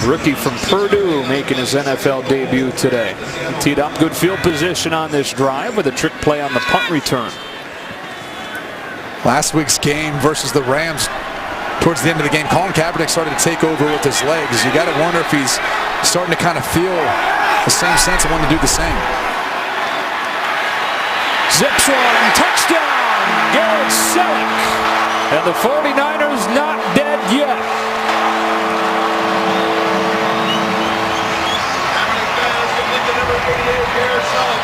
Rookie from Purdue making his NFL debut today. Teed up good field position on this drive with a trick play on the punt return. Last week's game versus the Rams, towards the end of the game, Colin Kaepernick started to take over with his legs. You got to wonder if he's starting to kind of feel the same sense of wanting to do the same. Zips one, touchdown, Garrett Selleck. And the 49ers not dead yet.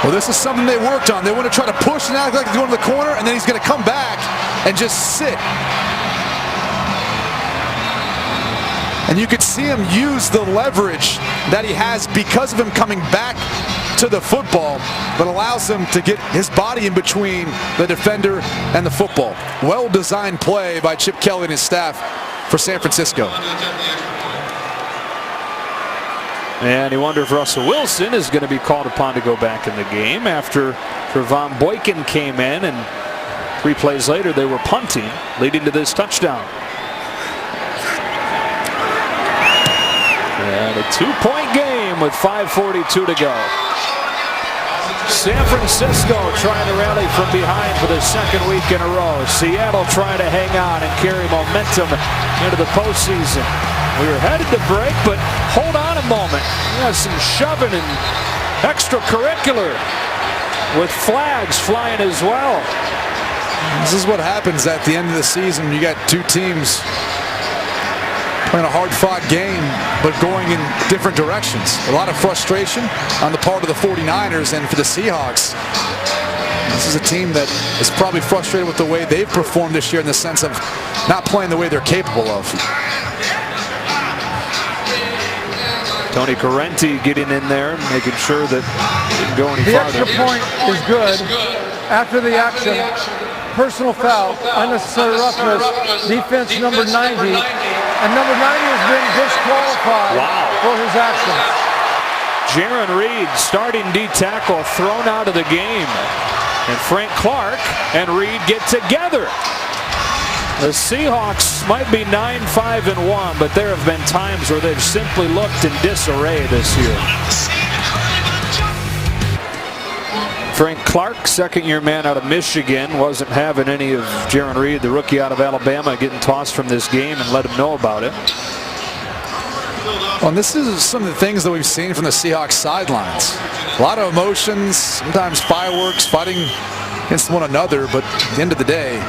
Well, this is something they worked on. They want to try to push and act like he's going to the corner, and then he's going to come back and just sit. And you could see him use the leverage that he has because of him coming back to the football that allows him to get his body in between the defender and the football. Well-designed play by Chip Kelly and his staff for San Francisco. And you wonder if Russell Wilson is going to be called upon to go back in the game after Trevon Boykin came in, and 3 plays later they were punting, leading to this touchdown. And a 2-point game with 5:42 to go. San Francisco trying to rally from behind for the second week in a row. Seattle trying to hang on and carry momentum into the postseason. We were headed to break, but hold on a moment. We got some shoving and extracurricular with flags flying as well. This is what happens at the end of the season. You got 2 teams playing a hard-fought game, but going in different directions. A lot of frustration on the part of the 49ers, and for the Seahawks, this is a team that is probably frustrated with the way they've performed this year in the sense of not playing the way they're capable of. Tony Correnti getting in there, making sure that it didn't go any The farther. extra point is good. After the action, personal foul, unnecessary roughness, defense number 90, and number 90 has been disqualified for his actions. Jaron Reed, starting D tackle, thrown out of the game. And Frank Clark and Reed get together. The Seahawks might be 9-5-1, but there have been times where they've simply looked in disarray this year. Frank Clark, second-year man out of Michigan, wasn't having any of Jaron Reed, the rookie out of Alabama, getting tossed from this game and let him know about it. Well, and this is some of the things that we've seen from the Seahawks sidelines. A lot of emotions, sometimes fireworks, fighting against one another, but at the end of the day,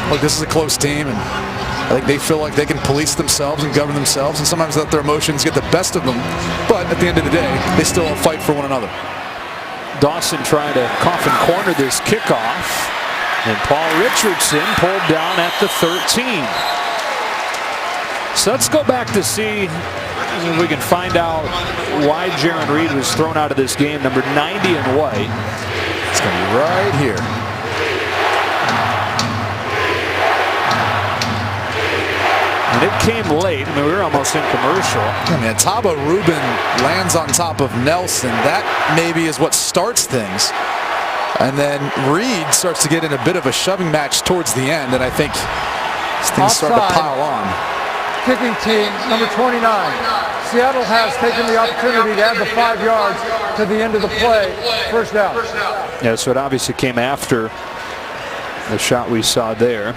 look, this is a close team, and I think they feel like they can police themselves and govern themselves, and sometimes let their emotions get the best of them. But at the end of the day, they still fight for one another. Dawson trying to coffin corner this kickoff, and Paul Richardson pulled down at the 13. So let's go back to see if we can find out why Jaron Reed was thrown out of this game, number 90 in white. It's going to be right here. And it came late. I mean, we were almost in commercial. I mean, Taba Rubin lands on top of Nelson. That maybe is what starts things. And then Reed starts to get in a bit of a shoving match towards the end, and I think things start to pile on. Kicking team, number 29. Seattle has taken the opportunity to add the 5 yards to the end of the play. First down. Yeah, so it obviously came after the shot we saw there.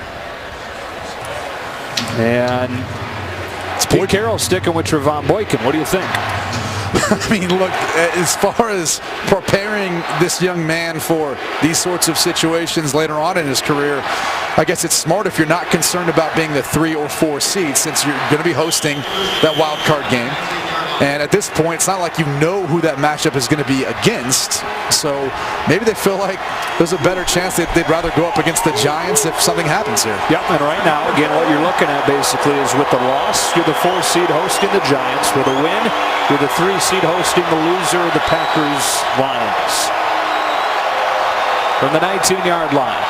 And it's Pete Carroll sticking with Trevon Boykin. What do you think? I mean, look, as far as preparing this young man for these sorts of situations later on in his career, I guess it's smart if you're not concerned about being the 3 or 4 seed, since you're going to be hosting that wild card game. And at this point, it's not like you know who that matchup is going to be against. So maybe they feel like there's a better chance that they'd rather go up against the Giants if something happens here. Yep, and right now, again, what you're looking at basically is with the loss, you're the 4 seed hosting the Giants. With a win, you're the 3 seed hosting the loser, the Packers Lions. From the 19-yard line.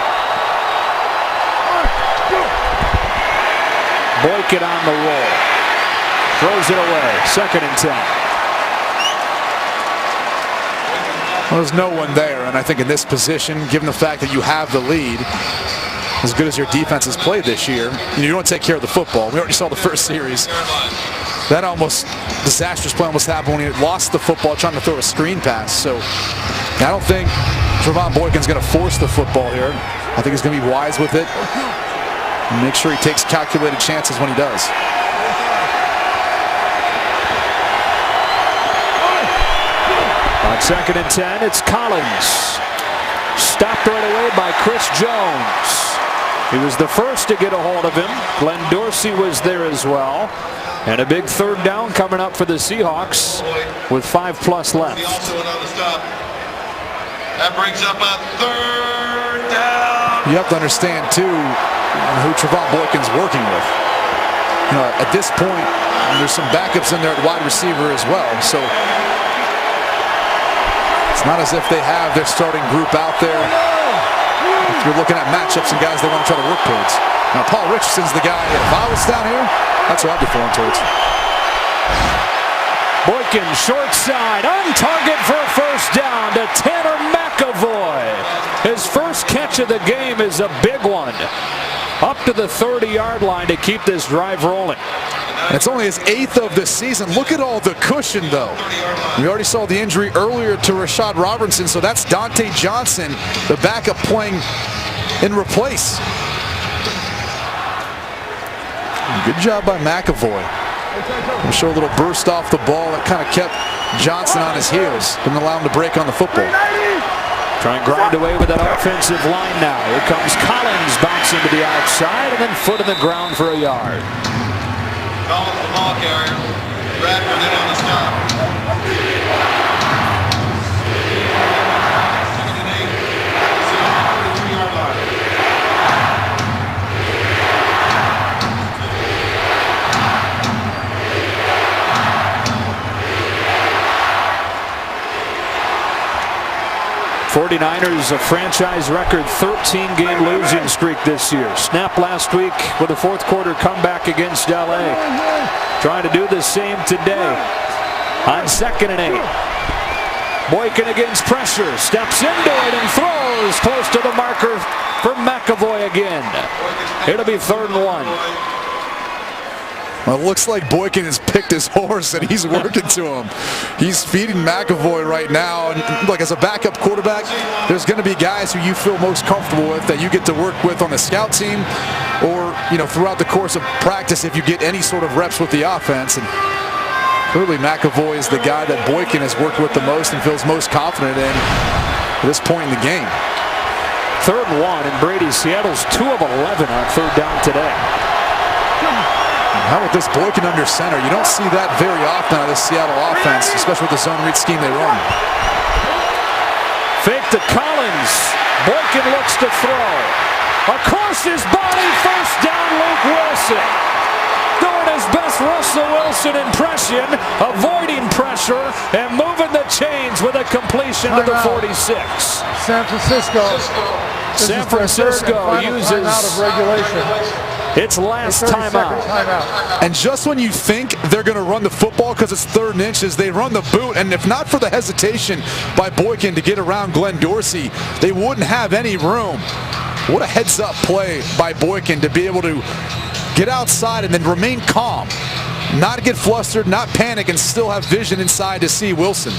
Boykin on the roll. Throws it away. 2nd and 10. Well, there's no one there, and I think in this position, given the fact that you have the lead, as good as your defense has played this year, you don't take care of the football. We already saw the first series. That disastrous play almost happened when he lost the football trying to throw a screen pass. So I don't think Trevon Boykin's going to force the football here. I think he's going to be wise with it and make sure he takes calculated chances when he does. On 2nd and 10, it's Collins. Stopped right away by Chris Jones. He was the first to get a hold of him. Glenn Dorsey was there as well. And a big 3rd down coming up for the Seahawks with 5+ left. He also went on the stop. That brings up a 3rd down. You have to understand, too, who Trevon Boykin's working with. You know, at this point, there's some backups in there at wide receiver as well. So it's not as if they have their starting group out there. If you're looking at matchups and guys they want to try to work towards. Now, Paul Richardson's the guy. If I was down here, that's what I'd be falling towards. Boykin, short side, on target for a 1st down to Tanner McAvoy. His first catch of the game is a big one. Up to the 30-yard line to keep this drive rolling. And it's only his 8th of the season. Look at all the cushion, though. We already saw the injury earlier to Rashad Robinson, so that's Dante Johnson, the backup, playing in replace. Good job by McAvoy. We'll show a little burst off the ball that kind of kept Johnson on his heels. Didn't allow him to break on the football. Try and grind away with that offensive line now. Here comes Collins, bouncing to the outside, and then foot in the ground for a yard. Collins, the ball carrier. Bradford in on the stop. 2nd and 8. 32-yard line. 49ers, a franchise record 13-game losing streak this year. Snapped last week with a 4th quarter comeback against LA. Trying to do the same today. On 2nd and 8. Boykin against pressure. Steps into it and throws close to the marker for McAvoy again. It'll be 3rd and 1. Well, it looks like Boykin has picked his horse and he's working to him. He's feeding McAvoy right now. And like, as a backup quarterback, there's going to be guys who you feel most comfortable with that you get to work with on the scout team, or, you know, throughout the course of practice if you get any sort of reps with the offense. And clearly McAvoy is the guy that Boykin has worked with the most and feels most confident in at this point in the game. 3rd and 1, and Brady, Seattle's 2 of 11 on 3rd down today. How about this Boykin under center? You don't see that very often out of this Seattle offense, especially with the zone read scheme they run. Fake to Collins. Boykin looks to throw. Across his body, 1st down, Luke Wilson. Doing his best Russell Wilson impression, avoiding pressure and moving the chains with a completion to the 46. San Francisco. San Francisco uses out of regulation. its last timeout. And just when you think they're going to run the football because it's 3rd and inches, they run the boot. And if not for the hesitation by Boykin to get around Glenn Dorsey, they wouldn't have any room. What a heads-up play by Boykin to be able to get outside and then remain calm, not get flustered, not panic, and still have vision inside to see Wilson.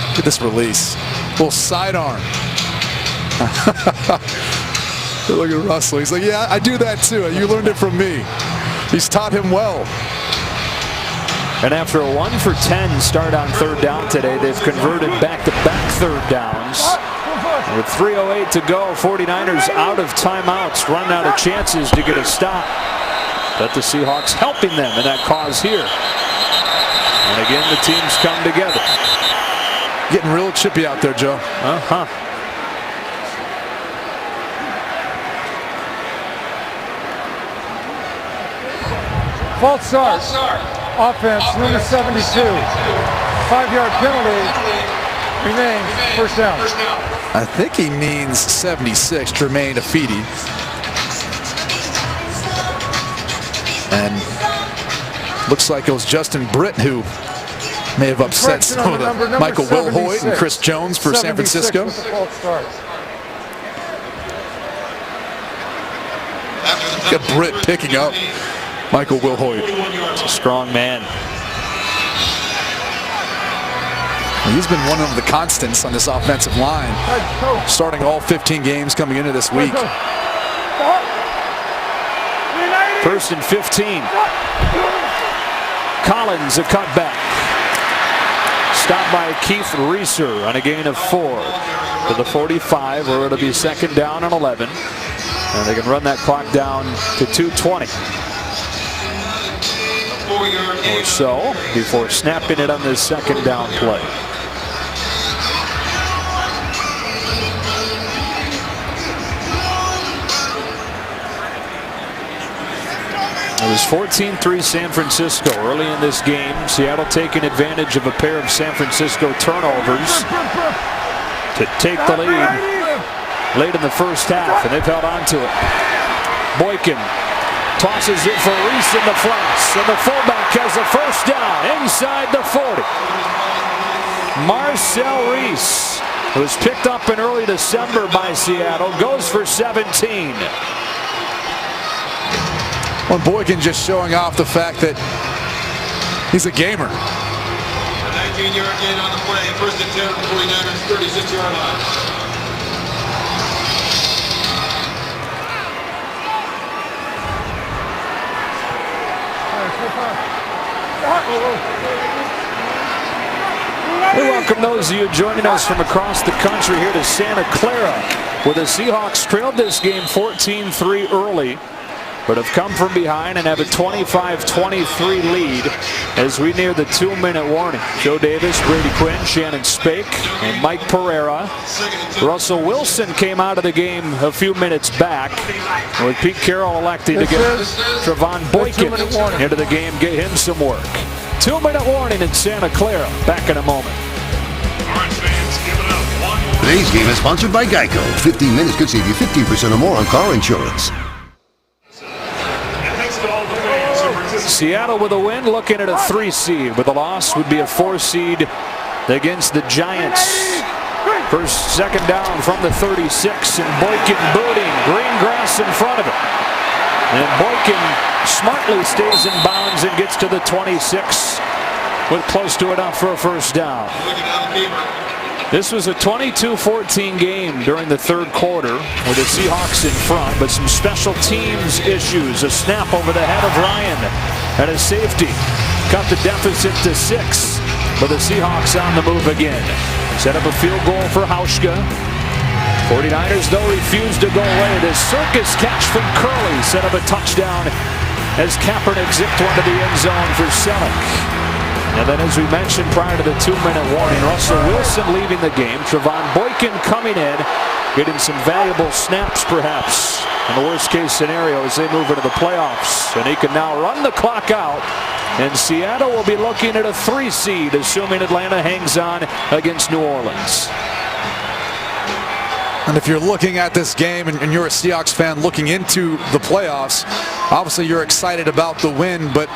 Look at this release. Little sidearm. Look at Russell. He's like, yeah, I do that too. You learned it from me. He's taught him well. And after a 1 for 10 start on 3rd down today, they've converted back-to-back 3rd downs. With 3:08 to go, 49ers out of timeouts, run out of chances to get a stop. But the Seahawks helping them in that cause here. And again, the teams come together. Getting real chippy out there, Joe. False start. Offense, number 72. 5-yard penalty. Remains 1st down. I think he means 76, Jermaine Afidi. And looks like it was Justin Britt who may have upset some of the Michael Wilhoit and Chris Jones for San Francisco. Look at Britt picking up Michael Wilhoit. It's a strong man. He's been one of the constants on this offensive line, starting all 15 games coming into this week. 1st and 15. Collins, a cutback. stop by Keith Reeser on a gain of 4 to the 45, where it'll be second down and 11. And they can run that clock down to 2:20 or so before snapping it on this second down play. It was 14-3 San Francisco early in this game. Seattle taking advantage of a pair of San Francisco turnovers to take the lead late in the first half, and they've held on to it. Boykin tosses it for Reese in the flanks, and the fullback has a first down inside the 40. Marcel Reese, who was picked up in early December by Seattle, goes for 17. Well, Boykin just showing off the fact that he's a gamer. A 19-yard gain on the play. First and 10 for 49ers, 36-yard line. We welcome those of you joining us from across the country here to Santa Clara, where the Seahawks trailed this game 14-3 early, but have come from behind and have a 25-23 lead as we near the 2-minute warning. Joe Davis, Brady Quinn, Shannon Spake, and Mike Pereira. Russell Wilson came out of the game a few minutes back, with Pete Carroll electing to get Trevon Boykin into the game, get him some work. 2-minute warning in Santa Clara. Back in a moment. Today's game is sponsored by Geico. 15 minutes could save you 15% or more on car insurance. Seattle with a win, looking at a 3 seed. With a loss, would be a 4 seed against the Giants. First, second down from the 36, and Boykin booting. Green grass in front of it. And Boykin smartly stays in bounds and gets to the 26 with close to enough for a first down. This was a 22-14 game during the third quarter with the Seahawks in front, but some special teams issues. A snap over the head of Ryan and a safety cut the deficit to 6, but the Seahawks on the move again. Set up a field goal for Hauschka. 49ers, though, refused to go away. This circus catch from Curley set up a touchdown as Kaepernick zipped one to the end zone for Selleck. And then, as we mentioned prior to the 2-minute warning, Russell Wilson leaving the game. Trevon Boykin coming in, getting some valuable snaps, perhaps, in the worst-case scenario as they move into the playoffs. And he can now run the clock out. And Seattle will be looking at a 3 seed, assuming Atlanta hangs on against New Orleans. And if you're looking at this game and you're a Seahawks fan looking into the playoffs, obviously you're excited about the win, but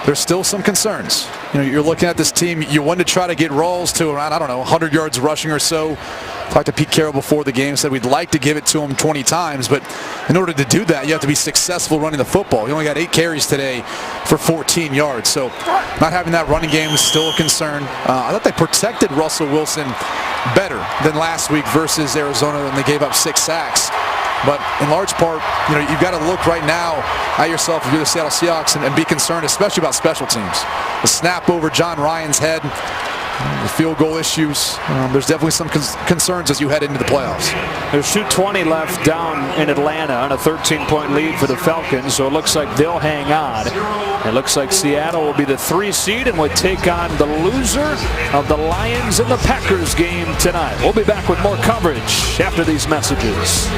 there's still some concerns. You know, you're looking at this team, you want to try to get Rawls to around, I don't know, 100 yards rushing or so. Talked to Pete Carroll before the game, said we'd like to give it to him 20 times, but in order to do that, you have to be successful running the football. He only got 8 carries today for 14 yards, so not having that running game is still a concern. I thought they protected Russell Wilson better than last week versus Arizona when they gave up 6 sacks. But in large part, you know, you've got to look right now at yourself if you're the Seattle Seahawks and be concerned, especially about special teams. The snap over John Ryan's head, the field goal issues. There's definitely some concerns as you head into the playoffs. There's 2:20 left down in Atlanta on a 13-point lead for the Falcons, so it looks like they'll hang on. It looks like Seattle will be the 3 seed and would take on the loser of the Lions and the Packers game tonight. We'll be back with more coverage after these messages.